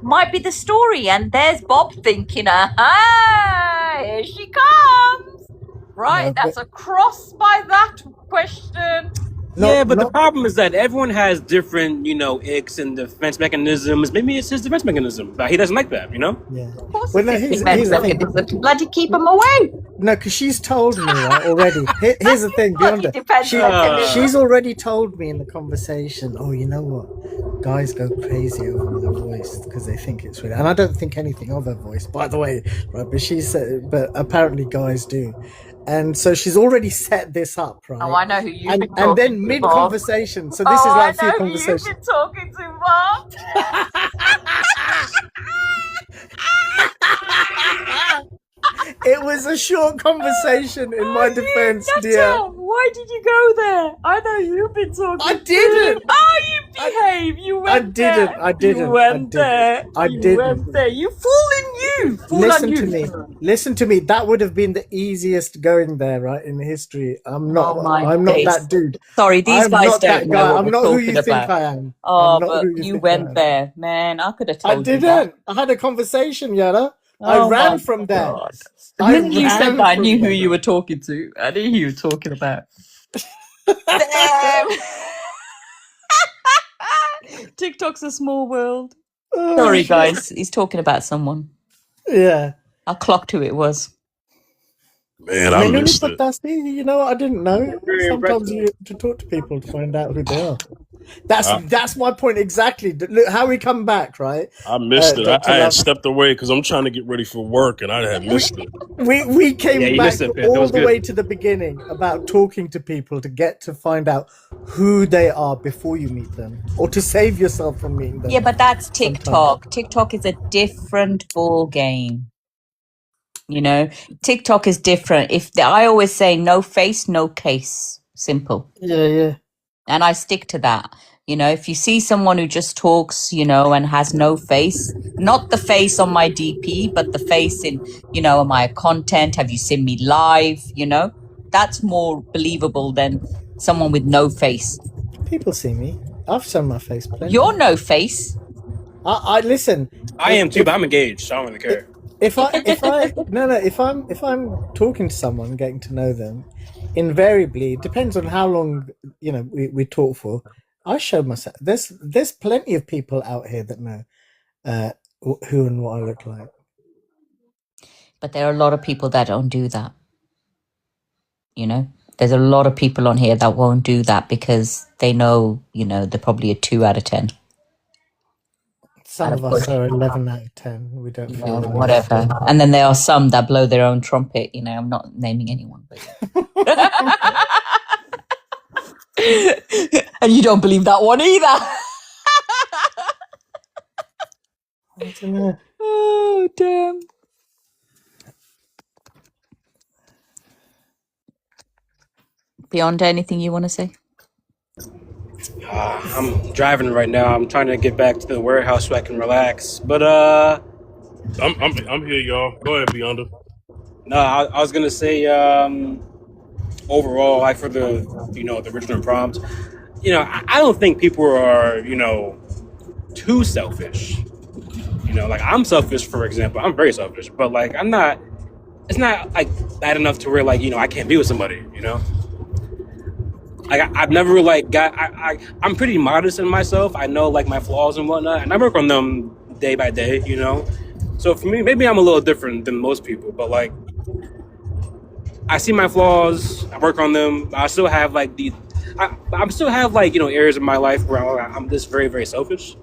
might be the story. And there's Bob thinking, here she comes. Right? That's a cross by that question. The problem is that everyone has different, icks and defense mechanisms. Maybe it's his defense mechanism, but he doesn't like that, Yeah. Of course, Well, no, here's the thing. Bloody keep him away. No, because she's told me already. Here's the thing, Beyonda. She's already told me in the conversation. Oh, you know what? Guys go crazy over my voice because they think it's really. And I don't think anything of her voice, by the way, right? But she said, but apparently guys do. and so she's already set this up, Oh, right? I know who you've been And talking then to, mid Bob. conversation, so this is Oh, I like a few know who you've conversations. been talking to, Bob. It was a short conversation in my defense, dear. Nutter, why did you go there? I know you've been talking I didn't. to. Oh, you behave. You went I didn't. there. I didn't. You went I there. didn't. I You didn't. went there. You fooling you. Fool Listen on you. to me. Listen to me. That would have been the easiest going there, right, in history. I'm not. Oh, my I'm not days. that dude. Sorry, these I'm guys not don't that know guy. what I'm we're not who talking you think about. I am. Oh, I'm not but who you you think I went am. there, man. I could have I told you that. didn't. I had a conversation, Yara. I Oh ran my from there. God. The I minute you said ran that, I from knew who there. you were talking to. I knew who you were talking about. Damn. TikTok's a small world. Oh, Sorry, shit. guys. He's talking about someone. Yeah. I clocked who it was. Man, I missed it. You know what? I didn't know. Very Sometimes impressive. you have to talk to people to find out who they are. I, That's my point exactly. Look how we come back, right? I missed it. Dr. I had Love. stepped away because I'm trying to get ready for work, and I had missed it. We came Yeah, you back missed it, Pip. That all was the good. way to the beginning about talking to people to get to find out who they are before you meet them, or to save yourself from meeting them. Yeah, but that's sometimes. TikTok. TikTok is a different ball game. You know, TikTok is different. I always say no face, no case. Simple. Yeah. And I stick to that. You know, if you see someone who just talks, you know, and has no face, not the face on my DP, but the face in, you know, my content. Have you seen me live? You know, that's more believable than someone with no face. People see me. I've shown my face plenty. You're no face. I listen. I am too, but I'm engaged, so I don't really care. If I'm talking to someone, getting to know them, invariably it depends on how long we talk for. I show myself. There's plenty of people out here that know who and what I look like. But there are a lot of people that don't do that. You know, there's a lot of people on here that won't do that because they know, you know, they're probably a 2 out of 10. Some of us are 11 out of 10. We don't feel the need. Whatever. And then there are some that blow their own trumpet. You know, I'm not naming anyone, but and you don't believe that one either. I don't know. Oh, damn. Beyond anything you want to say? I'm driving right now. I'm trying to get back to the warehouse so I can relax. But I'm here, y'all. Go ahead, Beyonda. no, I was gonna say overall, like for the the original prompt, I don't think people are too selfish. Like I'm selfish, for example. I'm very selfish, but like I'm not. It's not like bad enough to where like I can't be with somebody. Like I've never like I'm pretty modest in myself. I know like my flaws and whatnot, and I work on them day by day. So for me, maybe I'm a little different than most people, but like I see my flaws, I work on them. I still have like I still have like areas of my life where I'm just very, very selfish,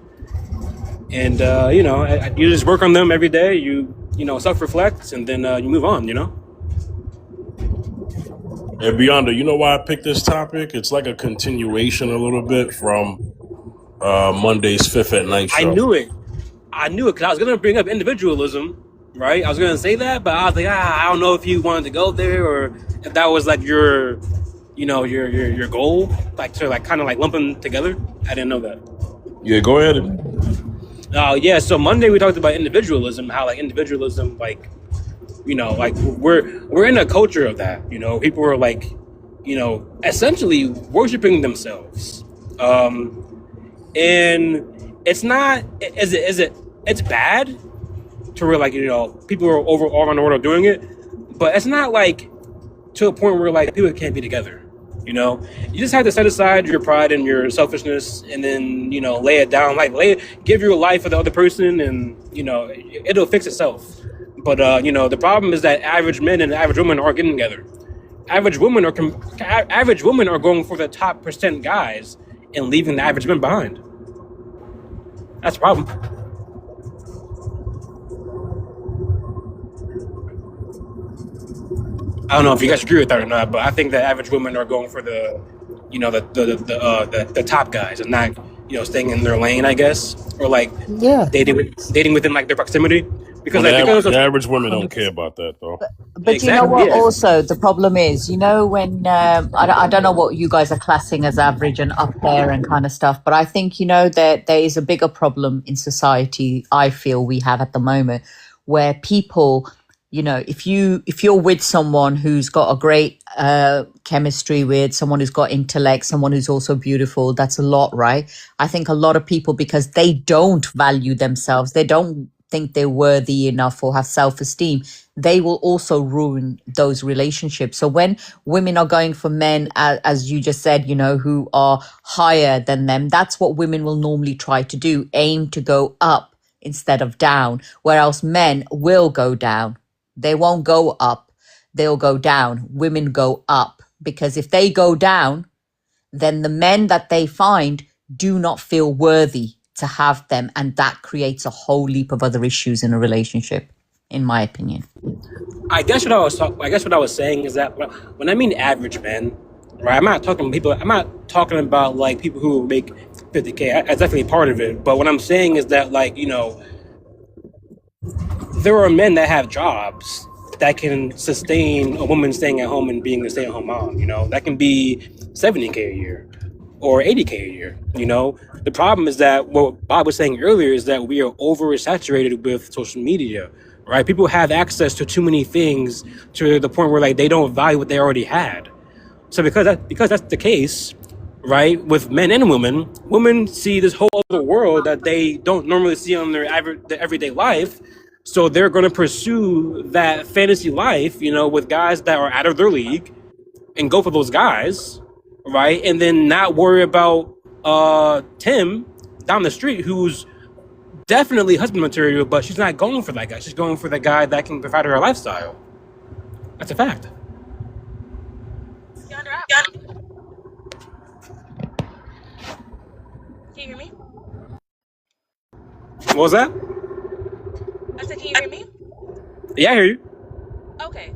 and you just work on them every day. You self-reflect, and then you move on. And Beyonda, you know why I picked this topic? It's like a continuation a little bit from Monday's Fifth at Night show. I knew it because I was gonna bring up individualism, right? I was gonna say that, but I was like, I don't know if you wanted to go there or if that was like your goal, like to like kind of like lump them together. I didn't know that. Yeah, go ahead. Yeah. So Monday we talked about individualism, how like individualism, like like we're in a culture of that. People are like, essentially worshiping themselves, and it's not. It's bad to where like people are all around the world are doing it, but it's not like to a point where like people can't be together. You just have to set aside your pride and your selfishness, and then lay it down, like give your life for the other person, and it'll fix itself. But the problem is that average men and average women aren't getting together. Average women are going for the top % guys and leaving the average men behind. That's the problem. I don't know if you guys agree with that or not, but I think that average women are going for the, you know, the top guys and not, you know, staying in their lane, I guess, or like Yeah, dating within like their proximity, because Well, like because the of average women don't care 100%. about that though. But you know exactly, what? yeah. Also, the problem is, you know, when I don't know what you guys are classing as average and up there and kind of stuff, but I think, you know, that there is a bigger problem in society. I feel we have at the moment, where people, you know, if you're with someone who's got a great chemistry with someone who's got intellect, someone who's also beautiful, that's a lot, right? I think a lot of people, because they don't value themselves, they don't think they're worthy enough or have self-esteem, they will also ruin those relationships. So when women are going for men, as you just said, you know, who are higher than them, that's what women will normally try to do, aim to go up instead of down, whereas men will go down. They won't go up, they'll go down. Women go up, because if they go down, then the men that they find do not feel worthy to have them. And that creates a whole heap of other issues in a relationship, in my opinion. I guess what I was saying is that when I mean average men, right? I'm not talking about like people who make 50K. That's definitely part of it. But what I'm saying is that, like, you know, there are men that have jobs that can sustain a woman staying at home and being a stay-at-home mom. You know, that can be 70K a year or 80K a year. You know, the problem is that what Bob was saying earlier is that we are oversaturated with social media, right? People have access to too many things to the point where like they don't value what they already had. So because that's the case, right, with men and women see this whole other world that they don't normally see on their everyday life. So they're going to pursue that fantasy life, you know, with guys that are out of their league, and go for those guys, right? And then not worry about Tim down the street, who's definitely husband material, but she's not going for that guy. She's going for the guy that can provide her a lifestyle. That's a fact. Yonder, can you hear me? What was that? I said, can you hear me? Yeah, I hear you. Okay.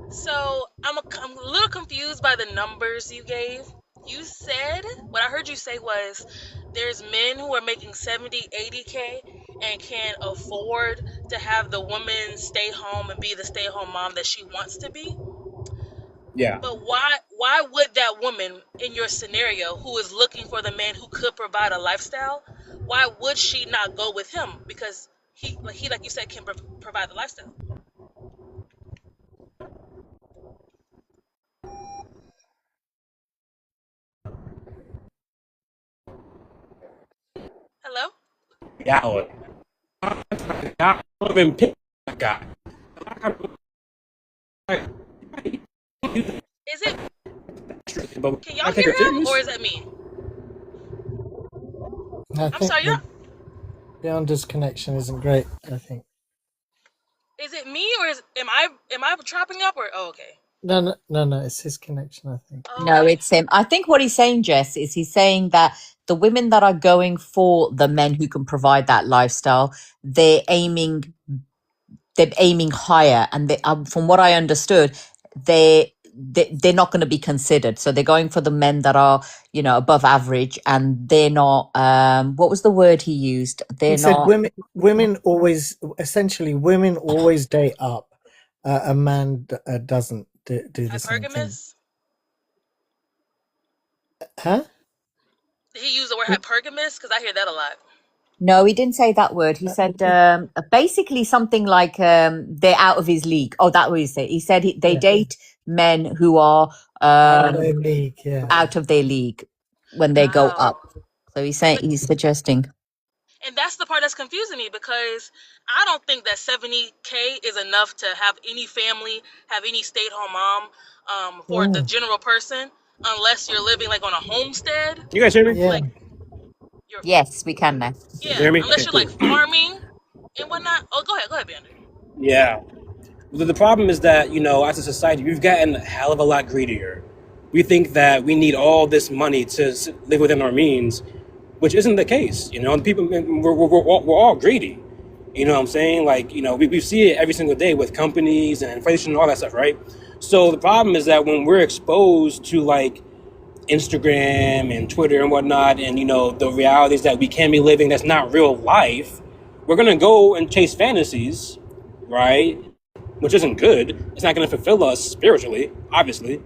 So I'm a little confused by the numbers you gave. You said, what I heard you say was there's men who are making 70, 80K and can't afford to have the woman stay home and be the stay-at-home mom that she wants to be. Yeah. But why would that woman in your scenario, who is looking for the man who could provide a lifestyle, why would she not go with him? Because he like you said, can provide the lifestyle. Hello? Yeah. I don't even pick that guy. Is it? But Can I y'all take hear her him, serious. or is that me? I I'm think sorry. the Yonder's connection isn't great. I think. Is it me, or am I trapping up, or okay? No, it's his connection. I think. No, Okay. it's him. I think what he's saying, Jess, is he's saying that the women that are going for the men who can provide that lifestyle, they're aiming higher, and they, from what I understood, they're not going to be considered. So they're going for the men that are, you know, above average, and they're not. What was the word he used? He They're said not. women always date up. A man doesn't do the same thing. Hypergamous? Huh? Did he use the word hypergamous? Because I hear that a lot. No, he didn't say that word. He said basically something like they're out of his league. Oh, that's what he said. He said they Yeah. date men who are Out of their league, yeah. out of their league when they go Oh. up. So he's suggesting. And that's the part that's confusing me, because I don't think that 70K is enough to have any family, have any stay-at-home mom for the general person, unless you're living like on a homestead. You guys hear me? Yeah. Like you're, Yes, we can now. You yeah, hear me? unless Okay, you're like cool. farming and whatnot. Oh, go ahead, Bander. Yeah. The problem is that, you know, as a society, we've gotten a hell of a lot greedier. We think that we need all this money to live within our means, which isn't the case. You know, people, we're all greedy. You know what I'm saying? Like, we see it every single day with companies and inflation and all that stuff, right? So the problem is that when we're exposed to like Instagram and Twitter and whatnot, and the realities that we can be living that's not real life, we're gonna go and chase fantasies, right? Which isn't good. It's not gonna fulfill us spiritually, obviously.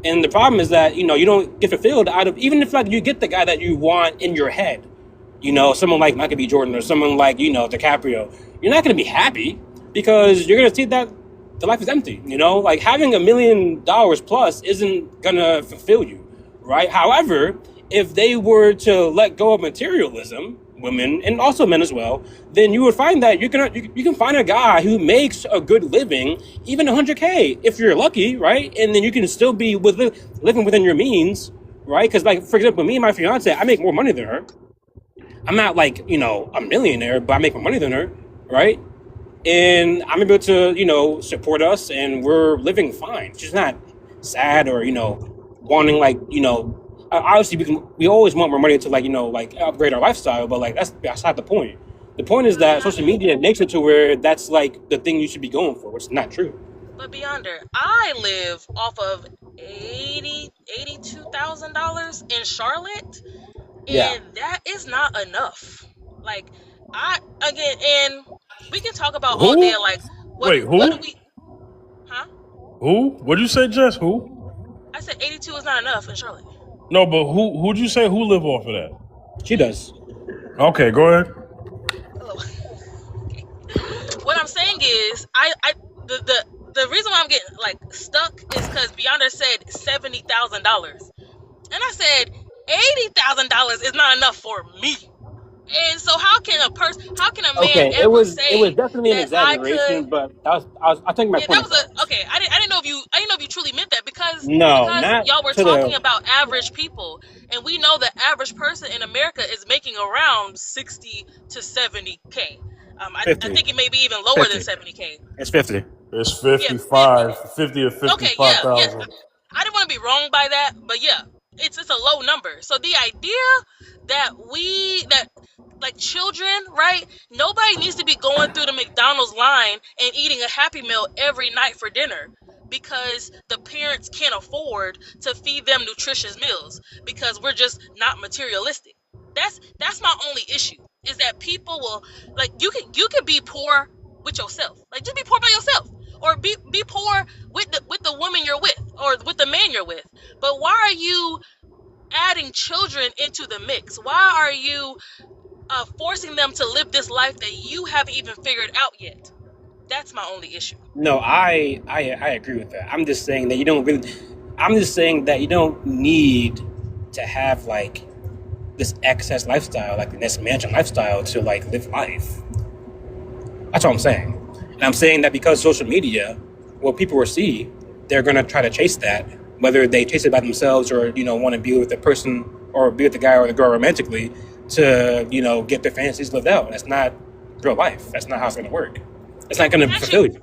And the problem is that you don't get fulfilled out of, even if like you get the guy that you want in your head, someone like Michael B. Jordan or someone like DiCaprio, you're not gonna be happy because you're gonna see that the life is empty. Like having $1 million plus isn't gonna fulfill you. Right. However, if they were to let go of materialism, women and also men as well, then you would find that you can find a guy who makes a good living, even 100K if you're lucky, right? And then you can still be living within your means, right? Because like, for example, me and my fiance, I make more money than her. I'm not like a millionaire, but I make more money than her, right? And I'm able to support us, and we're living fine. She's not sad or wanting like obviously we always want more money to like upgrade our lifestyle, but like that's not the point. The point is that social media makes it to where that's like the thing you should be going for, which is not true. But Beyonder, I live off of $82,000 in Charlotte, and that is not enough. Like and we can talk about all day like what do we Who? What'd you say, Jess? Who? I said 82 is not enough in Charlotte. No, but who'd you say who live off of that? She does. Okay, go ahead. Okay. What I'm saying is the reason why I'm getting like stuck is because Beyonder said $70,000, and I said $80,000 is not enough for me. And so how can a man ever say it was definitely an that exaggeration, but I think my point. I didn't know if you truly meant that because not y'all were talking about average people, and we know the average person in America is making around 60 to 70K. I think it may be even lower than 70K. It's 50. It's 55, 50 or 55,000. Okay, yeah. I didn't want to be wrong by that, but yeah, it's a low number. So the idea that like children, right? Nobody needs to be going through the McDonald's line and eating a Happy Meal every night for dinner because the parents can't afford to feed them nutritious meals because we're just not materialistic. That's my only issue is that people will like you can be poor with yourself. Like just be poor by yourself. Or be poor with the woman you're with or with the man you're with. But why are you adding children into the mix? Why are you forcing them to live this life that you haven't even figured out yet? That's my only issue. No, I agree with that. I'm just saying that you don't need to have like this excess lifestyle, like this mansion lifestyle to like live life. That's what I'm saying. And I'm saying that because social media, what people will see, they're going to try to chase that, whether they chase it by themselves or, want to be with the person or be with the guy or the girl romantically to, get their fantasies lived out. That's not real life. That's not how it's going to work. It's not going to fulfill you.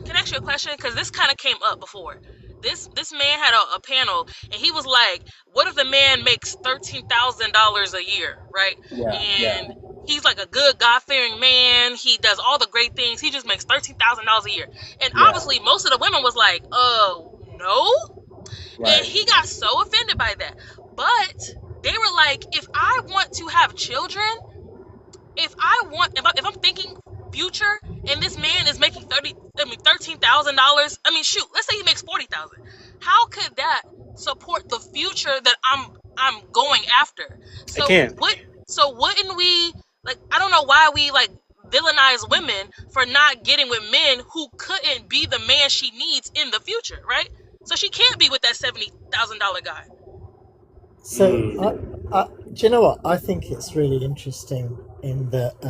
Can I ask you a question? Because this kind of came up before. This man had a panel, and he was like, what if the man makes $13,000 a year, right? And he's like a good God-fearing man. He does all the great things. He just makes $13,000 a year. And obviously, most of the women was like, no. Right. And he got so offended by that. But they were like, if I want to have children, if I'm thinking future, and this man is making $13,000. I mean, shoot, let's say he makes $40,000. How could that support the future that I'm going after? So I can't. So wouldn't we like? I don't know why we like villainize women for not getting with men who couldn't be the man she needs in the future, right? So she can't be with that $70,000 guy. So, do you know what? I think it's really interesting in that,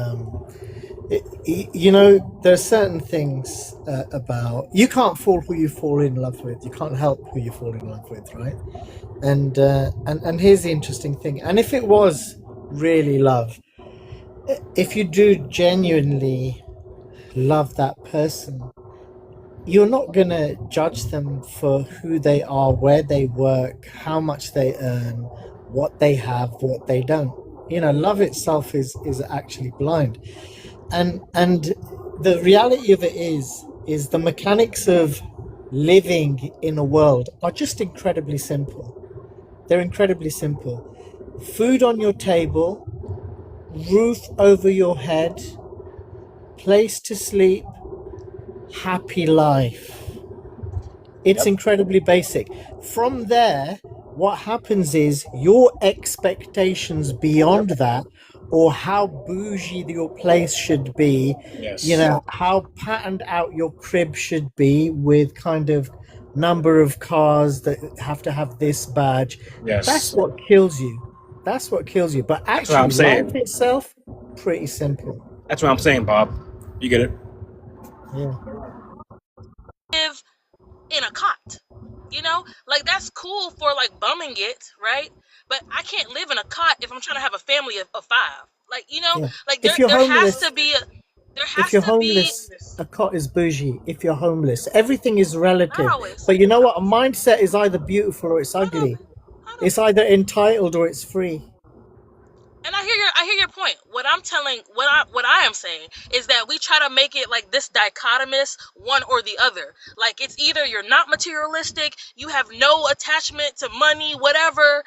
there are certain things about you can't fool who you fall in love with. You can't help who you fall in love with, right? And here's the interesting thing. And if it was really love, if you do genuinely love that person, you're not going to judge them for who they are, where they work, how much they earn, what they have, what they don't. Love itself is actually blind. and the reality of it is the mechanics of living in a world are just incredibly simple. They're incredibly simple. Food on your table, roof over your head, place to sleep, happy life. It's incredibly basic. From there, what happens is your expectations beyond that, or how bougie your place should be, you Yes. know, how patterned out your crib should be with kind of number of cars that have to have this badge. That's Yes. what kills you. That's what kills you. But That's what I'm actually, life saying. itself, pretty simple. That's what I'm saying, Bob. You get it? Yeah. Live in a cot. You know, like that's cool for like bumming it, right? But I can't live in a cot if I'm trying to have a family of 5. Like, you know, Yeah. like If you're there has homeless, to be there if has you're to be. homeless, a cot is bougie. If you're homeless, everything is Not relative. always. But you know what? A mindset is either beautiful or it's I don't. ugly. It's either entitled or it's free. And I hear your point. What I am saying is that we try to make it like this dichotomous one or the other. Like it's either you're not materialistic, you have no attachment to money, whatever,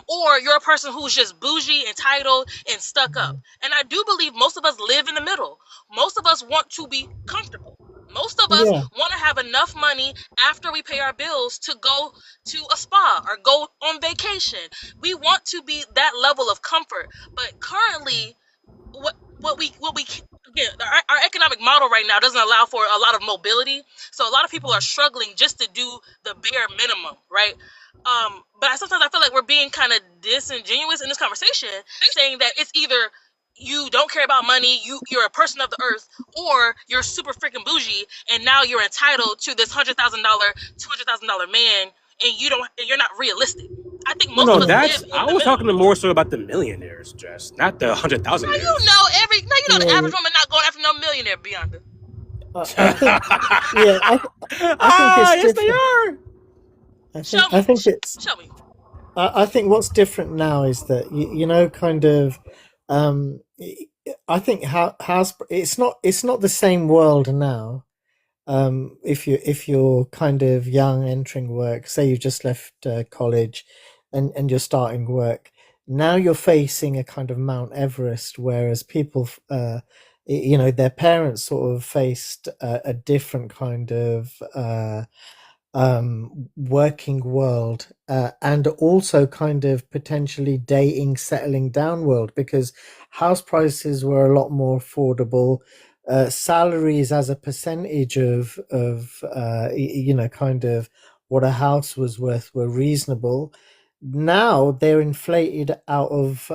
or you're a person who's just bougie, entitled, and stuck up. And I do believe most of us live in the middle. Most of us want to be comfortable. Most of us Yeah. want to have enough money after we pay our bills to go to a spa or go on vacation. We want to be that level of comfort, but currently, what we again, our economic model right now doesn't allow for a lot of mobility. So a lot of people are struggling just to do the bare minimum, right? But sometimes I feel like we're being kind of disingenuous in this conversation, saying that it's either you don't care about money, you're a person of the earth, or you're super freaking bougie, and now you're entitled to this $100,000, $200,000 man, and you're not realistic. I think Well, most no, of us Yeah. live that's. in I the was middle. talking more so about the millionaires, Jess, not the Now 100,000 you years. know the Yeah. average woman not going after no millionaire, Beyonce. I think. Yeah. I think it's yes, they different. are. Show I me, think it's. show me. I think what's different now is that you know, kind of. I think house. It's not the same world now. If you're kind of young entering work, say you just left college and you're starting work, now you're facing a kind of Mount Everest, whereas people you know, their parents sort of faced a different kind of working world, and also kind of potentially dating, settling down world, because house prices were a lot more affordable. Salaries as a percentage of you know, kind of what a house was worth were reasonable. Now they're inflated out of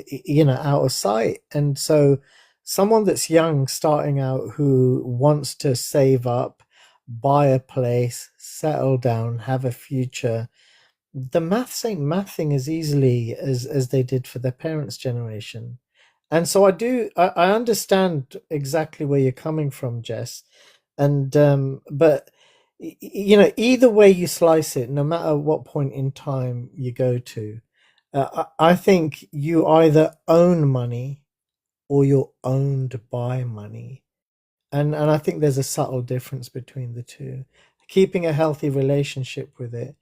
you know, out of sight, and so someone that's young starting out who wants to save up, buy a place, settle down, have a future, the maths ain't mathing as easily as they did for their parents' generation. And so I understand exactly where you're coming from, Jess. And but you know, either way you slice it, no matter what point in time you go to, I think you either own money or you're owned by money. And I think there's a subtle difference between the two. Keeping a healthy relationship with it,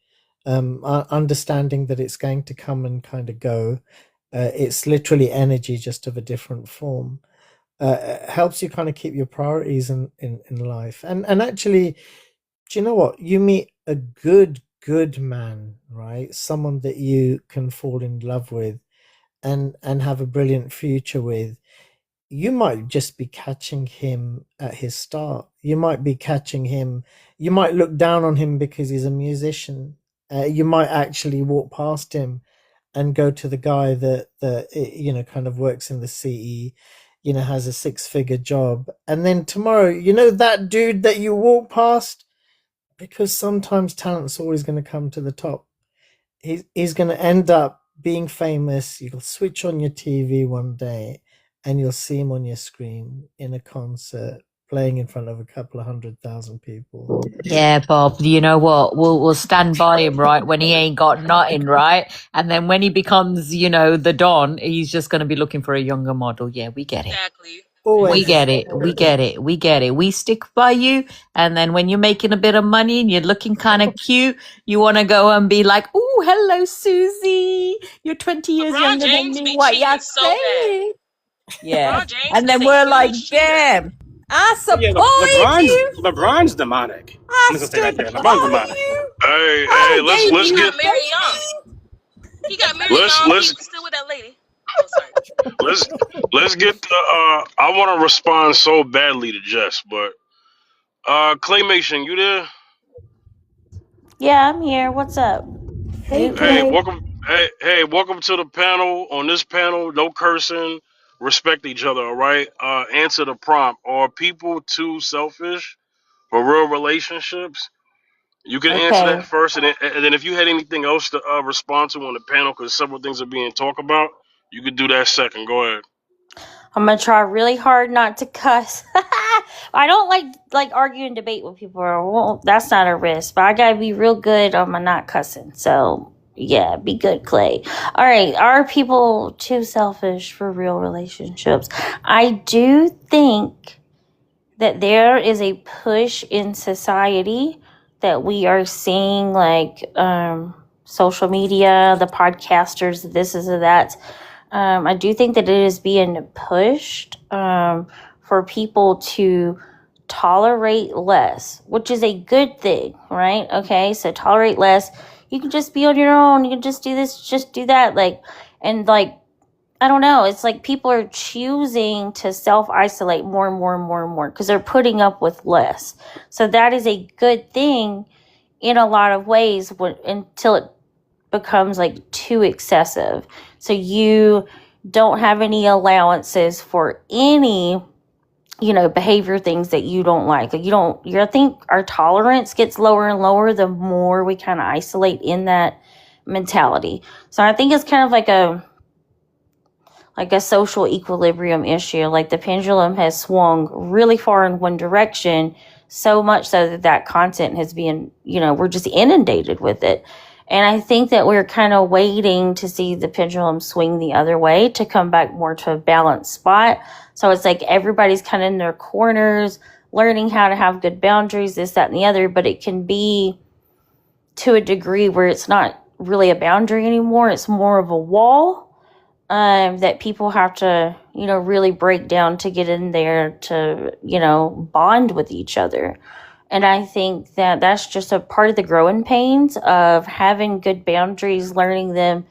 understanding that it's going to come and kind of go, it's literally energy, just of a different form. Helps you kind of keep your priorities in life. And actually, do you know what? You meet a good man, right? Someone that you can fall in love with and have a brilliant future with. You might just be catching him at his start. You might be catching him. You might look down on him because he's a musician. You might actually walk past him and go to the guy that you know, kind of works in the CE, you know, has a 6-figure job, and then tomorrow, you know, that dude that you walk past, because sometimes talent's always going to come to the top. He's going to end up being famous. You'll switch on your TV one day and you'll see him on your screen in a concert playing in front of a couple of 100,000 people. Yeah, Bob, you know what? We'll stand by him, right, when he ain't got nothing, right? And then when he becomes, you know, the Don, he's just going to be looking for a younger model. Yeah, we get it. Exactly. We Always get it. We get it. We get it. We stick by you. And then when you're making a bit of money and you're looking kind of cute, you want to go and be like, oh, hello, Susie. You're 20 years LeBron younger than James me. be What you cheating so bad. saying? Yeah. LeBron James And is then a we're like, huge cheater. damn, I But yeah, supported you. LeBron's demonic. I I'm just gonna say that stood there. by LeBron's demonic. you. Hey, I let's gave He you got get married young. baby. He got married let's young. let's He's still with that lady. Oh, sorry. let's get the. I want to respond so badly to Jess, but Claymation, you there? Yeah, I'm here. What's up? Hey, Who? Hey, Clay. welcome to the panel. On this panel, no cursing, respect each other. All right. Answer the prompt. Are people too selfish for real relationships? You can answer Okay. that first, and then if you had anything else to respond to on the panel, because several things are being talked about, you could do that second. Go ahead. I'm gonna try really hard not to cuss. I don't like argue and debate with people. Well, that's not a risk, but I gotta be real good on my not cussing. So yeah, be good, Clay. All right, are people too selfish for real relationships? I do think that there is a push in society that we are seeing, like social media, the podcasters, this is that. I do think that it is being pushed for people to tolerate less, which is a good thing, right? Okay, so tolerate less. You can just be on your own. You can just do this, just do that. Like, I don't know. It's like people are choosing to self-isolate more and more and more and more because they're putting up with less. So that is a good thing in a lot of ways until it becomes like too excessive. So you don't have any allowances for any, behavior things that you don't like. I think our tolerance gets lower and lower the more we kind of isolate in that mentality. So I think it's kind of like a social equilibrium issue. Like the pendulum has swung really far in one direction, so much so that content has been, we're just inundated with it. And I think that we're kind of waiting to see the pendulum swing the other way to come back more to a balanced spot. So it's like everybody's kind of in their corners, learning how to have good boundaries, this, that, and the other. But it can be to a degree where it's not really a boundary anymore. It's more of a wall that people have to, really break down to get in there to, bond with each other. And I think that that's just a part of the growing pains of having good boundaries, learning them.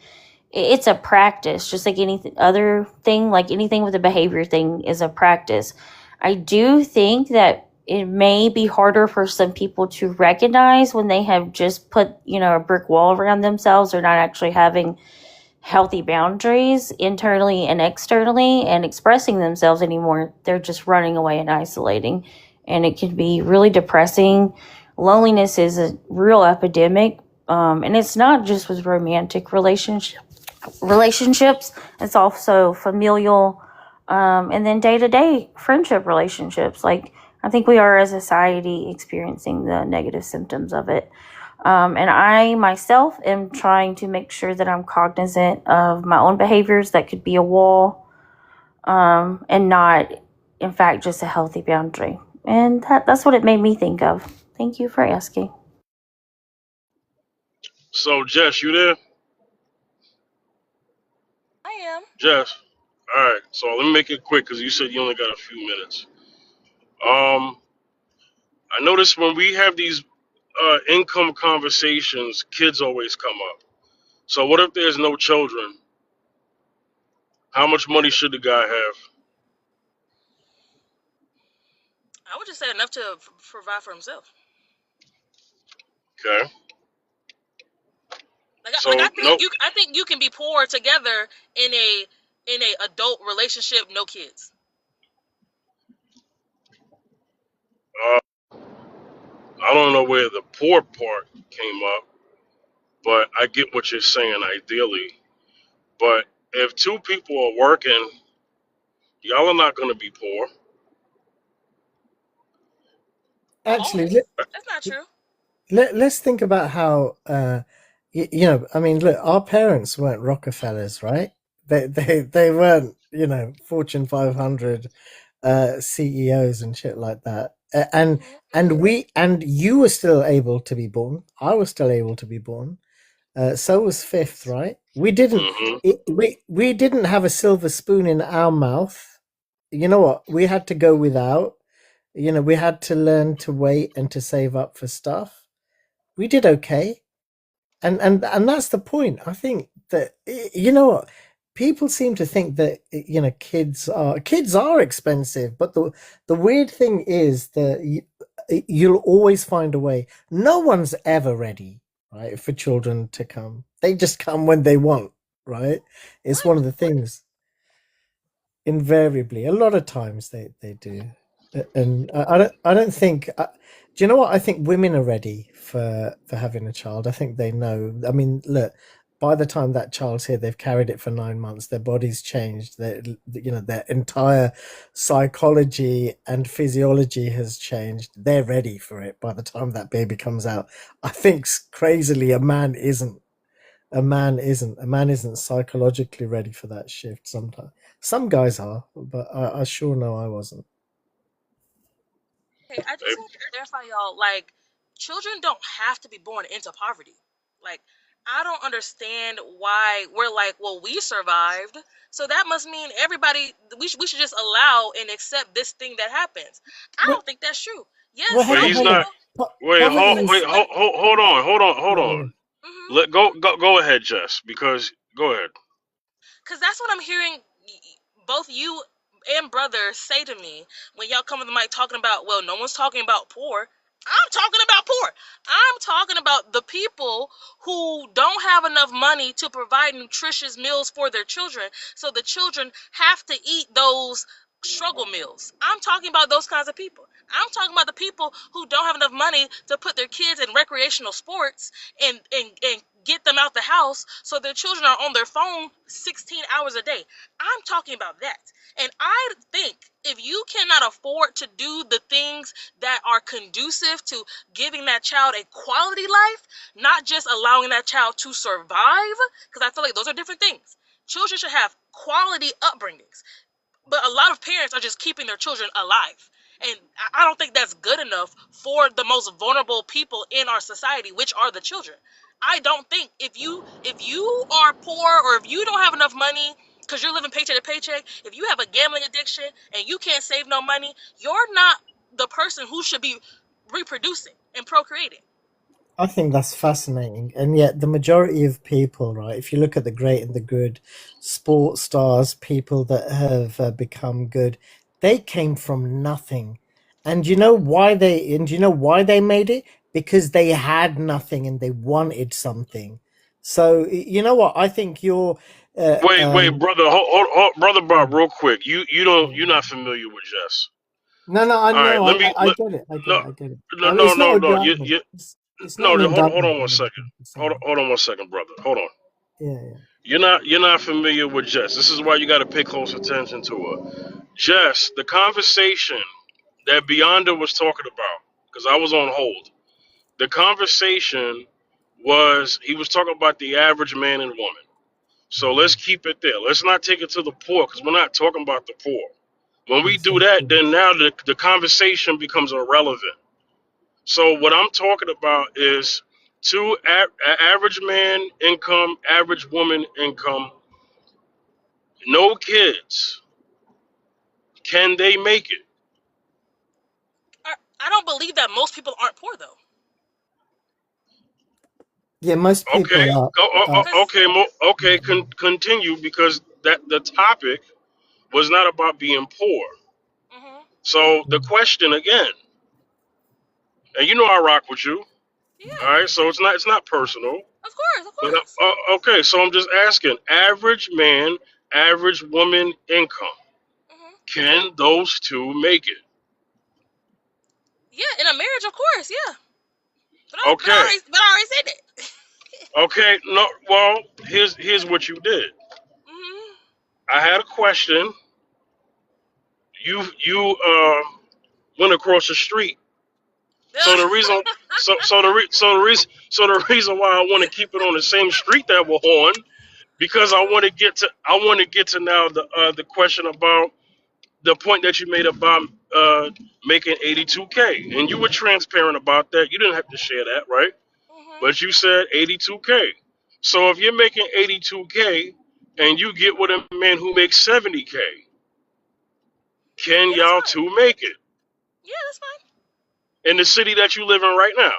It's a practice, just like any other thing, like anything with a behavior thing is a practice. I do think that it may be harder for some people to recognize when they have just put, a brick wall around themselves or not actually having healthy boundaries internally and externally and expressing themselves anymore. They're just running away and isolating. And it can be really depressing. Loneliness is a real epidemic. And it's not just with romantic relationships. It's also familial, and then day-to-day friendship relationships. Like, I think we are as a society experiencing the negative symptoms of it. And I myself am trying to make sure that I'm cognizant of my own behaviors that could be a wall, and not, in fact, just a healthy boundary. And that's what it made me think of. Thank you for asking. So, Jess, you there? I am. Jess. All right. So let me make it quick because you said you only got a few minutes. I notice when we have these income conversations, kids always come up. So what if there's no children? How much money should the guy have? I would just say enough to provide for himself. Okay. Like So nope. I think you can be poor together in a adult relationship, no kids. Uh, I don't know where the poor part came up, but I get what you're saying ideally. But if two people are working, y'all are not going to be poor. Actually, Always. That's not true. let's think about how I mean, look, our parents weren't Rockefellers, right? They weren't, Fortune 500 CEOs and shit like that. And Mhm. you were still able to be born. I was still able to be born. So was Fifth, right? Hmm. We didn't have a silver spoon in our mouth. You know what? We had to go without. You know, we had to learn to wait and to save up for stuff. We did okay, and that's the point. I think that you know what, people seem to think that you know kids are expensive, but the weird thing is that you'll always find a way. No one's ever ready, right, for children to come. They just come when they want, right? It's one Right. of the things. Invariably, a lot of times they do. And I don't think do you know what, I think women are ready for having a child. I think they know. I mean, look, by the time that child's here, they've carried it for 9 months, their body's changed, their you know their entire psychology and physiology has changed. They're ready for it by the time that baby comes out. I think crazily, a man isn't psychologically ready for that shift. Sometimes some guys are, but I sure know I wasn't. Hey, I just want to clarify, y'all. Like, children don't have to be born into poverty. Like, I don't understand why we're like, well, we survived, so that must mean everybody. We should just allow and accept this thing that happens. I Well, don't think that's true. well, Yes, Wait, hang some on, he's hang on. not. people. Wait, Poverty hold, is wait, Like, hold yeah, on. mhm. Let go ahead, Jess, because go ahead. Because that's what I'm hearing both you and brother say to me when y'all come to the mic talking about, well, no one's talking about poor. I'm talking about poor. I'm talking about the people who don't have enough money to provide nutritious meals for their children, so the children have to eat those struggle meals. I'm talking about those kinds of people. I'm talking about the people who don't have enough money to put their kids in recreational sports and get them out the house so their children are on their phone 16 hours a day. I'm talking about that. And I think if you cannot afford to do the things that are conducive to giving that child a quality life, not just allowing that child to survive, because I feel like those are different things. Children should have quality upbringings, but a lot of parents are just keeping their children alive. And I don't think that's good enough for the most vulnerable people in our society, which are the children. I don't think if you are poor, or if you don't have enough money because you're living paycheck to paycheck, if you have a gambling addiction and you can't save no money, you're not the person who should be reproducing and procreating. I think that's fascinating. And yet, the majority of people, right, if you look at the great and the good, sports stars, people that have become good, they came from nothing. And you know why they made it? Because they had nothing and they wanted something. So, you know what? I think you're, uh, Wait, um, brother, brother Bob, yeah, real quick. You're yeah. not familiar with Jess. No, I All right, know, let me I get it, I get no it, I get it. no no It's not no no. indictment. It's not No. an Hold indictment on on one second. anything. It's saying, Hold on one second, brother. Hold on. yeah. You're not familiar with Jess. This is why you got to pay close attention to her. Jess, the conversation that Beyonda was talking about, because I was on hold. The conversation was he was talking about the average man and woman. So let's keep it there. Let's not take it to the poor, because we're not talking about the poor. When we Yes, do thank that, you. then now the conversation becomes irrelevant. So what I'm talking about is average man income, average woman income, no kids. Can they make it? I don't believe that most people aren't poor though. Yeah, most Okay, people are Because okay. Continue, because that the topic was not about being poor. hmm So the question again, and you know I rock with you. All yeah, right, so it's not personal. of course, of But course. okay, so I'm just asking: average man, average woman income. hmm Can those two make it? Yeah, in a marriage, of course, yeah. Okay, But I already said that. okay. No, well, here's what you did. hmm I had a question. You went across the street. So the reason, so the reason why I want to keep it on the same street that we're on, because I want to get to now the question about the point that you made about making 82K, and you were transparent about that. You didn't have to share that, right? Mhm. But you said 82K. So if you're making 82K and you get with a man who makes 70K, can Yeah, that's y'all fine. two make it Yeah, that's fine. in the city that you live in right now?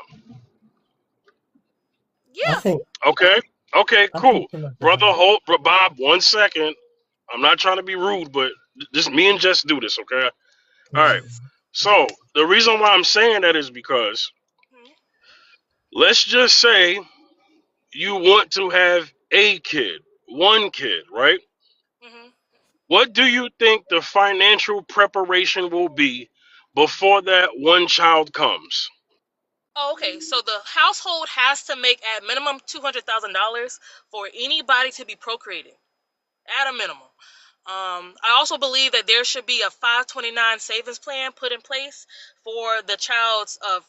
I Yeah. think Okay. Okay. I think Cool. you might be Brother right. Holt, Bob. 1 second. I'm not trying to be rude, but just me and Jess do this. Okay. All right. Mm. So the reason why I'm saying that is because Mhm. let's just say you want to have a kid, one kid, right? Mhm. What do you think the financial preparation will be before that one child comes? Oh, okay. So the household has to make at minimum $200,000 for anybody to be procreating, at a minimum. I also believe that there should be a 529 savings plan put in place for the child's of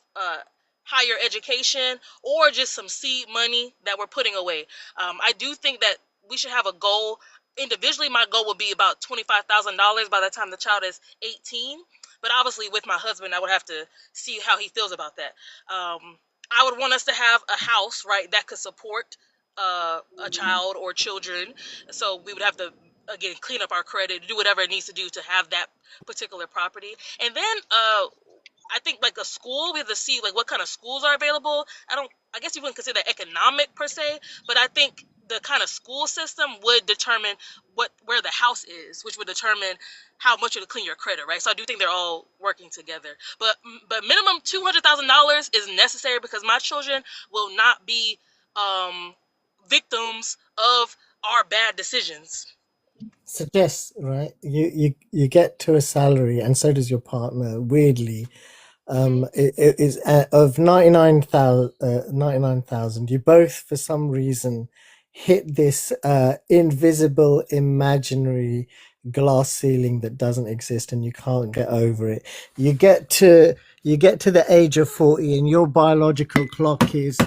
higher education, or just some seed money that we're putting away. I do think that we should have a goal. Individually, my goal would be about $25,000 by the time the child is 18. But obviously, with my husband, I would have to see how he feels about that. I would want us to have a house, right, that could support a child or children. So we would have to, again, clean up our credit, do whatever it needs to do to have that particular property. And then I think like a school, we have to see like what kind of schools are available. I guess you wouldn't consider that economic per se, but I think the kind of school system would determine where the house is, which would determine how much it'll clean your credit, right? So I do think they're all working together. But minimum $200,000 is necessary because my children will not be um victims of our bad decisions. Suggest, right? You get to a salary, and so does your partner. Weirdly, Hmm. it is of 99,000. You both, for some reason, hit this invisible, imaginary glass ceiling that doesn't exist, and you can't get over it. You get to the age of 40, and your biological clock is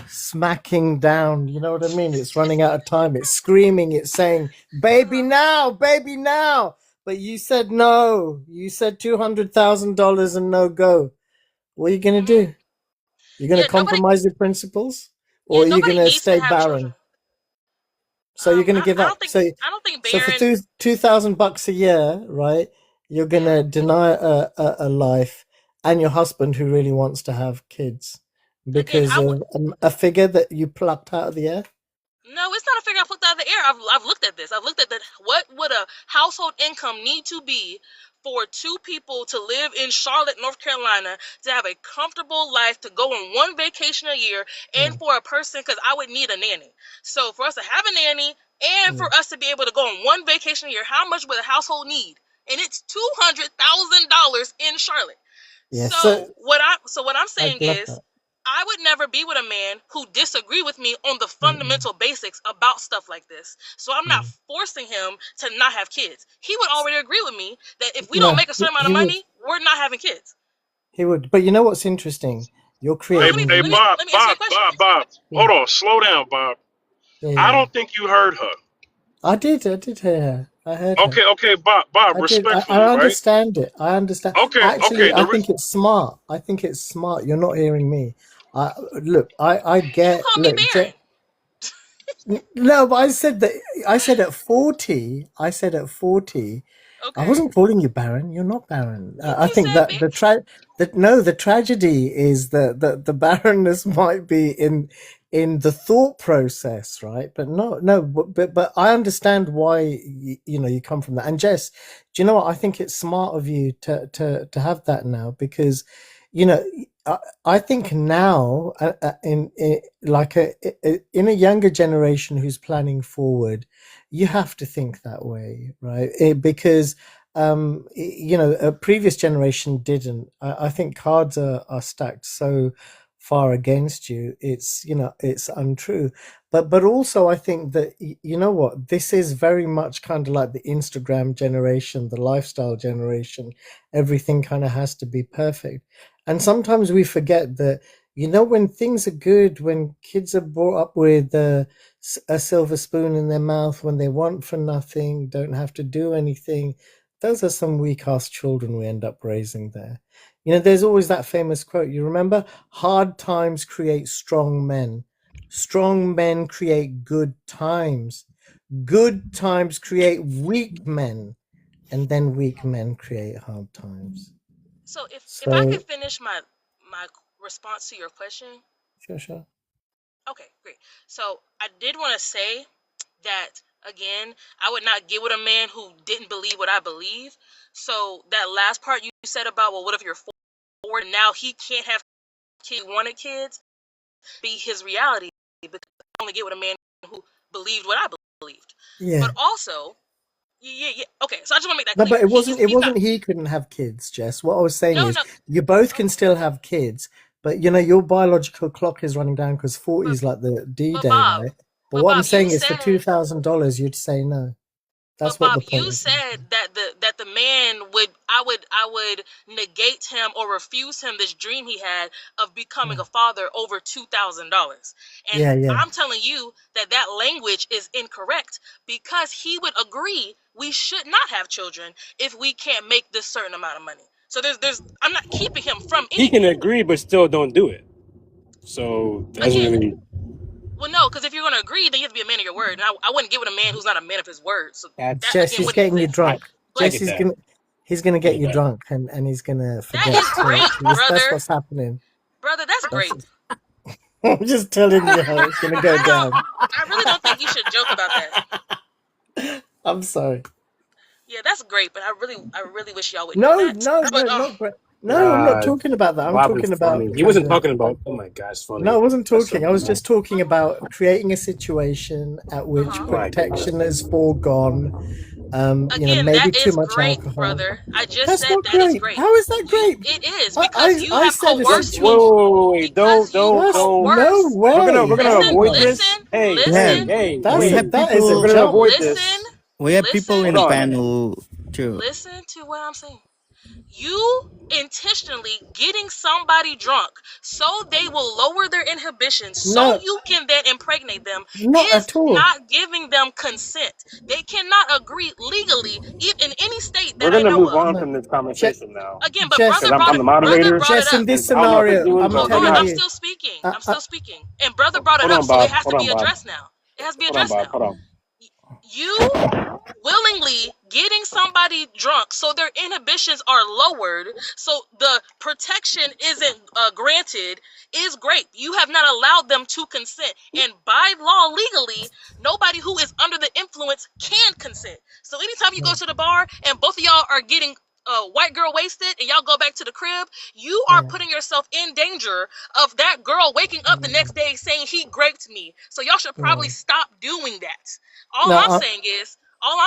smacking down. You know what I mean? It's running out of time. It's screaming. It's saying, "Baby Uh-huh. now, baby now." But you said no. You said $200,000 and no go. What are you gonna Hmm. do? You're gonna Yeah, nobody. compromise your principles, Yeah, or are you nobody gonna needs to stay have children. barren? So you're gonna give I up. don't think. So I don't think so for Baron. $2,000 a year, right? You're Yeah. gonna deny a life and your husband who really wants to have kids Again, because I would. of a figure that you plucked out of the air. No, it's not a figure I plucked out of the air. I've looked at this. I've looked at that. What would a household income need to be for two people to live in Charlotte, North Carolina, to have a comfortable life, to go on one vacation a year, and Mm, for a person, because I would need a nanny. So for us to have a nanny and for mm. us to be able to go on one vacation a year, how much would a household need? And it's $200,000 in Charlotte. Yeah. So So what I'm I saying love is, that. I would never be with a man who disagree with me on the Mm, fundamental basics about stuff like this. So I'm not mm. forcing him to not have kids. He would already agree with me that if we don't No, make a certain amount of he would. money, we're not having kids. He would. But you know what's interesting? You're Well, Hey, let me creating hey, let the. me Bob, let me answer Bob, your question. Bob, Bob. Yeah, Hold on, slow down, Bob. yeah, I yeah. don't think you heard her. I did. I did hear her. I heard her. Okay, Bob, I did. respectfully, I right? understand it. I understand. Okay. Actually, I think it's smart. I think it's smart. You're not hearing me. I look. I You get. call me Look. Baron. No, but I said that. I said at 40. I said at 40. I Okay. wasn't calling you Baron. You're not Baron. I You think said that the tragedy is that the barrenness might be in the thought process, right? But no. But I understand why you come from that. And Jess, do you know what? I think it's smart of you to have that now because you know. I think now, in like in a younger generation who's planning forward, you have to think that way, right? Because a previous generation didn't. I think cards are stacked so far against you. It's untrue. But also I think that you know what, this is very much kind of like the Instagram generation, the lifestyle generation. Everything kind of has to be perfect, and sometimes we forget that when things are good, when kids are brought up with a silver spoon in their mouth, when they want for nothing, don't have to do anything, Those are some weak-ass children we end up raising there. You know, there's always that famous quote. You remember? Hard times create strong men. Strong men create good times. Good times create weak men. And then weak men create hard times. So if I So, could finish my response to your question. sure. Okay, great. So I did want to say that again, I would not get with a man who didn't believe what I believe. So that last part you said about, well, what if you're 4 and now he can't have kids, wanted kids, be his reality, because I only get with a man who believed what I believed. Yeah. But also, yeah. Okay, so I just want to make that No, clear. but it He's wasn't not. he couldn't have kids, Jess. What I was saying No, is no. you both can still have kids, but you know your biological clock is running down because 40 But, is like the but D-Day, Bob, right? But but what I'm Bob, saying you is for said. $2,000 you'd say no. That's But what Bob, the point you is. said that the man I would negate him or refuse him this dream he had of becoming a father over $2,000. And Yeah. I'm telling you that language is incorrect, because he would agree we should not have children if we can't make this certain amount of money. So there's I'm not keeping him from He can anything. agree, but still don't do it. So it doesn't Again, really. well, no, because if you're going to agree, then you have to be a man of your word. And I wouldn't get with a man who's not a man of his word. So that, That's Jess, again, he's wouldn't getting you exist. drunk. But I Jess, get that. he's gonna get I you get that. drunk and he's gonna forget that is great, that's brother. what's happening. Brother, that's great. I'm just telling you how it's gonna go down. I really don't think you should joke about that. I'm sorry. Yeah, that's great, but I really wish y'all would No, do that. But not great. No, I'm not talking about that. I'm Bob talking is about funny. He wasn't kind of- talking about. Oh my gosh, funny. No, I wasn't That's talking. so I was funny. just talking about creating a situation at which Uh-huh. protection is foregone. again, maybe that too is much great, alcohol. brother. I just That's said not that is great. great. How is that great? It is, I- because you I have said coerced me. Wait, Because you don't. coerced. No way. We're gonna Listen, avoid this. listen, Hey, listen, hey, That's wait. have that is We're a gonna jump. avoid listen, this. we have people in Hold the on. panel too. listen to what I'm saying. You intentionally getting somebody drunk so they will lower their inhibitions so No. you can then impregnate them Not is at all. not giving them consent. They cannot agree legally in any state We're that I gonna know move of. on from this conversation now. Again, but Jess- brother Because brought I'm it. the moderator. Brother brought Jess, it up. in this I don't know if it's scenario, you, I'm but Hold telling on, I'm you. still speaking. I- I'm still speaking. And brother brought it Hold up, on, so it Bob. has to Hold be on, Bob. addressed now. It has to be Hold on, addressed Bob. now. Hold on. You willingly getting somebody drunk so their inhibitions are lowered, so the protection isn't granted, is great. You have not allowed them to consent, and by law, legally, nobody who is under the influence can consent. So anytime you go to the bar and both of y'all are getting white girl wasted and y'all go back to the crib, you are putting yourself in danger of that girl waking up the next day saying he raped me. So y'all should probably stop doing that. All I'm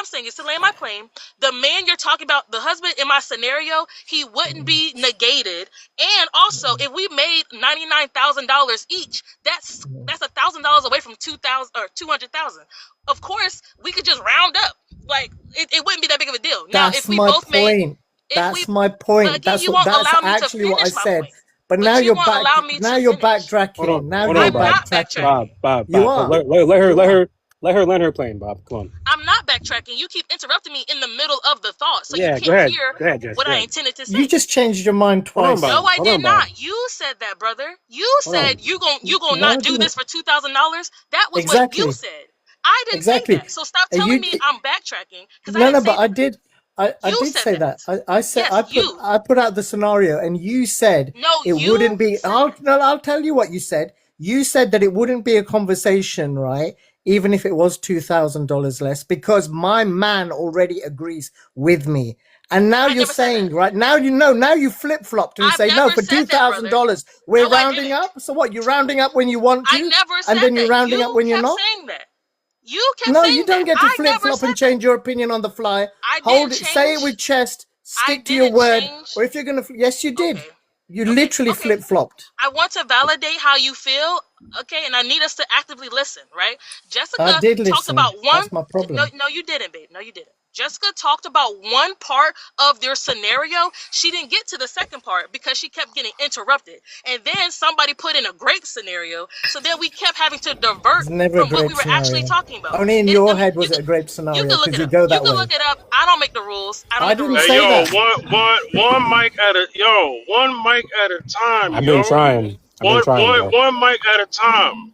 saying is to land my plane. The man you're talking about, the husband in my scenario, he wouldn't be negated. And also, if we made $99,000 each, that's $1,000 away from 2,000 or 200,000. Of course, we could just round up. Like it wouldn't be that big of a deal. Now, That's if we my both made, point. if That's we, my but point. again, you That's won't allow me to actually what I finish my said. point. But But now you you're won't back. allow me Now to you're finish. backtracking. Hold on, Now hold you're on, I'm Bob. not backtracking. backtracking. Bob. You are. Let her land her plane, Bob. Come on. I'm not backtracking. You keep interrupting me in the middle of the thought, so you Yeah, go can't ahead. hear Go ahead, Jess. what Go I ahead. intended to You say. just changed your mind Hold on, twice. Bob. No, I Hold did on, Bob. not. You said that, brother. You Hold on. said you gon' No, I not do didn't. this for $2,000. That was what you Exactly. said. I didn't say Exactly. that. So stop And telling you. me I'm backtracking, because I No, didn't no, say but I that. did. I You did said say that. that. I said Yes, you. I put out the scenario, and you said No, it you wouldn't be. said I'll tell you what you said. You said that it wouldn't be a conversation, right? Even if it was $2,000 less, because my man already agrees with me. And now I you're never said saying, that. right now, now you flip flopped and I've say no never for said that, brother. $2,000. We're No, I rounding didn't. up. So what? You're rounding up when you want I to, never said and then you're that. rounding up You when you're kept not. saying that. You kept No, saying you don't that. get to I flip never flop said and that. change your opinion on the fly. I Hold didn't it, say it change. with chest, I stick to your didn't word. change. Or if you're gonna, yes, you did. Okay. You Okay. literally Okay. flip flopped. I want to validate how you feel, okay, and I need us to actively listen, right? I Jessica did talked listen. about one. That's my No, problem. no, you didn't, babe. No, you didn't. Jessica talked about one part of their scenario. She didn't get to the second part because she kept getting interrupted. And then somebody put in a grape scenario. So then we kept having to divert It's never a from what we grape were actually scenario. talking about. Only in I your mean, head was it a grape you scenario can look because it you up. go You that can way. look it up. I don't make the rules. I don't I make the didn't rules. Hey say yo, that. one mic at a one mic at a time, I've been yo. trying. Bro. One mic at a time.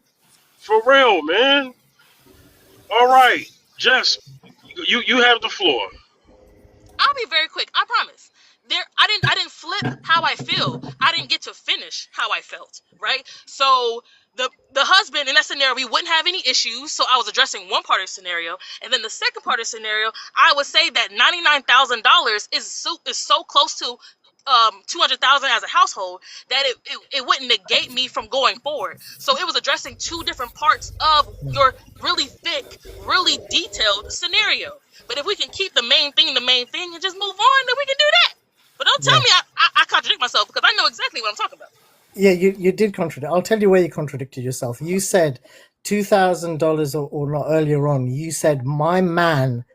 For real, man. All right, Jess, you have the floor. I'll be very quick. I promise. I didn't flip how I feel. I didn't get to finish how I felt, right? So the husband in that scenario, we wouldn't have any issues. So I was addressing one part of the scenario, and then the second part of the scenario, I would say that $99,000 is so close to 200,000 as a household that it wouldn't negate me from going forward. So it was addressing two different parts of your really thick, really detailed scenario. But if we can keep the main thing, and just move on, then we can do that. But don't tell Yeah. me I contradict myself because I know exactly what I'm talking about. Yeah, you did contradict. I'll tell you where you contradicted yourself. You said $2,000 or not earlier on. You said my man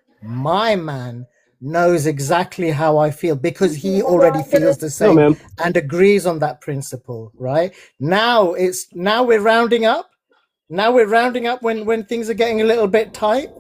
knows exactly how I feel because he already feels the No, same man. and agrees on that principle, right? Now we're rounding up. Now we're rounding up when things are getting a little bit tight,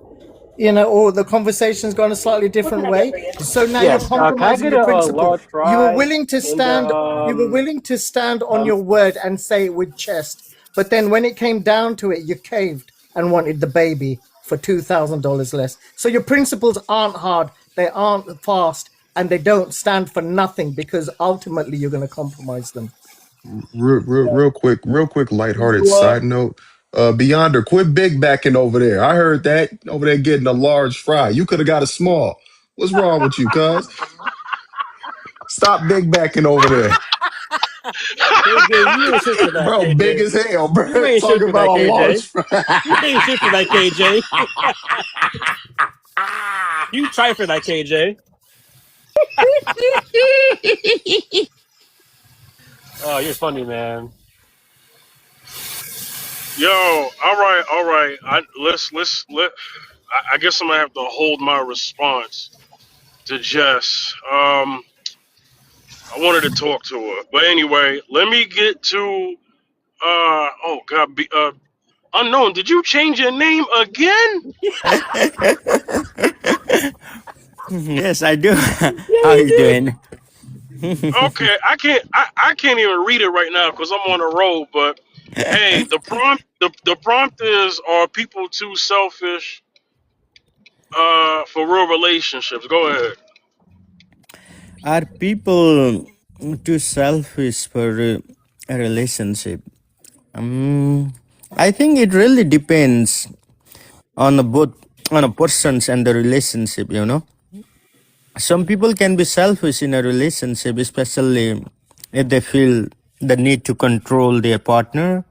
or the conversation's gone a slightly different way. So now you're Yes. Can I compromising get your a principle. large You were fry willing to and stand. You were willing to stand on your word and say it with chest. But then when it came down to it, you caved and wanted the baby for $2,000 less. So your principles aren't hard. They aren't fast, and they don't stand for nothing because ultimately you're going to compromise them. Real quick, lighthearted side note. Beyonder, quit big backing over there. I heard that over there getting a large fry. You could have got a small. What's wrong with you, cuz? Stop big backing over there. KJ, you ain't shit for that, Bro, big KJ. as hell, You bro. ain't shit Talking for about that, a large KJ. fry. You ain't shit for that, KJ. You try for that, KJ. Oh, you're funny, man. Yo, all right. I guess I'm gonna have to hold my response to Jess. I wanted to talk to her, but anyway, let me get to oh god, unknown. Did you change your name again? Yes, I do. Yeah, How you you did. doing? Okay, I can't even read it right now because I'm on the road. But hey, the prompt is: are people too selfish for real relationships? Go ahead. Are people too selfish for a relationship? I think it really depends on both on a person's and the relationship. Some people can be selfish in a relationship, especially if they feel the need to control their partner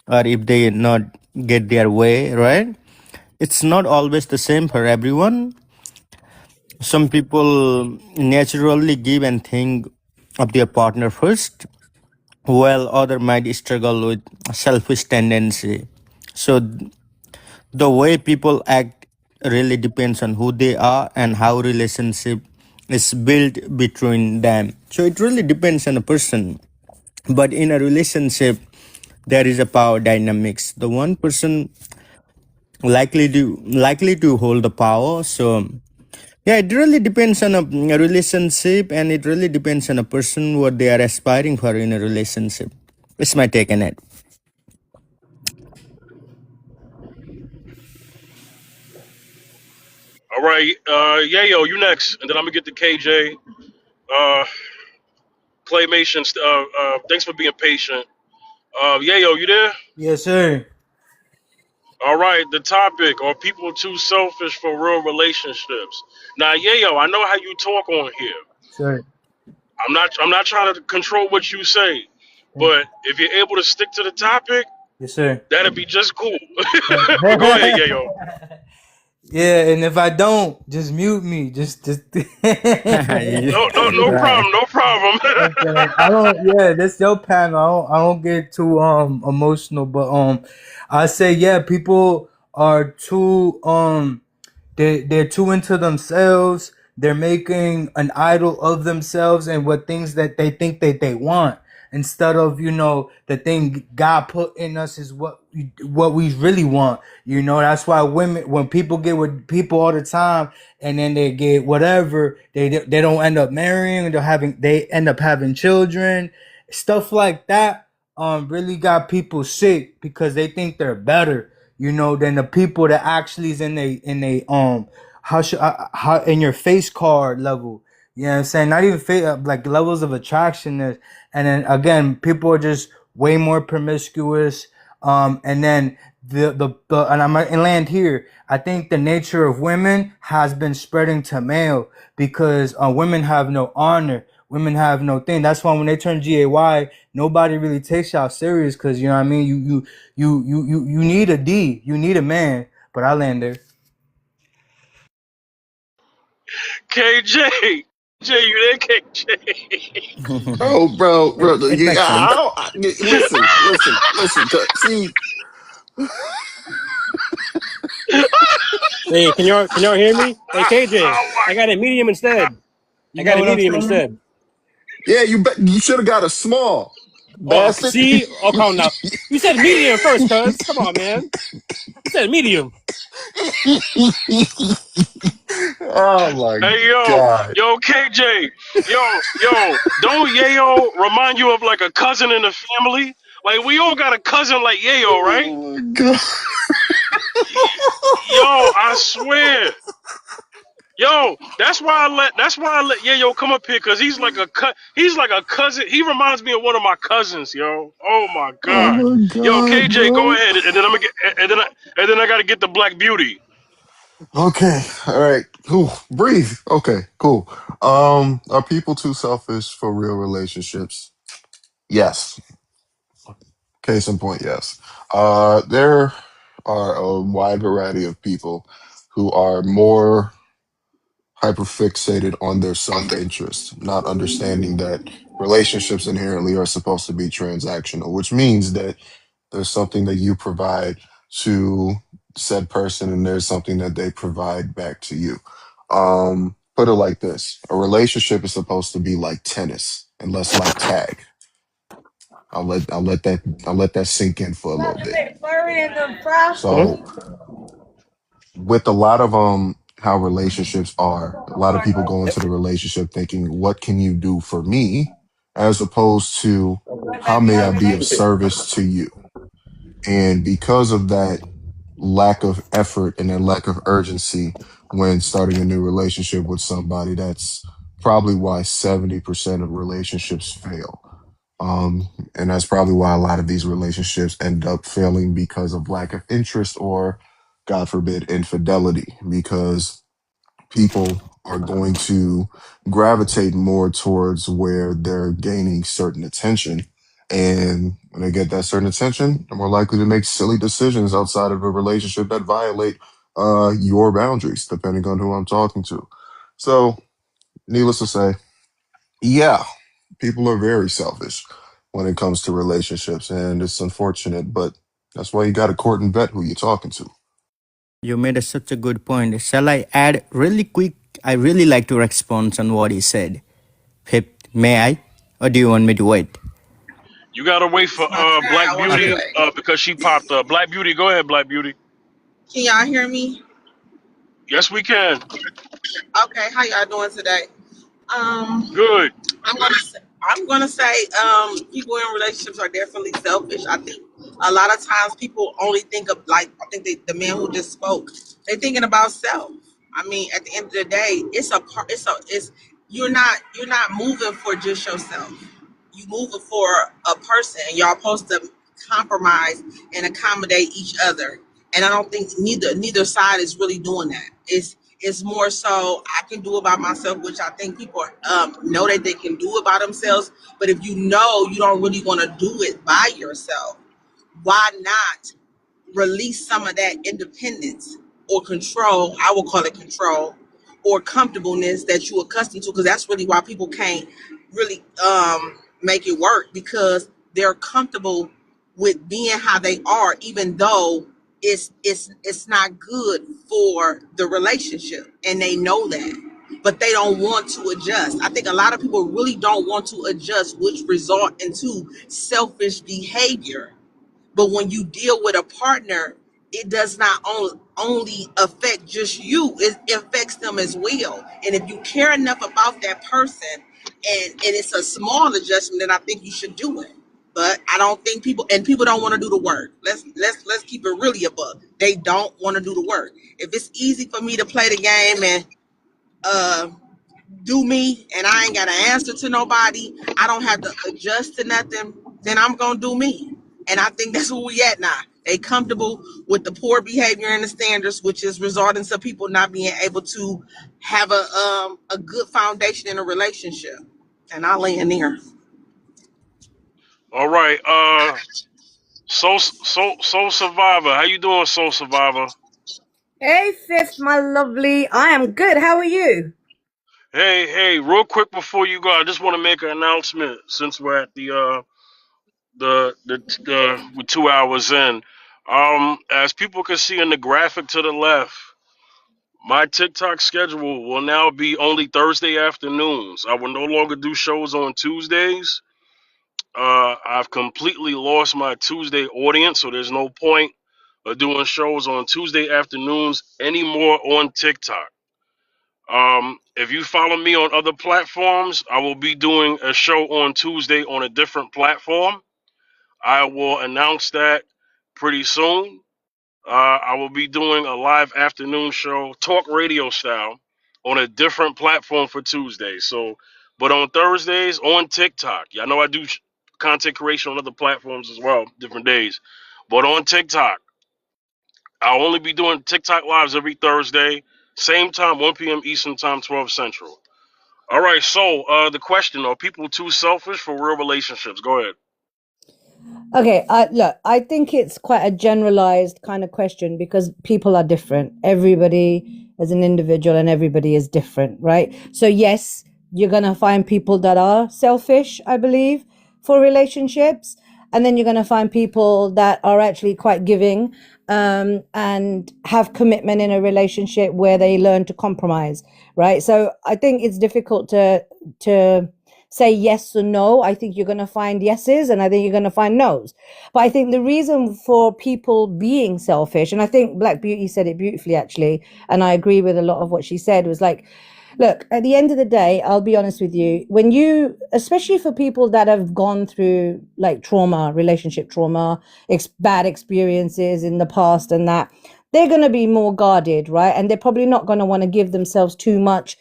or if they not get their way, right? It's not always the same for everyone. Some people naturally give and think of their partner first, while other might struggle with selfish tendency. So the way people act really depends on who they are and how relationship is built between them. So it really depends on a person. But in a relationship, there is a power dynamics. The one person likely to hold the power. So yeah, it really depends on a relationship, and it really depends on a person what they are aspiring for in a relationship. It's my take on it. All right, Yayo, you next, and then I'm gonna get to KJ. Uh, Claymation. Thanks for being patient. Yayo, you there? Yes, sir. All right, the topic: are people too selfish for real relationships? Now, Yayo, I know how you talk on here. Sir. I'm not trying to control what you say, but if you're able to stick to the topic, Yes, sir. that'd be just cool. But go ahead, Yayo. Yeah, and if I don't, just mute me. Just No Right. problem, no problem. Okay. I don't. Yeah, that's your panel. I don't get too emotional, but I say yeah, people are too they're too into themselves. They're making an idol of themselves and what things that they think that they want, instead of, you know, the thing God put in us is what we really want. You know, that's why when people get with people all the time and then they get whatever, they don't end up marrying, they end up having children, stuff like that. Really got people sick because they think they're better, you know, than the people that actually is in a how in your face card level. You know what I'm saying? Not even like levels of attraction. And then again, people are just way more promiscuous. And then and I'm gonna land here. I think the nature of women has been spreading to male because women have no honor. Women have no thing. That's why when they turn GAY, nobody really takes y'all serious because, you know what I mean. You need a D. You need a man. But I land there. KJ, you there, KJ? Bro. It Yeah, makes sense. listen. See, Hey, can y'all hear me? Hey, KJ, Oh my I got a medium instead. I You got know a what I'm medium saying? instead. yeah, you should have got a small Oh, bastard. see? Oh, come on now. You said medium first, cuz. Come on, man. You said medium. Oh my Hey god. yo, KJ, don't Yayo remind you of like a cousin in the family? Like we all got a cousin like Yayo, right? Oh my god. Yo, I swear. Yo, that's why I let Yayo come up here, cause he's like a cousin. He reminds me of one of my cousins, yo. Oh my Oh god. my Yo, god, KJ, go bro. ahead, and then I'm gonna get, and then I gotta get the Black Beauty. Okay, all right. Ooh, breathe. Okay, cool. Are people too selfish for real relationships? Yes. Case in point, yes. There are a wide variety of people who are more hyperfixated on their self-interest, not understanding that relationships inherently are supposed to be transactional, which means that there's something that you provide to said person and there's something that they provide back to you. Put it like this. A relationship is supposed to be like tennis and less like tag. I'll let that sink in for a little bit. Mhm. So with a lot of how relationships are, a lot of people go into the relationship thinking, what can you do for me? As opposed to how may I be of service to you? And because of that lack of effort and that lack of urgency when starting a new relationship with somebody, that's probably why 70% of relationships fail. And that's probably why a lot of these relationships end up failing because of lack of interest or, God forbid, infidelity, because people are going to gravitate more towards where they're gaining certain attention. And when they get that certain attention, they're more likely to make silly decisions outside of a relationship that violate your boundaries, depending on who I'm talking to. So, needless to say, yeah, people are very selfish when it comes to relationships, and it's unfortunate, but that's why you got to court and vet who you're talking to. You made such a good point. Shall I add really quick? I really like to respond on what he said. Pip, may I? Or do you want me to wait? You gotta wait for Black Okay. Beauty because she popped up. Black Beauty, go ahead, Black Beauty. Can y'all hear me? Yes, we can. Okay, how y'all doing today? Um, Good. I'm gonna say, people in relationships are definitely selfish. I think a lot of times people only think of like I think the man who just spoke, they thinking about self. I mean, at the end of the day, it's you're not moving for just yourself. You moving for a person, and y'all supposed to compromise and accommodate each other. And I don't think neither side is really doing that. It's more so I can do it by myself, which I think people know that they can do it by themselves. But if you know you don't really want to do it by yourself, why not release some of that independence or control? I will call it control or comfortableness that you're accustomed to, because that's really why people can't really make it work, because they're comfortable with being how they are, even though it's not good for the relationship, and they know that, but they don't want to adjust. I think a lot of people really don't want to adjust, which result into selfish behavior. But when you deal with a partner, it does not only affect just you, it affects them as well. And if you care enough about that person, and it's a small adjustment, then I think you should do it. But I don't think people don't want to do the work. Let's keep it really above. They don't want to do the work. If it's easy for me to play the game and do me, and I ain't got to answer to nobody, I don't have to adjust to nothing, then I'm gonna do me. And I think that's where we at now. They comfortable with the poor behavior and the standards, which is resulting to people not being able to have a good foundation in a relationship. And I'll land there. All right. Soul Survivor. How you doing, Soul Survivor? Hey, Fifth, my lovely. I am good. How are you? Hey, real quick before you go, I just want to make an announcement since we're at we're 2 hours in. As people can see in the graphic to the left, my TikTok schedule will now be only Thursday afternoons. I will no longer do shows on Tuesdays. I've completely lost my Tuesday audience, so there's no point of doing shows on Tuesday afternoons anymore on TikTok. If you follow me on other platforms, I will be doing a show on Tuesday on a different platform. I will announce that pretty soon. I will be doing a live afternoon show, talk radio style, on a different platform for Tuesday. So, but on Thursdays on TikTok, I know I do content creation on other platforms as well, different days. But on TikTok, I'll only be doing TikTok lives every Thursday, same time, 1 p.m. Eastern time, 12 Central. All right, so the question: are people too selfish for real relationships? Go ahead. Okay, look, I think it's quite a generalized kind of question because people are different. Everybody is an individual and everybody is different, right? So, yes, you're going to find people that are selfish, I believe, for relationships. And then you're going to find people that are actually quite giving and have commitment in a relationship where they learn to compromise, right? So I think it's difficult to say yes or no. I think you're going to find yeses and I think you're going to find no's. But I think the reason for people being selfish, and I think Black Beauty said it beautifully actually, and I agree with a lot of what she said, was like, look, at the end of the day, I'll be honest with you, when you, especially for people that have gone through like trauma, relationship trauma, bad experiences in the past and that, they're going to be more guarded, right? And they're probably not going to want to give themselves too much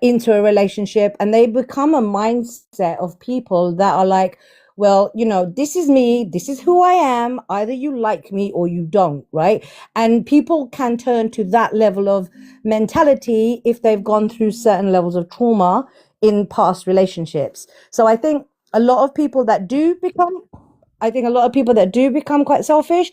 into a relationship, and they become a mindset of people that are like, well, you know, this is me, this is who I am, either you like me or you don't, right? And people can turn to that level of mentality if they've gone through certain levels of trauma in past relationships. So I think a lot of people that do become quite selfish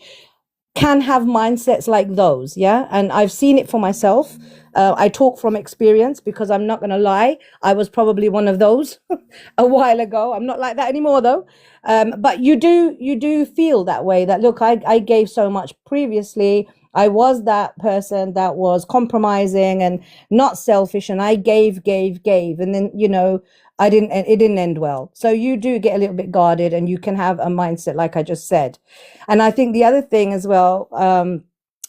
can have mindsets like those, yeah? And I've seen it for myself. I talk from experience because I'm not going to lie. I was probably one of those a while ago. I'm not like that anymore though. But you do feel that way, that look, I gave so much previously. I was that person that was compromising and not selfish, and I gave. And then, you know, it didn't end well. So you do get a little bit guarded and you can have a mindset like I just said. And I think the other thing as well,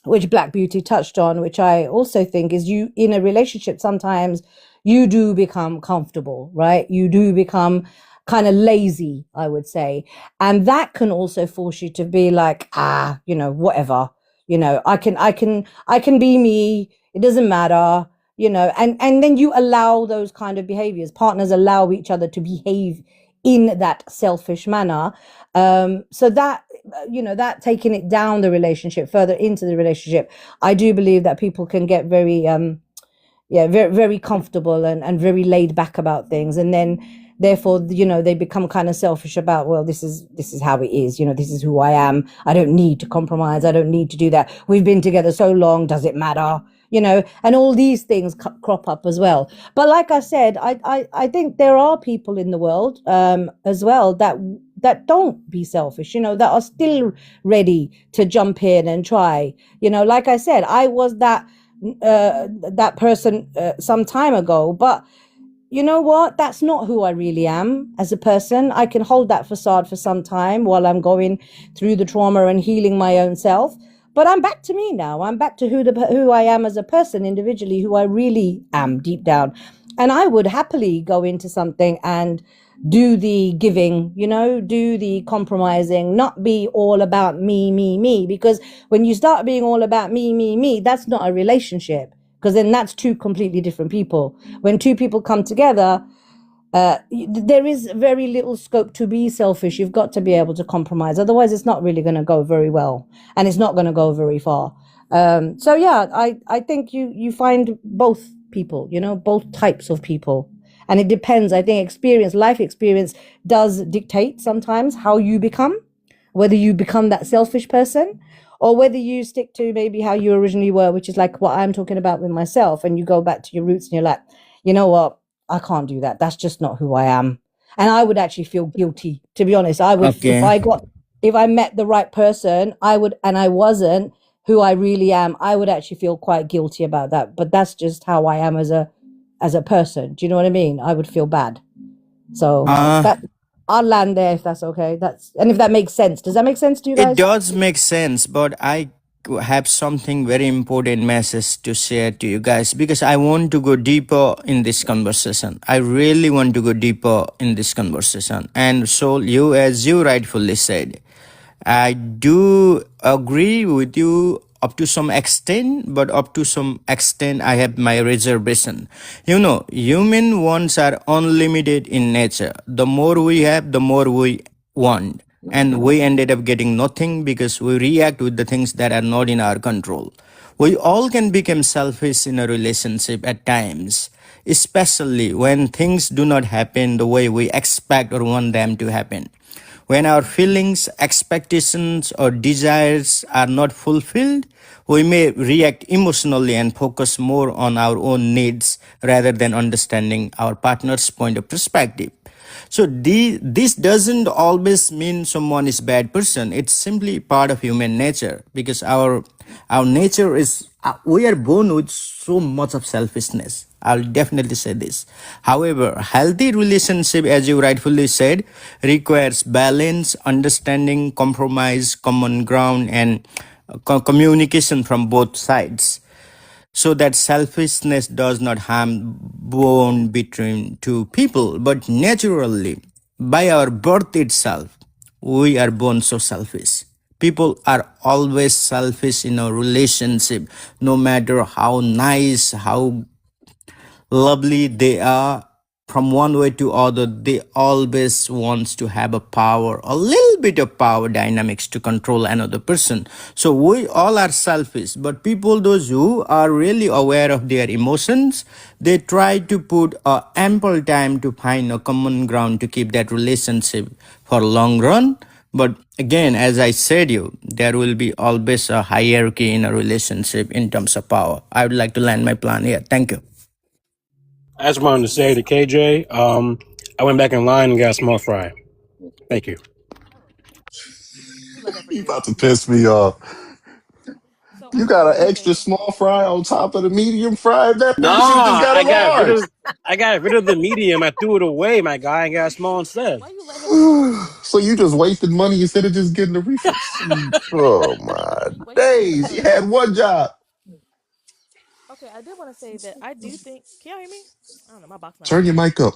which Black Beauty touched on, which I also think is, you in a relationship, sometimes you do become comfortable, right? You do become kind of lazy, I would say. And that can also force you to be like, you know, whatever, you know, I can be me. It doesn't matter. You know, and then you allow those kind of behaviors. Partners allow each other to behave in that selfish manner. So that, you know, that taking it down the relationship, further into the relationship, I do believe that people can get very, very, very comfortable and very laid back about things. And then therefore, you know, they become kind of selfish about, well, this is how it is. You know, this is who I am. I don't need to compromise. I don't need to do that. We've been together so long. Does it matter? You know, and all these things crop up as well. But like I said, I think there are people in the world as well that that don't be selfish, that are still ready to jump in and try. Like I said, I was that person some time ago, but you know what? That's not who I really am as a person. I can hold that facade for some time while I'm going through the trauma and healing my own self. But I'm back to me now. I'm back to who I am as a person individually, who I really am deep down. And I would happily go into something and do the giving, do the compromising, not be all about me, because when you start being all about me, that's not a relationship, because then that's two completely different people. When two people come together, there is very little scope to be selfish. You've got to be able to compromise. Otherwise, it's not really going to go very well, and it's not going to go very far. So yeah, I think you find both people, both types of people. And it depends. I think life experience does dictate sometimes how you become, whether you become that selfish person or whether you stick to maybe how you originally were, which is like what I'm talking about with myself. And you go back to your roots and you're like, you know what? I can't do that. That's just not who I am. And I would actually feel guilty, to be honest. I would, Okay. if I met the right person, and I wasn't who I really am, I would actually feel quite guilty about that. But that's just how I am as a person. Do you know what I mean? I would feel bad. So Uh, that I'll land there if that's okay. And if that makes sense. Does that make sense to you it guys? does make sense, but I have something very important message to share to you guys because I want to go deeper in this conversation. I really want to go deeper in this conversation. And so you, as you rightfully said, I do agree with you up to some extent, but up to some extent, I have my reservation. Human wants are unlimited in nature. The more we have, the more we want. And we ended up getting nothing because we react with the things that are not in our control. We all can become selfish in a relationship at times, especially when things do not happen the way we expect or want them to happen. When our feelings, expectations, or desires are not fulfilled, we may react emotionally and focus more on our own needs rather than understanding our partner's point of perspective. So this doesn't always mean someone is a bad person. It's simply part of human nature because our nature is we are born with so much of selfishness. I'll definitely say this. However, healthy relationship, as you rightfully said, requires balance, understanding, compromise, common ground, and communication from both sides so that selfishness does not harm bond between two people. But naturally, by our birth itself, we are born so selfish. People are always selfish in a relationship, no matter how nice, how lovely they are. From one way to other, they always wants to have a power, a little bit of power dynamics to control another person. So we all are selfish, but people, those who are really aware of their emotions, they try to put ample time to find a common ground to keep that relationship for a long run. But again, as I said, there will be always a hierarchy in a relationship in terms of power. I would like to land my plan here. Thank you. I just wanted to say to KJ, I went back in line and got a small fry. Thank you. We love that for You you. about to piss me off. So I You just got wanted an to extra say, small fry on top of the medium fry? Nah, You should have just got a I got rid large. of the medium. I threw it away, my guy, and got a small instead. why you let him do that? So you just wasted money instead of just getting the refills. Oh my You wasted it days. You because had one job. okay, I did want to say that I do think. Can y'all hear me? I don't know. My box might be Turn your tripping. mic up.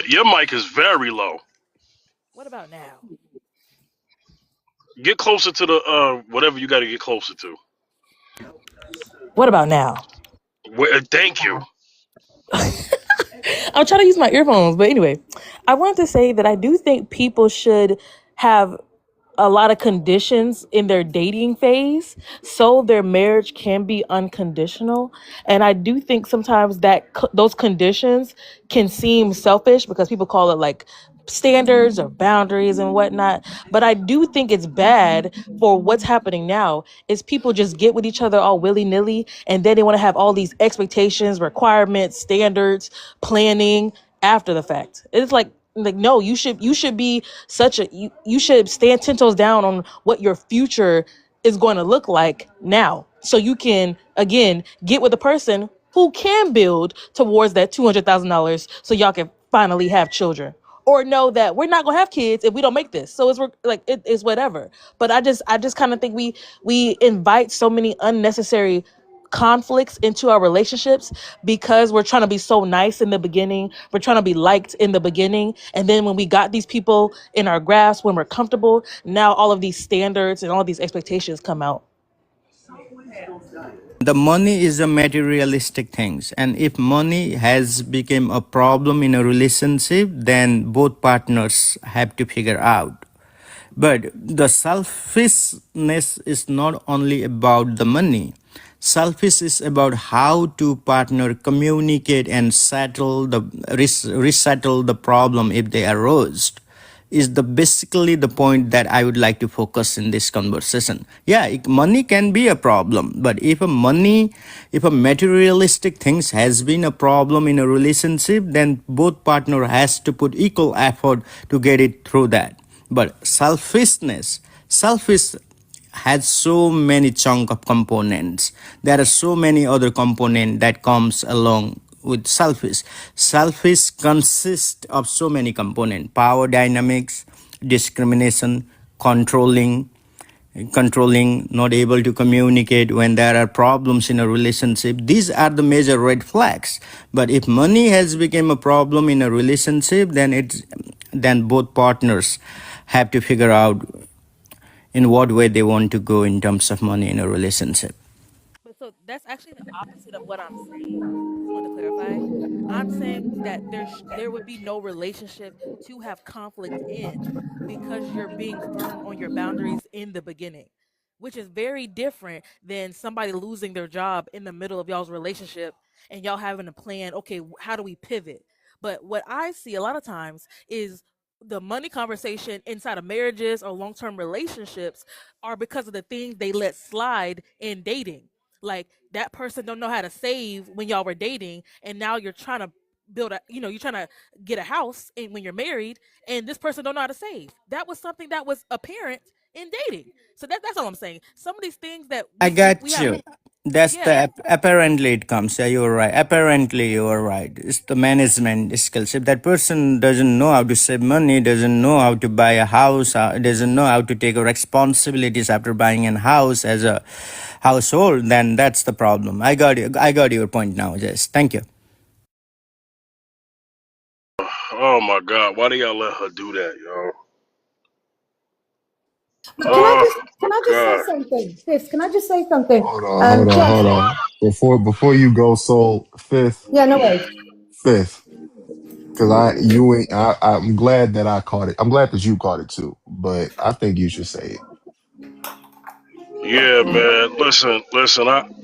Your mic is very low. What about now? Get closer to the whatever you got to get closer to. What about now? Thank you. I'm trying to use my earphones, but anyway, I want to say that I do think people should have a lot of conditions in their dating phase so their marriage can be unconditional. And I do think sometimes that those conditions can seem selfish because people call it like standards or boundaries and whatnot. But I do think it's bad for what's happening now is people just get with each other all willy-nilly and then they want to have all these expectations, requirements, standards, planning after the fact. It's like Like, no, you should be such a you should stand 10 toes down on what your future is going to look like now, so you can again get with a person who can build towards that $200,000, so y'all can finally have children, or know that we're not gonna have kids if we don't make this. So it's like it is whatever. But I just kind of think we invite so many unnecessary conflicts into our relationships because we're trying to be so nice in the beginning. We're trying to be liked in the beginning. And then when we got these people in our grasp, when we're comfortable, now all of these standards and all of these expectations come out. The money is a materialistic things, and if money has become a problem in a relationship, then both partners have to figure out. But the selfishness is not only about the money. Selfish is about how two partner communicate and resettle the problem if they arose. Is the basically the point that I would like to focus in this conversation. Yeah, money can be a problem, but if a materialistic things has been a problem in a relationship, then both partner has to put equal effort to get it through that. But selfish has so many chunk of components. There are so many other components that comes along with selfish. Selfish consists of so many components: power dynamics, discrimination, controlling, not able to communicate when there are problems in a relationship. These are the major red flags. But if money has become a problem in a relationship, then both partners have to figure out in what way they want to go in terms of money in a relationship. But so that's actually the opposite of what I'm saying. Just wanted to clarify. I'm saying that there would be no relationship to have conflict in, because you're being firm on your boundaries in the beginning, which is very different than somebody losing their job in the middle of y'all's relationship and y'all having a plan. Okay, how do we pivot? But what I see a lot of times is the money conversation inside of marriages or long-term relationships are because of the things they let slide in dating. Like, that person don't know how to save when y'all were dating, and now you're trying to you're trying to get a house and when you're married, and this person don't know how to save. That was something that was apparent in dating. So that's all I'm saying. Some of these things that I we got have, you. That's the yeah. apparently it comes. Yeah, you're right. Apparently, you're right. It's the management skills. If that person doesn't know how to save money, doesn't know how to buy a house, doesn't know how to take responsibilities after buying a house as a household, then that's the problem. I got you. I got your point now. Yes, thank you. Oh my God, why do y'all let her do that, yo? Can I Oh just my can I just say God. something, sis? Can I just say something? Hold Jess. on. Before you go, Soul, Yeah, no worries. fifth, because you ain't. I'm glad that I caught it. I'm glad that you caught it too. But I think you should say it. Yeah, man. Listen.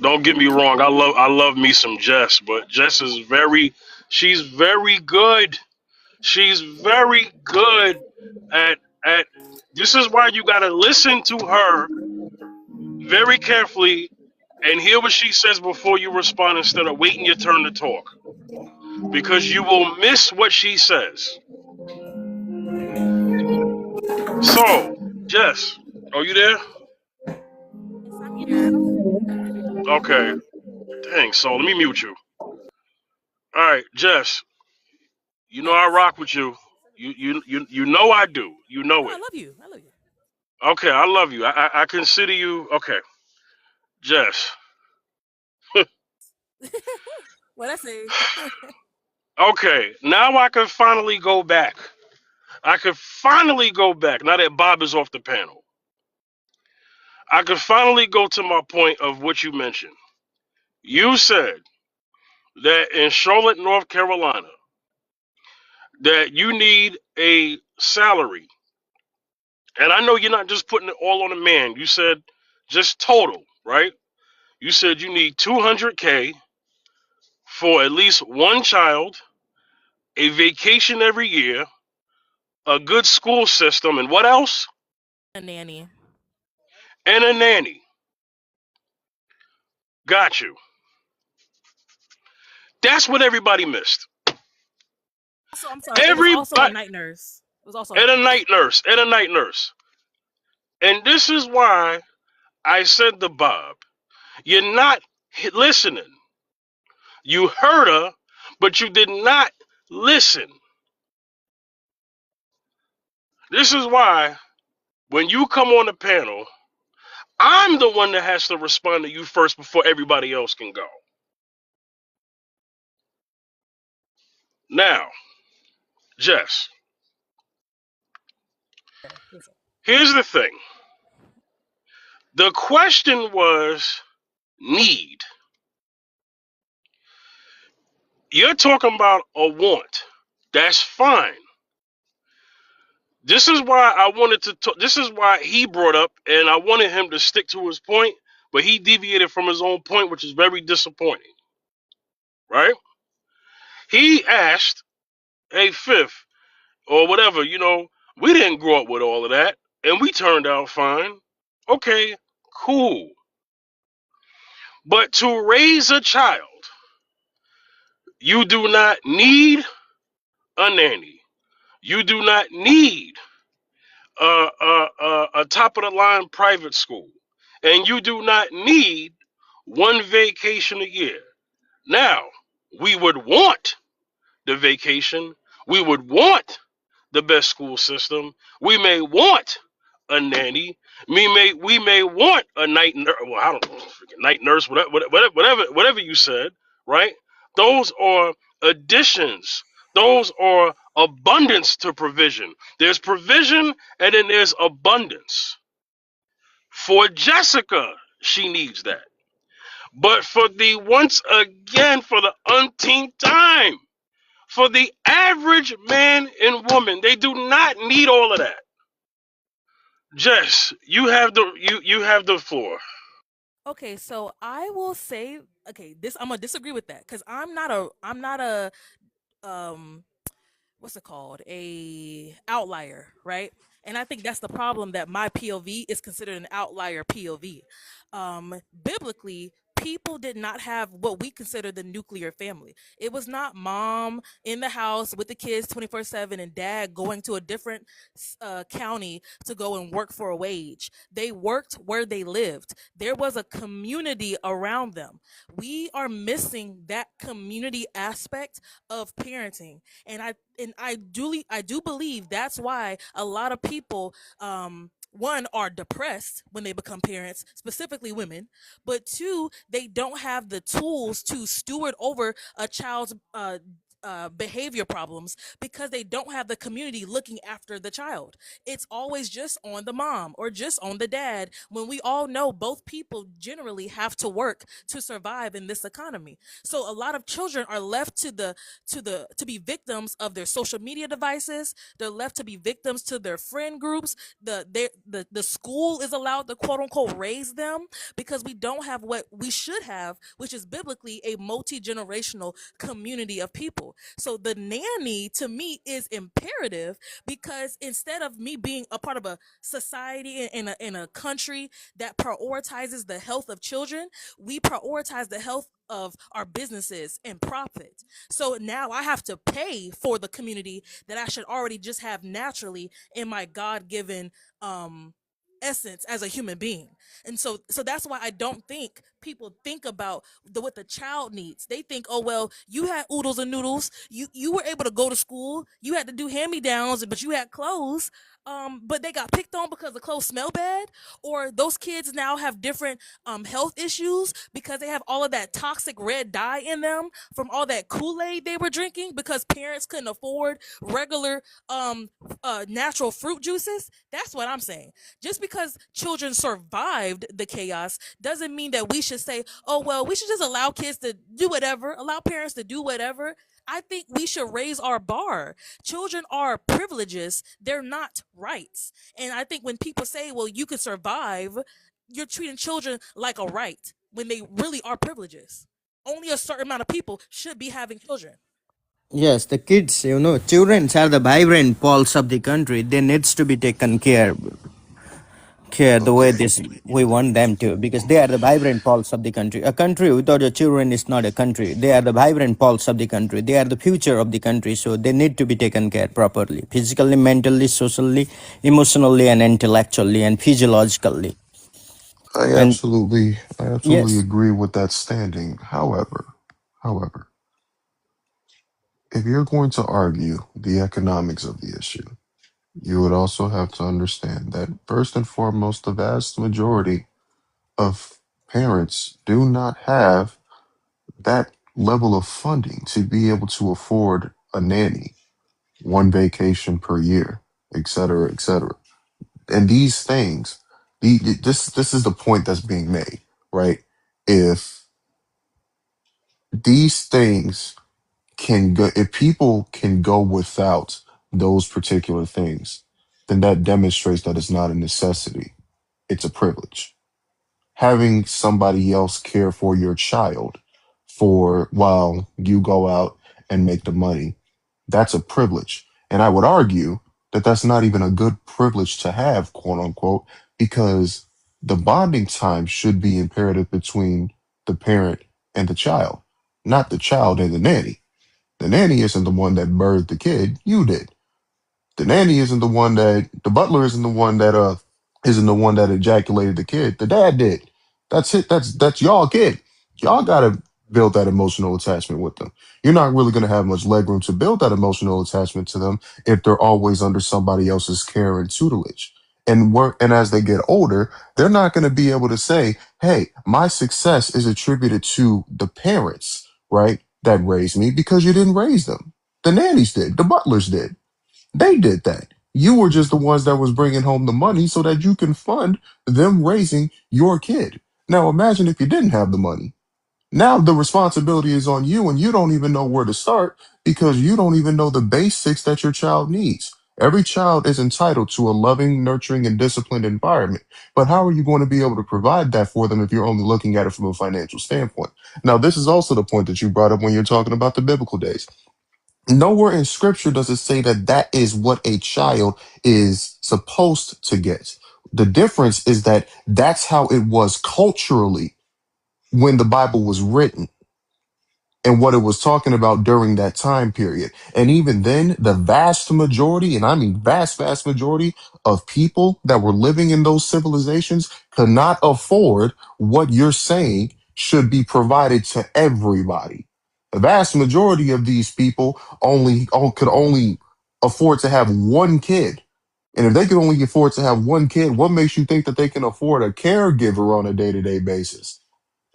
Don't get me wrong. I love me some Jess, but Jess is she's very good. She's very good at. This is why you gotta listen to her very carefully and hear what she says before you respond instead of waiting your turn to talk, because you will miss what she says. So, Jess, are you there? Yes, I'm here. Okay. Dang. So let me mute you. All right, Jess. You know I Yes. rock with you. You know I do. You No, know I it. love you. I love Okay, I love you. I consider you okay, Jess. you. What I say? Okay, now I can finally go back. I could finally go back. Now that Bob is off the panel, I could finally go to my point of what you mentioned. You said that in Charlotte, North Carolina, that you need a salary, and I know you're not just putting it all on a man. You said just total, right? You said you need 200K for at least one child, a vacation every year, a good school system, and what else? A nanny. And a nanny. Got you. That's what everybody missed. So I'm sorry. It was also a Everybody night nurse. It was also a and night a nurse. night nurse and a night nurse. And this is why I said to Bob, you're not listening. You heard her, but you did not listen. This is why when you come on the panel, I'm the one that has to respond to you first before everybody else can go. Now, Jess, Yes, sir. here's the thing. The question was need. You're talking about a want. That's fine. This is why I wanted to talk. This is why he brought up, and I wanted him to stick to his point, but he deviated from his own point, which is very disappointing, right? He asked, hey, Fifth, or whatever, we didn't grow up with all of that, and we turned out fine. Okay, cool. But to raise a child, you do not need a nanny. You do not need a top of the line private school, and you do not need one vacation a year. Now, we would want the vacation. We would want the best school system. We may want a nanny. We may want a night nurse. Well, I don't know, freaking night nurse, whatever you said, right? Those are additions. Those are abundance to provision. There's provision and then there's abundance. For Jessica, she needs that. But for the once again, for the umpteenth time, for the average man and woman, they do not need all of that. Jess, you have the floor. Okay, so I will say, okay, this I'm gonna disagree with that because I'm not a um what's it called, a outlier, right? And I think that's the problem, that my POV is considered an outlier POV. Biblically, people did not have what we consider the nuclear family. It was not mom in the house with the kids 24/7 and dad going to a different county to go and work for a wage. They worked where they lived. There was a community around them. We are missing that community aspect of parenting, and I do believe that's why a lot of people one, are depressed when they become parents, specifically women, but two, they don't have the tools to steward over a child's behavior problems because they don't have the community looking after the child. It's always just on the mom or just on the dad, when we all know both people generally have to work to survive in this economy. So a lot of children are left to be victims of their social media devices. They're left to be victims to their friend groups. The school is allowed to quote unquote raise them because we don't have what we should have, which is biblically a multi-generational community of people. So the nanny to me is imperative, because instead of me being a part of a society in a country that prioritizes the health of children, we prioritize the health of our businesses and profit. So now I have to pay for the community that I should already just have naturally in my God-given essence as a human being. And so that's why I don't think people think about what the child needs. They think, oh well, you had oodles and noodles, you were able to go to school, you had to do hand-me-downs, but you had clothes, but they got picked on because the clothes smell bad. Or those kids now have different health issues because they have all of that toxic red dye in them from all that Kool-Aid they were drinking because parents couldn't afford regular natural fruit juices. That's what I'm saying. Just because children survived the chaos doesn't mean that we should say, oh well, we should just allow kids to do whatever, allow parents to do whatever. I think we should raise our bar. Children are privileges, they're not rights. And I think when people say, well, you can survive, you're treating children like a right when they really are privileges. Only a certain amount of people should be having children. Yes, the kids, children are the vibrant pulse of the country. They needs to be taken care. care the way Okay. this we want them to, because they are the vibrant pulse of the country. A country without your children is not a country. They are the vibrant pulse of the country. They are the future of the country, so they need to be taken care properly, physically, mentally, socially, emotionally, and intellectually, and physiologically. And I absolutely yes, agree with that standing. However, if you're going to argue the economics of the issue, you would also have to understand that first and foremost, the vast majority of parents do not have that level of funding to be able to afford a nanny, one vacation per year, et cetera, et cetera. And these things, this is the point that's being made, right? If these things can go, if people can go without those particular things, then that demonstrates that it's not a necessity, it's a privilege. Having somebody else care for your child for while you go out and make the money, that's a privilege. And I would argue that that's not even a good privilege to have, quote unquote, because the bonding time should be imperative between the parent and the child, not the child and the nanny. The nanny isn't the one that birthed the kid, you did. The nanny isn't the one that the butler isn't the one that ejaculated the kid. The dad did. That's it. That's y'all kid. Y'all gotta build that emotional attachment with them. You're not really gonna have much legroom to build that emotional attachment to them if they're always under somebody else's care and tutelage. And as they get older, they're not gonna be able to say, hey, my success is attributed to the parents, right, that raised me because you didn't raise them. The nannies did, the butlers did. They did that. You were just the ones that was bringing home the money so that you can fund them raising your kid. Now imagine if you didn't have the money. Now the responsibility is on you and you don't even know where to start because you don't even know the basics that your child needs. Every child is entitled to a loving, nurturing, and disciplined environment. But how are you going to be able to provide that for them if you're only looking at it from a financial standpoint? Now, this is also the point that you brought up when you're talking about the biblical days. Nowhere in scripture does it say that that is what a child is supposed to get. The difference is that that's how it was culturally when the Bible was written and what it was talking about during that time period. And even then, the vast majority, and I mean vast majority of people that were living in those civilizations could not afford what you're saying should be provided to everybody. The vast majority of these people could only afford to have one kid. And if they could only afford to have one kid, what makes you think that they can afford a caregiver on a day-to-day basis?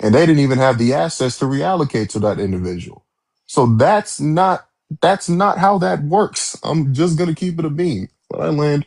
And they didn't even have the assets to reallocate to that individual. So that's not how that works. I'm just gonna keep it a beam. But I land.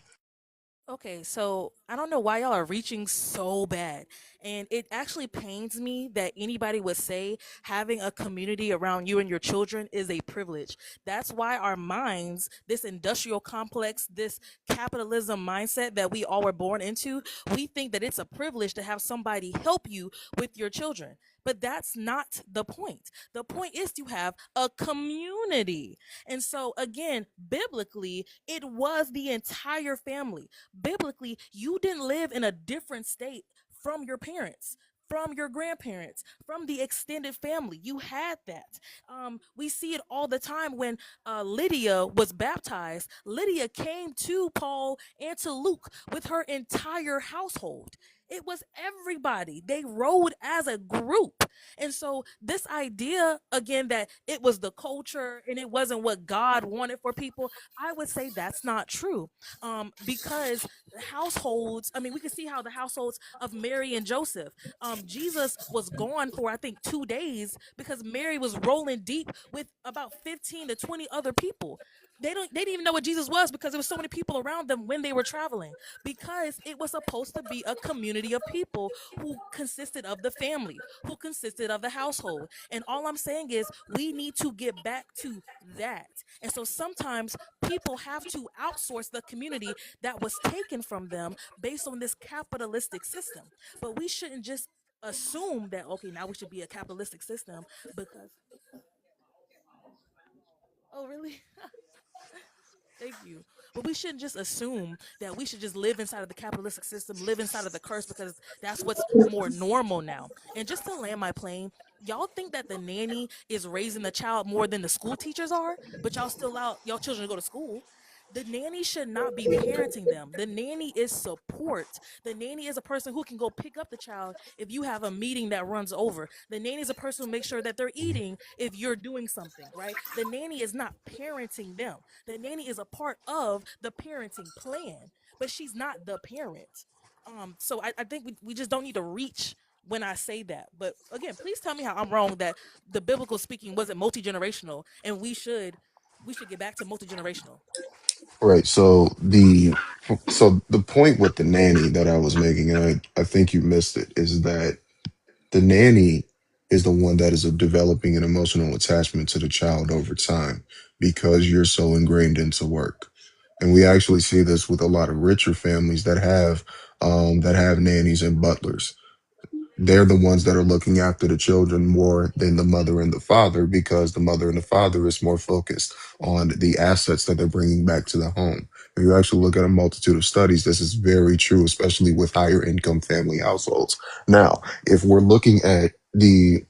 Okay, so I don't know why y'all are reaching so bad. And it actually pains me that anybody would say having a community around you and your children is a privilege. That's why our minds, this industrial complex, this capitalism mindset that we all were born into, we think that it's a privilege to have somebody help you with your children. But that's not the point. The point is to have a community. And so, again, biblically, it was the entire family. Biblically, you didn't live in a different state from your parents, from your grandparents, from the extended family. You had that. We see it all the time when Lydia was baptized. Lydia came to Paul and to Luke with her entire household. It was everybody. They rode as a group. And so, this idea, again, that it was the culture and it wasn't what God wanted for people, I would say that's not true. Because the households, I mean, we can see how the households of Mary and Joseph, Jesus was gone for, I think, 2 days because Mary was rolling deep with about 15 to 20 other people. They didn't even know what Jesus was because there was so many people around them when they were traveling, because it was supposed to be a community of people who consisted of the family, who consisted of the household. And all I'm saying is we need to get back to that. And so sometimes people have to outsource the community that was taken from them based on this capitalistic system. But we shouldn't just assume that, okay, now we should be a capitalistic system because, oh, really? Thank you. But we shouldn't just assume that we should just live inside of the capitalistic system, live inside of the curse, because that's what's more normal now. And just to land my plane, y'all think that the nanny is raising the child more than the school teachers are, but y'all still allow y'all children to go to school. The nanny should not be parenting them. The nanny is support. The nanny is a person who can go pick up the child if you have a meeting that runs over. The nanny is a person who makes sure that they're eating if you're doing something, right? The nanny is not parenting them. The nanny is a part of the parenting plan, but she's not the parent. So I think we just don't need to reach when I say that. But again, please tell me how I'm wrong that the biblical speaking wasn't multi-generational, and we should get back to multi-generational. Right. So the point with the nanny that I was making, and I think you missed it, is that the nanny is the one that is developing an emotional attachment to the child over time because you're so ingrained into work. And we actually see this with a lot of richer families that have nannies and butlers. They're the ones that are looking after the children more than the mother and the father, because the mother and the father is more focused on the assets that they're bringing back to the home. If you actually look at a multitude of studies, this is very true, especially with higher income family households. Now, if we're looking at the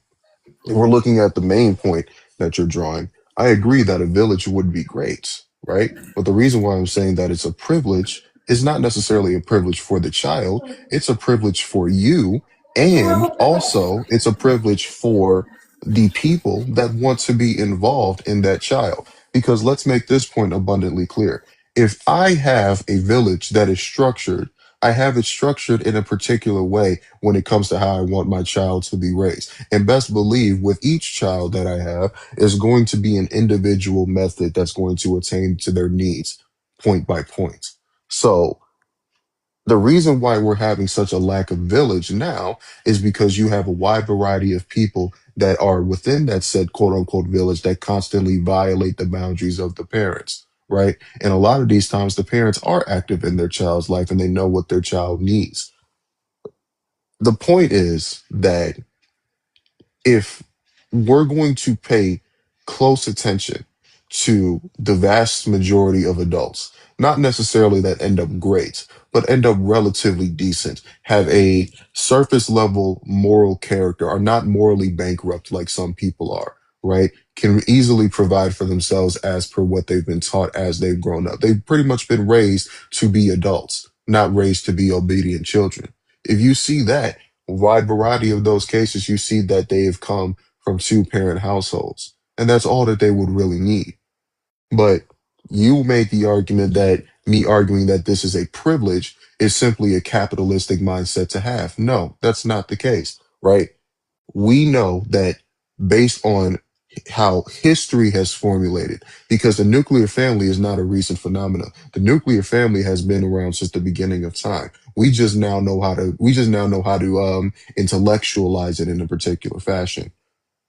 main point that you're drawing, I agree that a village would be great, right? But the reason why I'm saying that it's a privilege is not necessarily a privilege for the child, it's a privilege for you. And also, it's a privilege for the people that want to be involved in that child. Because let's make this point abundantly clear. If I have a village that is structured, I have it structured in a particular way when it comes to how I want my child to be raised. And best believe with each child that I have is going to be an individual method that's going to attain to their needs point by point. So the reason why we're having such a lack of village now is because you have a wide variety of people that are within that said quote unquote village that constantly violate the boundaries of the parents, right? And a lot of these times the parents are active in their child's life and they know what their child needs. The point is that if we're going to pay close attention to the vast majority of adults, not necessarily that end up great, but end up relatively decent, have a surface level moral character, are not morally bankrupt like some people are, right? Can easily provide for themselves as per what they've been taught as they've grown up. They've pretty much been raised to be adults, not raised to be obedient children. If you see that, wide variety of those cases, you see that they have come from two parent households. And that's all that they would really need. But you make the argument that me arguing that this is a privilege is simply a capitalistic mindset to have. No, that's not the case, right? We know that based on how history has formulated, because the nuclear family is not a recent phenomenon. The nuclear family has been around since the beginning of time. We just now know how to intellectualize it in a particular fashion.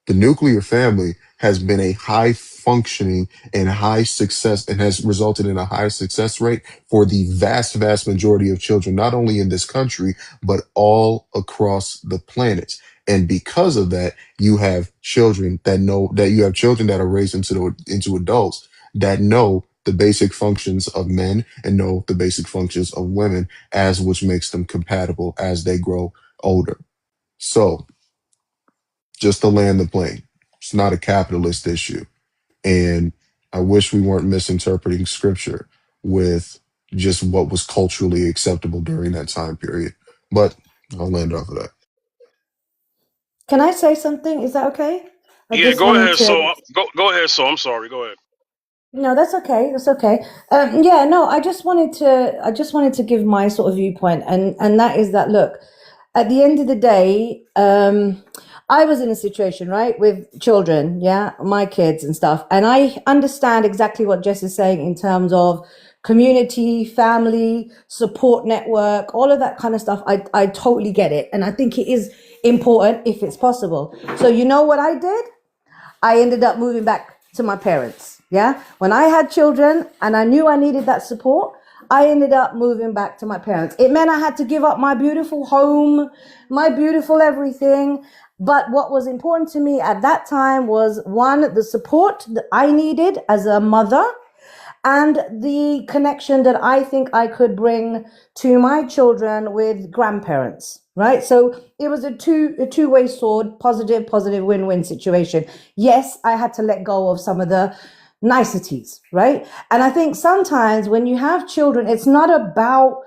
The nuclear family has been a high functioning and high success and has resulted in a high success rate for the vast majority of children, not only in this country, but all across the planet. And because of that, you have children that are raised into adults that know the basic functions of men and know the basic functions of women, as which makes them compatible as they grow older. So just to land the plane, it's not a capitalist issue. And I wish we weren't misinterpreting scripture with just what was culturally acceptable during that time period. But I'll land off of that. Can I say something? Is that okay? I Yeah, just go wanted ahead. to. So go ahead. So I'm sorry. Go ahead. No, that's okay. That's okay. Yeah, no, I just wanted to give my sort of viewpoint, and that is that. Look, at the end of the day, I was in a situation, right, with children, yeah, my kids and stuff, and I understand exactly what Jess is saying in terms of community, family, support network, all of that kind of stuff. I totally get it, and I think it is important if it's possible. So you know what I did? I ended up moving back to my parents. Yeah. When I had children and I knew I needed that support, I ended up moving back to my parents. It meant I had to give up my beautiful home, my beautiful everything. But what was important to me at that time was, one, the support that I needed as a mother, and the connection that I think I could bring to my children with grandparents, right? So it was a two-way sword, positive win-win situation. Yes, I had to let go of some of the niceties, right? And I think sometimes when you have children, it's not about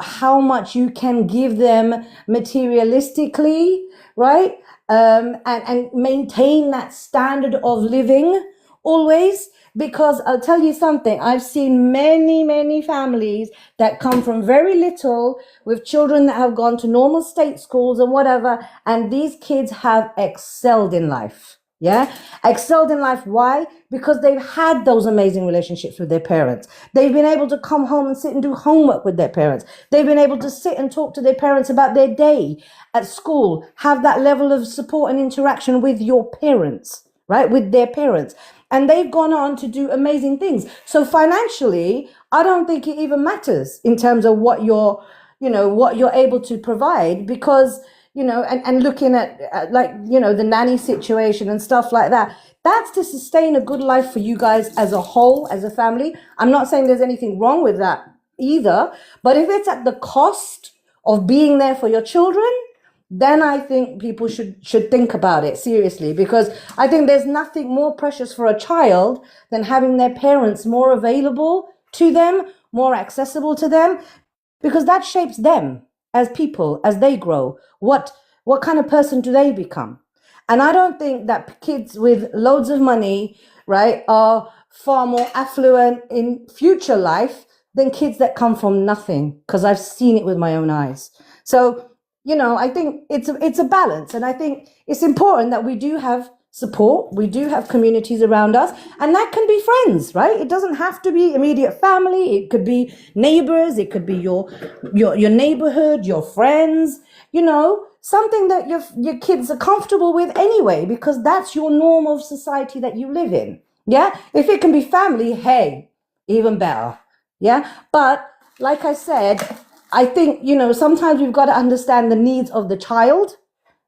how much you can give them materialistically, right? And maintain that standard of living always. Because I'll tell you something, I've seen many families that come from very little with children that have gone to normal state schools and whatever, and these kids have excelled in life. Yeah, excelled in life. Why? Because they've had those amazing relationships with their parents. They've been able to come home and sit and do homework with their parents. They've been able to sit and talk to their parents about their day at school, have that level of support and interaction with your parents, right? With their parents. And they've gone on to do amazing things. So financially, I don't think it even matters in terms of what you're able to provide, because, and looking at like, the nanny situation and stuff like that, that's to sustain a good life for you guys as a whole, as a family. I'm not saying there's anything wrong with that either, but if it's at the cost of being there for your children, then I think people should think about it seriously, because I think there's nothing more precious for a child than having their parents more available to them, more accessible to them, because that shapes them as people, as they grow. What kind of person do they become? And I don't think that kids with loads of money, right, are far more affluent in future life than kids that come from nothing, because I've seen it with my own eyes. So, I think it's a balance, and I think it's important that we do have support, we do have communities around us, and that can be friends, right? It doesn't have to be immediate family. It could be neighbors, it could be your neighborhood, your friends, something that your kids are comfortable with anyway, because that's your norm of society that you live in. Yeah, if it can be family, hey, even better. Yeah, but like I said, I think, sometimes we've got to understand the needs of the child.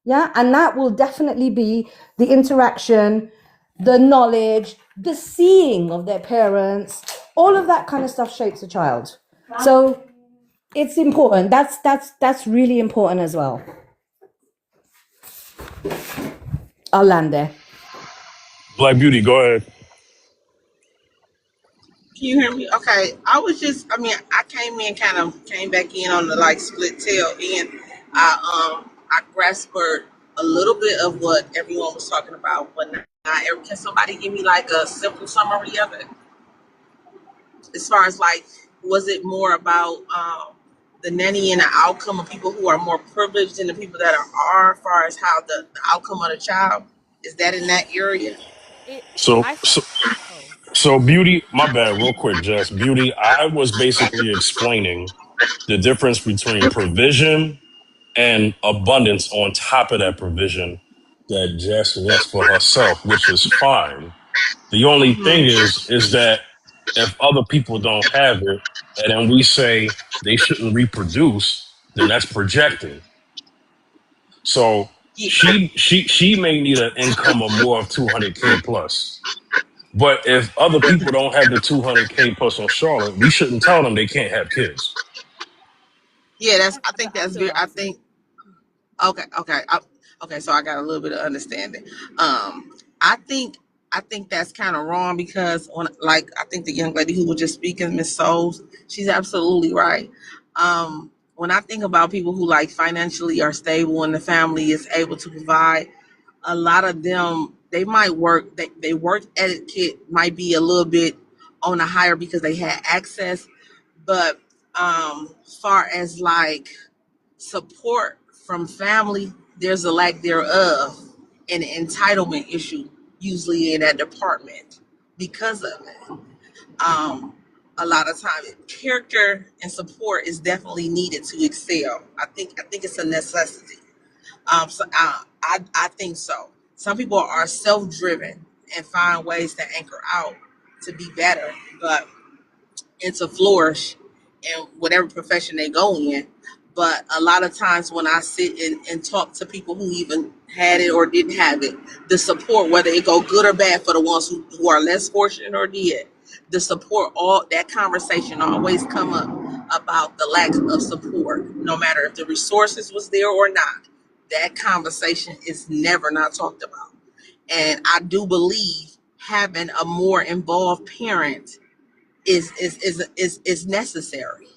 Yeah. And that will definitely be the interaction, the knowledge, the seeing of their parents, all of that kind of stuff shapes a child. So it's important. That's really important as well. I'll land there. Black Beauty, go ahead. Can you hear me? Okay. I came back in on the like split tail end. I grasped a little bit of what everyone was talking about, but not can somebody give me like a simple summary of it? As far as like, was it more about the nanny and the outcome of people who are more privileged than the people that are as far as how the outcome of the child? Is that in that area? So, Beauty, my bad, real quick, Jess. Beauty, I was basically explaining the difference between provision and abundance on top of that provision that Jess wants for herself, which is fine. The only thing is that if other people don't have it, and then we say they shouldn't reproduce, then that's projecting. So she may need an income of more of 200K plus. But if other people don't have the 200K plus on Charlotte, we shouldn't tell them they can't have kids. Yeah, I think that's very. I think. Okay. Okay. So I got a little bit of understanding. I think that's kind of wrong, because I think the young lady who was just speaking, Miss Souls, she's absolutely right. When I think about people who like financially are stable and the family is able to provide, a lot of them, they might work. They work etiquette might be a little bit on the higher because they had access, but far as like support from family, there's a lack thereof, and an entitlement issue usually in that department because of it. A lot of times, character and support is definitely needed to excel. I think it's a necessity. I think so. Some people are self-driven and find ways to anchor out to be better, but and to flourish in whatever profession they go in. But a lot of times when I sit and talk to people who even had it or didn't have it, the support, whether it go good or bad for the ones who are less fortunate or did, the support, all that conversation always come up about the lack of support, no matter if the resources was there or not. That conversation is never not talked about. And I do believe having a more involved parent is necessary.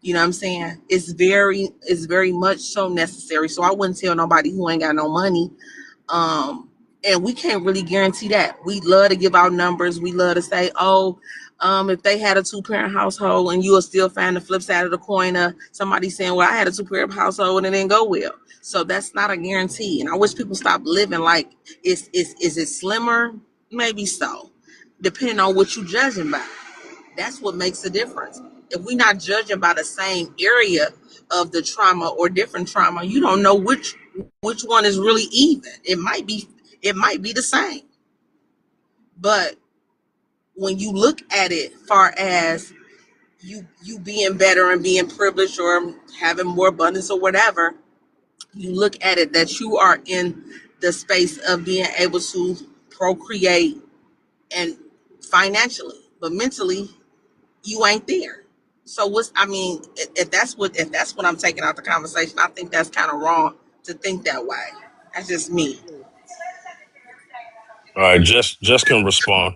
You know what I'm saying? It's very much so necessary. So I wouldn't tell nobody who ain't got no money. And we can't really guarantee that. We love to give out numbers. We love to say, oh, if they had a 2-parent household, and you will still find the flip side of the coin of somebody saying, well, I had a 2-parent household and it didn't go well. So that's not a guarantee. And I wish people stop living like is it slimmer? Maybe so, depending on what you're judging by. That's what makes a difference. If we're not judging by the same area of the trauma or different trauma, you don't know which one is really even. It might be the same. But when you look at it far as you being better and being privileged or having more abundance or whatever, you look at it that you are in the space of being able to procreate and financially, but mentally you ain't there. So if that's what I'm taking out the conversation, I think that's kind of wrong to think that way. That's just me. All right, just can respond.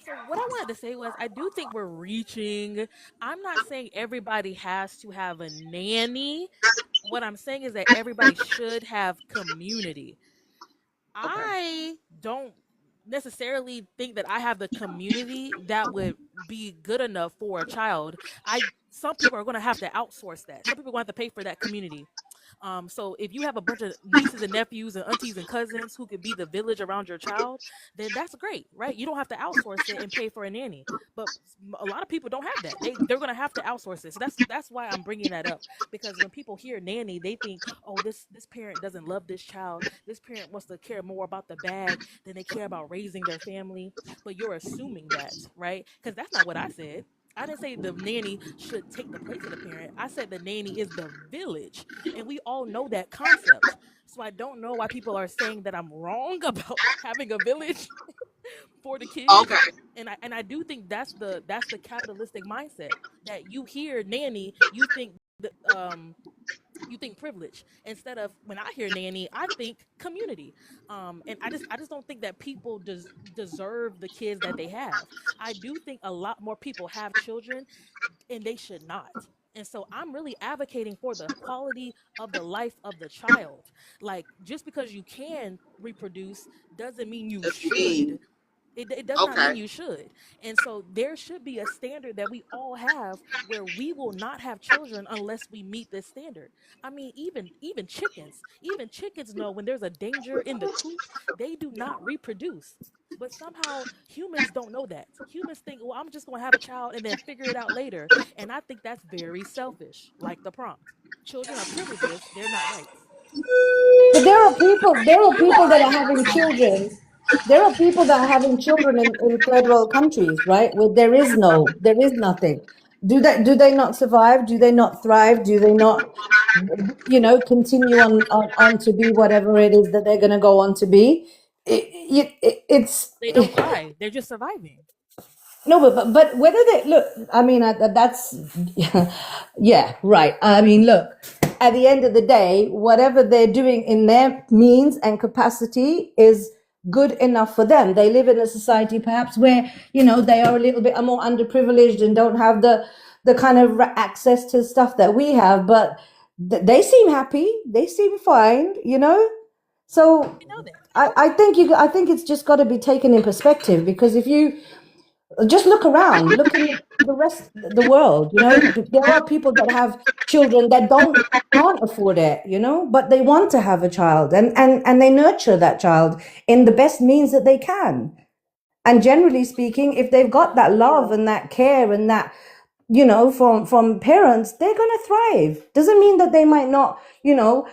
So what I wanted to say was I do think we're reaching. I'm not saying everybody has to have a nanny. What I'm saying is that everybody should have community. Okay. I don't necessarily think that I have the community that would be good enough for a child. I Some people are going to have to outsource that. Some people are going to have to pay for that community. So if you have a bunch of nieces and nephews and aunties and cousins who could be the village around your child, then that's great, right? You don't have to outsource it and pay for a nanny. But a lot of people don't have that. They're gonna have to outsource it. So that's why I'm bringing that up, because when people hear nanny, they think, oh, this parent doesn't love this child. This parent wants to care more about the bag than they care about raising their family. But you're assuming that, right? Because that's not what I said. I didn't say the nanny should take the place of the parent. I said the nanny is the village, and we all know that concept. So I don't know why people are saying that I'm wrong about having a village for the kids. Okay. And I do think that's the capitalistic mindset, that you hear nanny, you think privilege, instead of, when I hear nanny, I think community. And I just don't think that people deserve the kids that they have. I do think a lot more people have children, and they should not. And so I'm really advocating for the quality of the life of the child. Like, just because you can reproduce doesn't mean you should. It does not Okay. mean you should. And so there should be a standard that we all have, where we will not have children unless we meet this standard. I mean, even chickens know when there's a danger in the coop, they do not reproduce. But somehow humans don't know that. Humans think, well, I'm just going to have a child and then figure it out later. And I think that's very selfish, like the prompt. Children are privileges, they're not rights. But there are people that are having children. There are people that are having children in third world countries, right? Where there is nothing. Do they not survive? Do they not thrive? Do they not, continue on to be whatever it is that they're going to go on to be? It's They don't thrive, they're just surviving. no, but whether they look, I mean, that's yeah, right. I mean, look, at the end of the day, whatever they're doing in their means and capacity is good enough for them. They live in a society perhaps where they are a little bit more underprivileged and don't have the kind of access to stuff that we have, but they seem happy. They seem fine. So I know that. I think it's just got to be taken in perspective, because if you just look around, look in the rest of the world, there are people that have children that can't afford it, but they want to have a child, and they nurture that child in the best means that they can. And generally speaking, if they've got that love and that care and that, from parents, they're going to thrive. Doesn't mean that they might not,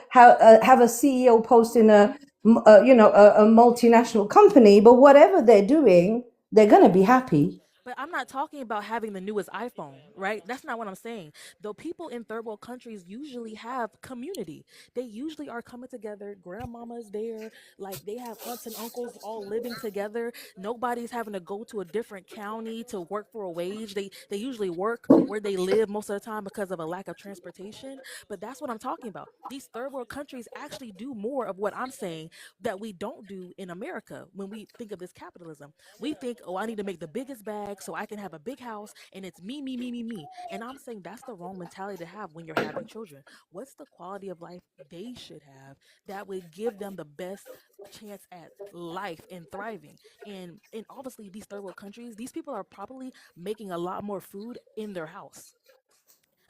have a CEO post in a multinational company, but whatever they're doing, they're going to be happy. But I'm not talking about having the newest iPhone, right? That's not what I'm saying. The people in third world countries usually have community. They usually are coming together. Grandmama's there. Like they have aunts and uncles all living together. Nobody's having to go to a different county to work for a wage. They usually work where they live most of the time because of a lack of transportation. But that's what I'm talking about. These third world countries actually do more of what I'm saying that we don't do in America when we think of this capitalism. We think, oh, I need to make the biggest bag so I can have a big house and it's me, me, me, me, me. And I'm saying that's the wrong mentality to have when you're having children. What's the quality of life they should have that would give them the best chance at life and thriving? And obviously these third world countries, these people are probably making a lot more food in their house.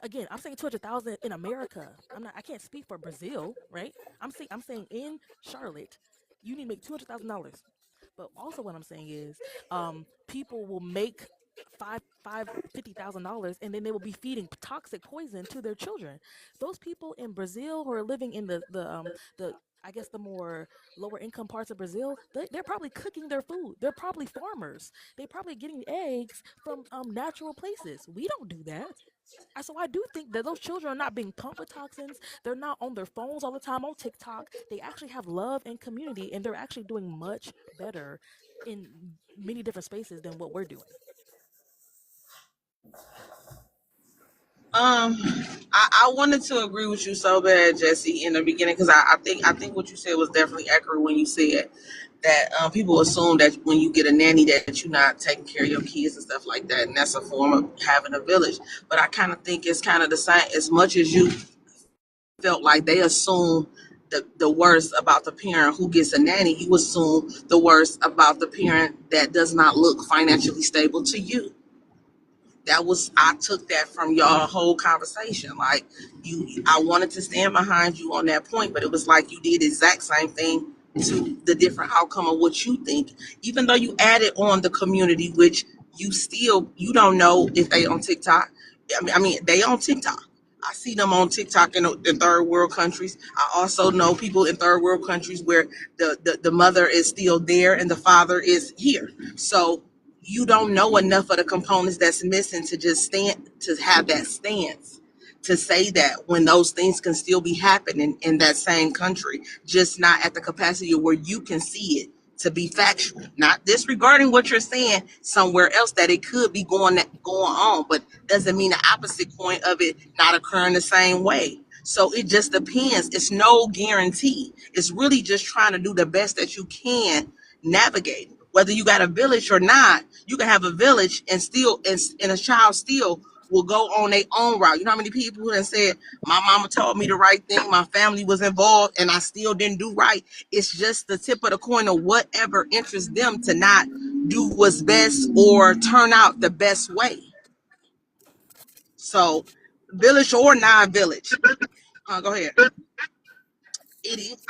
Again, I'm saying 200,000 in America. I can't speak for Brazil, right? I'm saying in Charlotte, you need to make $200,000. But also what I'm saying is, people will make $50,000 and then they will be feeding toxic poison to their children. Those people in Brazil who are living in the I guess the more lower income parts of Brazil, they're probably cooking their food. They're probably farmers. They're probably getting eggs from natural places. We don't do that. So I do think that those children are not being pumped with toxins. They're not on their phones all the time on TikTok. They actually have love and community, and they're actually doing much better in many different spaces than what we're doing. I wanted to agree with you so bad, Jesse, in the beginning, because I think what you said was definitely accurate when you said that people assume that when you get a nanny that you're not taking care of your kids and stuff like that, and that's a form of having a village. But I kind of think it's kind of the same. As much as you felt like they assume the worst about the parent who gets a nanny, you assume the worst about the parent that does not look financially stable to you. I took that from y'all whole conversation. Like I wanted to stand behind you on that point, but it was like you did the exact same thing to the different outcome of what you think, even though you added on the community, which you don't know if they on TikTok. I mean they on TikTok. I see them on TikTok in third world countries. I also know people in third world countries where the mother is still there and the father is here. So you don't know enough of the components that's missing to just have that stance to say that when those things can still be happening in that same country, just not at the capacity where you can see it to be factual, not disregarding what you're saying somewhere else that it could be going on, but doesn't mean the opposite point of it not occurring the same way. So it just depends. It's no guarantee. It's really just trying to do the best that you can navigate. Whether you got a village or not, you can have a village and a child still will go on their own route. You know how many people that said, my mama told me the right thing, my family was involved, and I still didn't do right. It's just the tip of the coin of whatever interests them to not do what's best or turn out the best way. So, village or non-village. Go ahead. It is.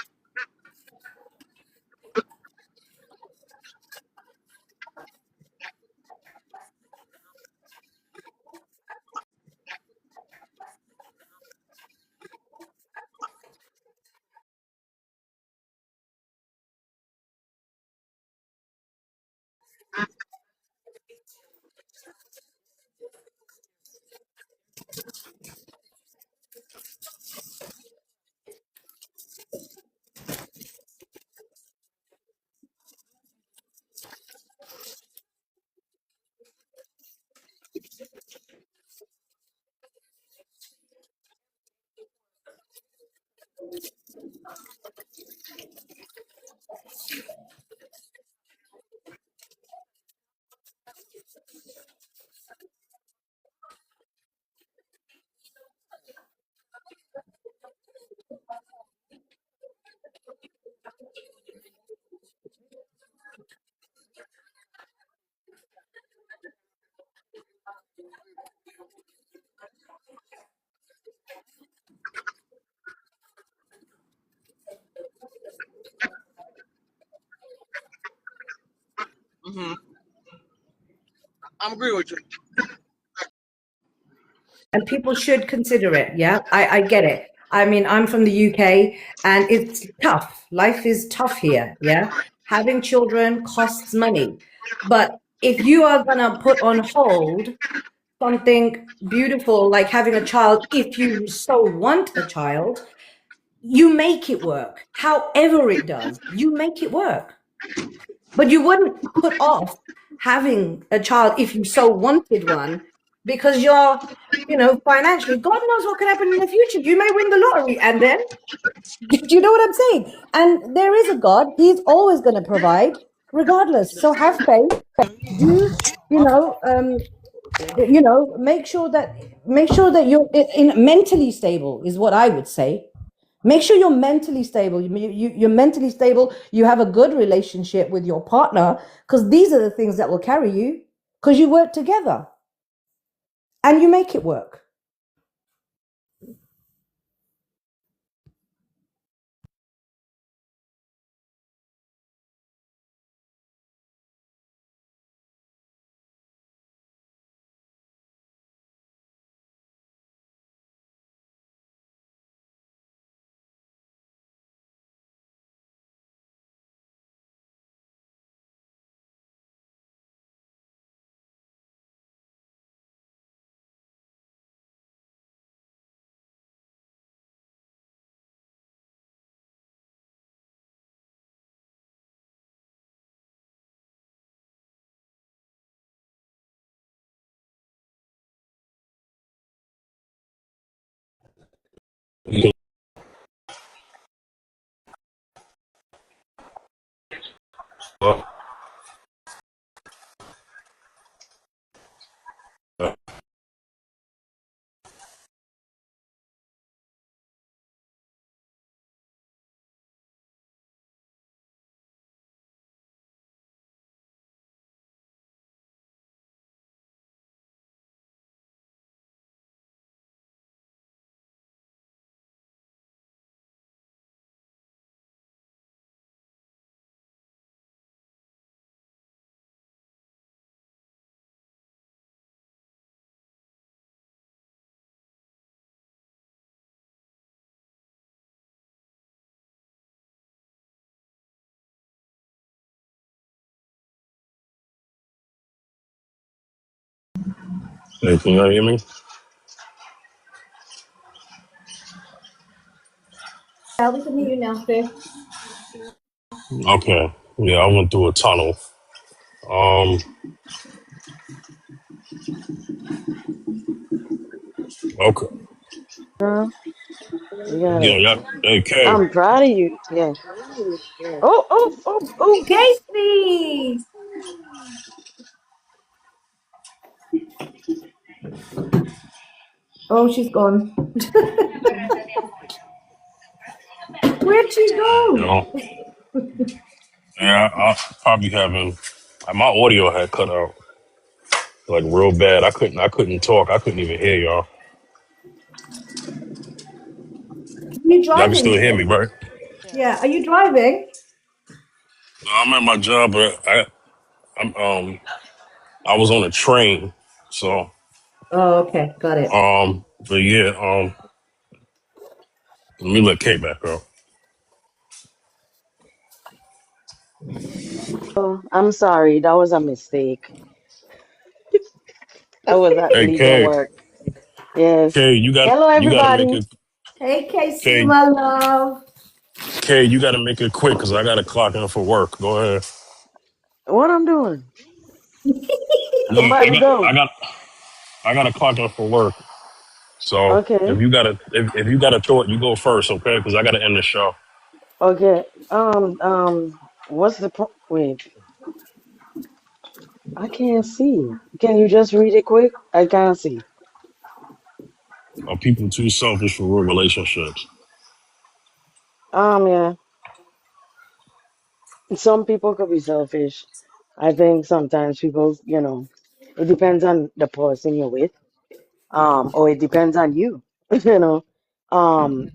Mm-hmm. I'm agree with you. And people should consider it. Yeah, I get it. I mean, I'm from the UK and it's tough. Life is tough here. Yeah. Having children costs money. But if you are gonna put on hold something beautiful like having a child, if you so want a child, you make it work. However it does, you make it work. But you wouldn't put off having a child if you so wanted one because you're, financially, God knows what could happen in the future. You may win the lottery and then, do you know what I'm saying? And there is a God. He's always going to provide regardless. So have faith. Do, make sure that you're mentally stable is what I would say. Make sure you're mentally stable. You're mentally stable. You have a good relationship with your partner because these are the things that will carry you because you work together and you make it work. You can, hey, can you hear me? Yeah, we can hear you now, Faith. Okay. Yeah, I went through a tunnel. Um, okay. Girl, you Yeah, gotta. yeah. Hey, Kay. I'm proud of you. Yeah. Oh, oh, oh, oh. Casey! Oh, she's gone. Where'd she You go? know, yeah, I probably having my audio had cut out like real bad. I couldn't talk. I couldn't even hear y'all. Are you Y'all can driving, still hear Faith? me, right? Yeah, are you driving? I'm at my job, but I was on a train, so Oh, okay, got it. but yeah, let me let Kay back up. Oh, I'm sorry. That was a mistake. That was Hey, actually didn't Kay, work. Yes. Kay, Hello, you got to make everybody. it, Hey, Casey, Kay, my love. Kay, you got to make it quick because I got to clock in for work. Go ahead. What I'm doing? No, I'm about to go. I got to clock in for work. So Okay. if you got a thought, you go first, okay? Because I got to end the show. Okay. What's the wait? I can't see. Can you just read it quick? I can't see. Are people too selfish for real relationships? Yeah. Some people could be selfish. I think sometimes people, it depends on the person you're with. Or it depends on you. You know. Um,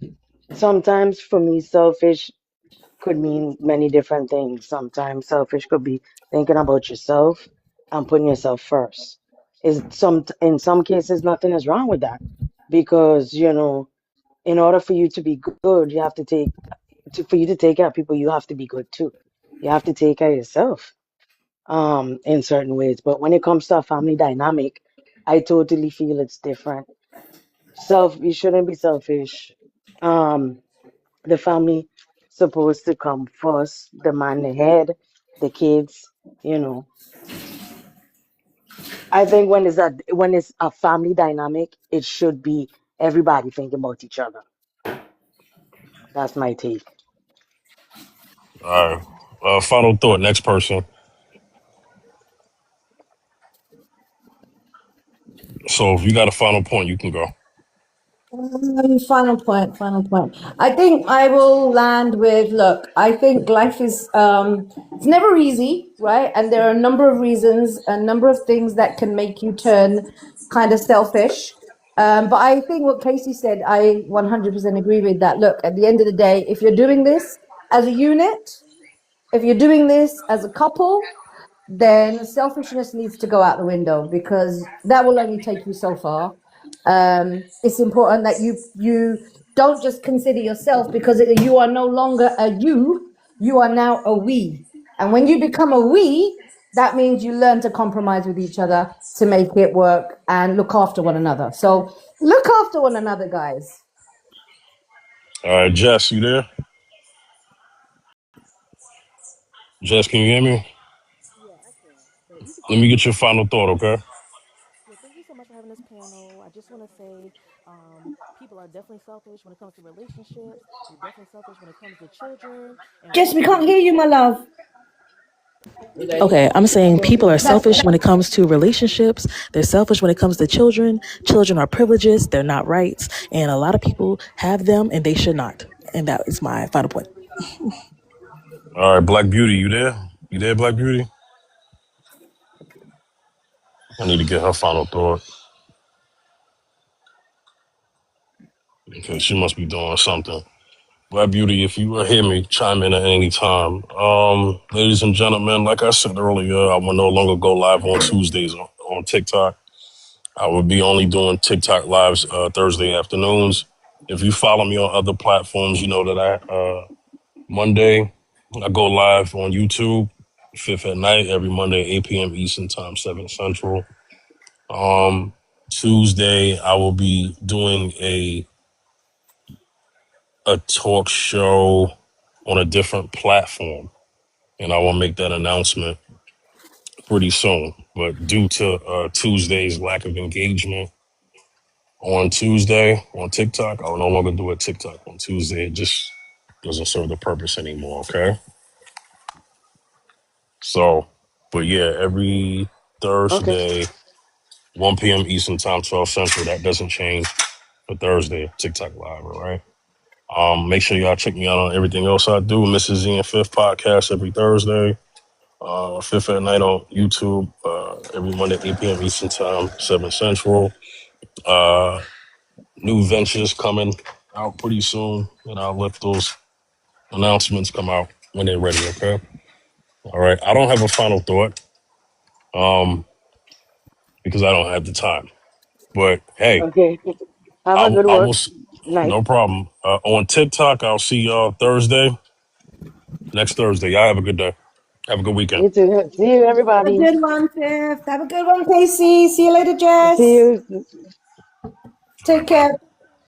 Sometimes for me, selfish could mean many different things. Sometimes selfish could be thinking about yourself and putting yourself first. In some cases nothing is wrong with that because in order for you to be good, you have to for you to take care of people, you have to be good too. You have to take care of yourself. in certain ways. But when it comes to a family dynamic, I totally feel it's different. You shouldn't be selfish. Um, the family supposed to come first, the man ahead, the kids, you know. I think when it's a family dynamic, it should be everybody thinking about each other. That's my take. All right. Final thought. Next person. So if you got a final point, you can go. Final point, final point. I think I will land with, look, I think life is, it's never easy, right? And there are a number of reasons, a number of things that can make you turn kind of selfish. But I think what Casey said, I 100% agree with that. Look, at the end of the day, if you're doing this as a unit, if you're doing this as a couple, then selfishness needs to go out the window, because that will only take you so far. It's important that you don't just consider yourself, because you are no longer a you are now a we. And when you become a we, that means you learn to compromise with each other to make it work and look after one another. So look after one another, guys. All right, Jess, you there? Jess, can you hear me? Yeah, I can. But you can Let keep me going. get your final thought, okay? Yeah, thank you so much for having this panel. I just want to say people are definitely selfish when it comes to relationships. They're definitely selfish when it comes to children. And Jess, we we should can't hear you, my love. Okay, I'm saying people are That's selfish when it comes to relationships. They're selfish when it comes to children. Children are privileges, they're not rights. And a lot of people have them and they should not. And that is my final point. All right, Black Beauty, you there? You there, Black Beauty? I need to get her final thought because she must be doing something. Black Beauty, if you hear me, chime in at any time. Ladies and gentlemen, like I said earlier, I will no longer go live on Tuesdays on TikTok. I will be only doing TikTok lives Thursday afternoons. If you follow me on other platforms, you know that Monday I go live on YouTube, 5th at night, every Monday, 8 p.m. Eastern Time, 7 Central. Tuesday, I will be doing a talk show on a different platform, and I will make that announcement pretty soon. But due to Tuesday's lack of engagement on Tuesday on TikTok, I will no longer do a TikTok on Tuesday. It just doesn't serve the purpose anymore, okay? So, but yeah, every Okay. Thursday, 1 p.m. Eastern Time, 12 Central, that doesn't change for Thursday, TikTok Live, all right? Make sure y'all check me out on everything else I do. Mrs. Z and Fifth podcast every Thursday. Fifth at night on YouTube. Every Monday, 8 p.m. Eastern Time, 7 Central. New ventures coming out pretty soon, and I'll let those announcements come out when they're ready, okay? All right. I don't have a final thought because I don't have the time. But hey, Okay. Have a good I will, work night. no problem. On TikTok, I'll see y'all next Thursday. Y'all have a good day. Have a good weekend. You too. See you, a everybody. good one, Tiff. Have a good one, Casey. See you later, See Jess. you. Take care.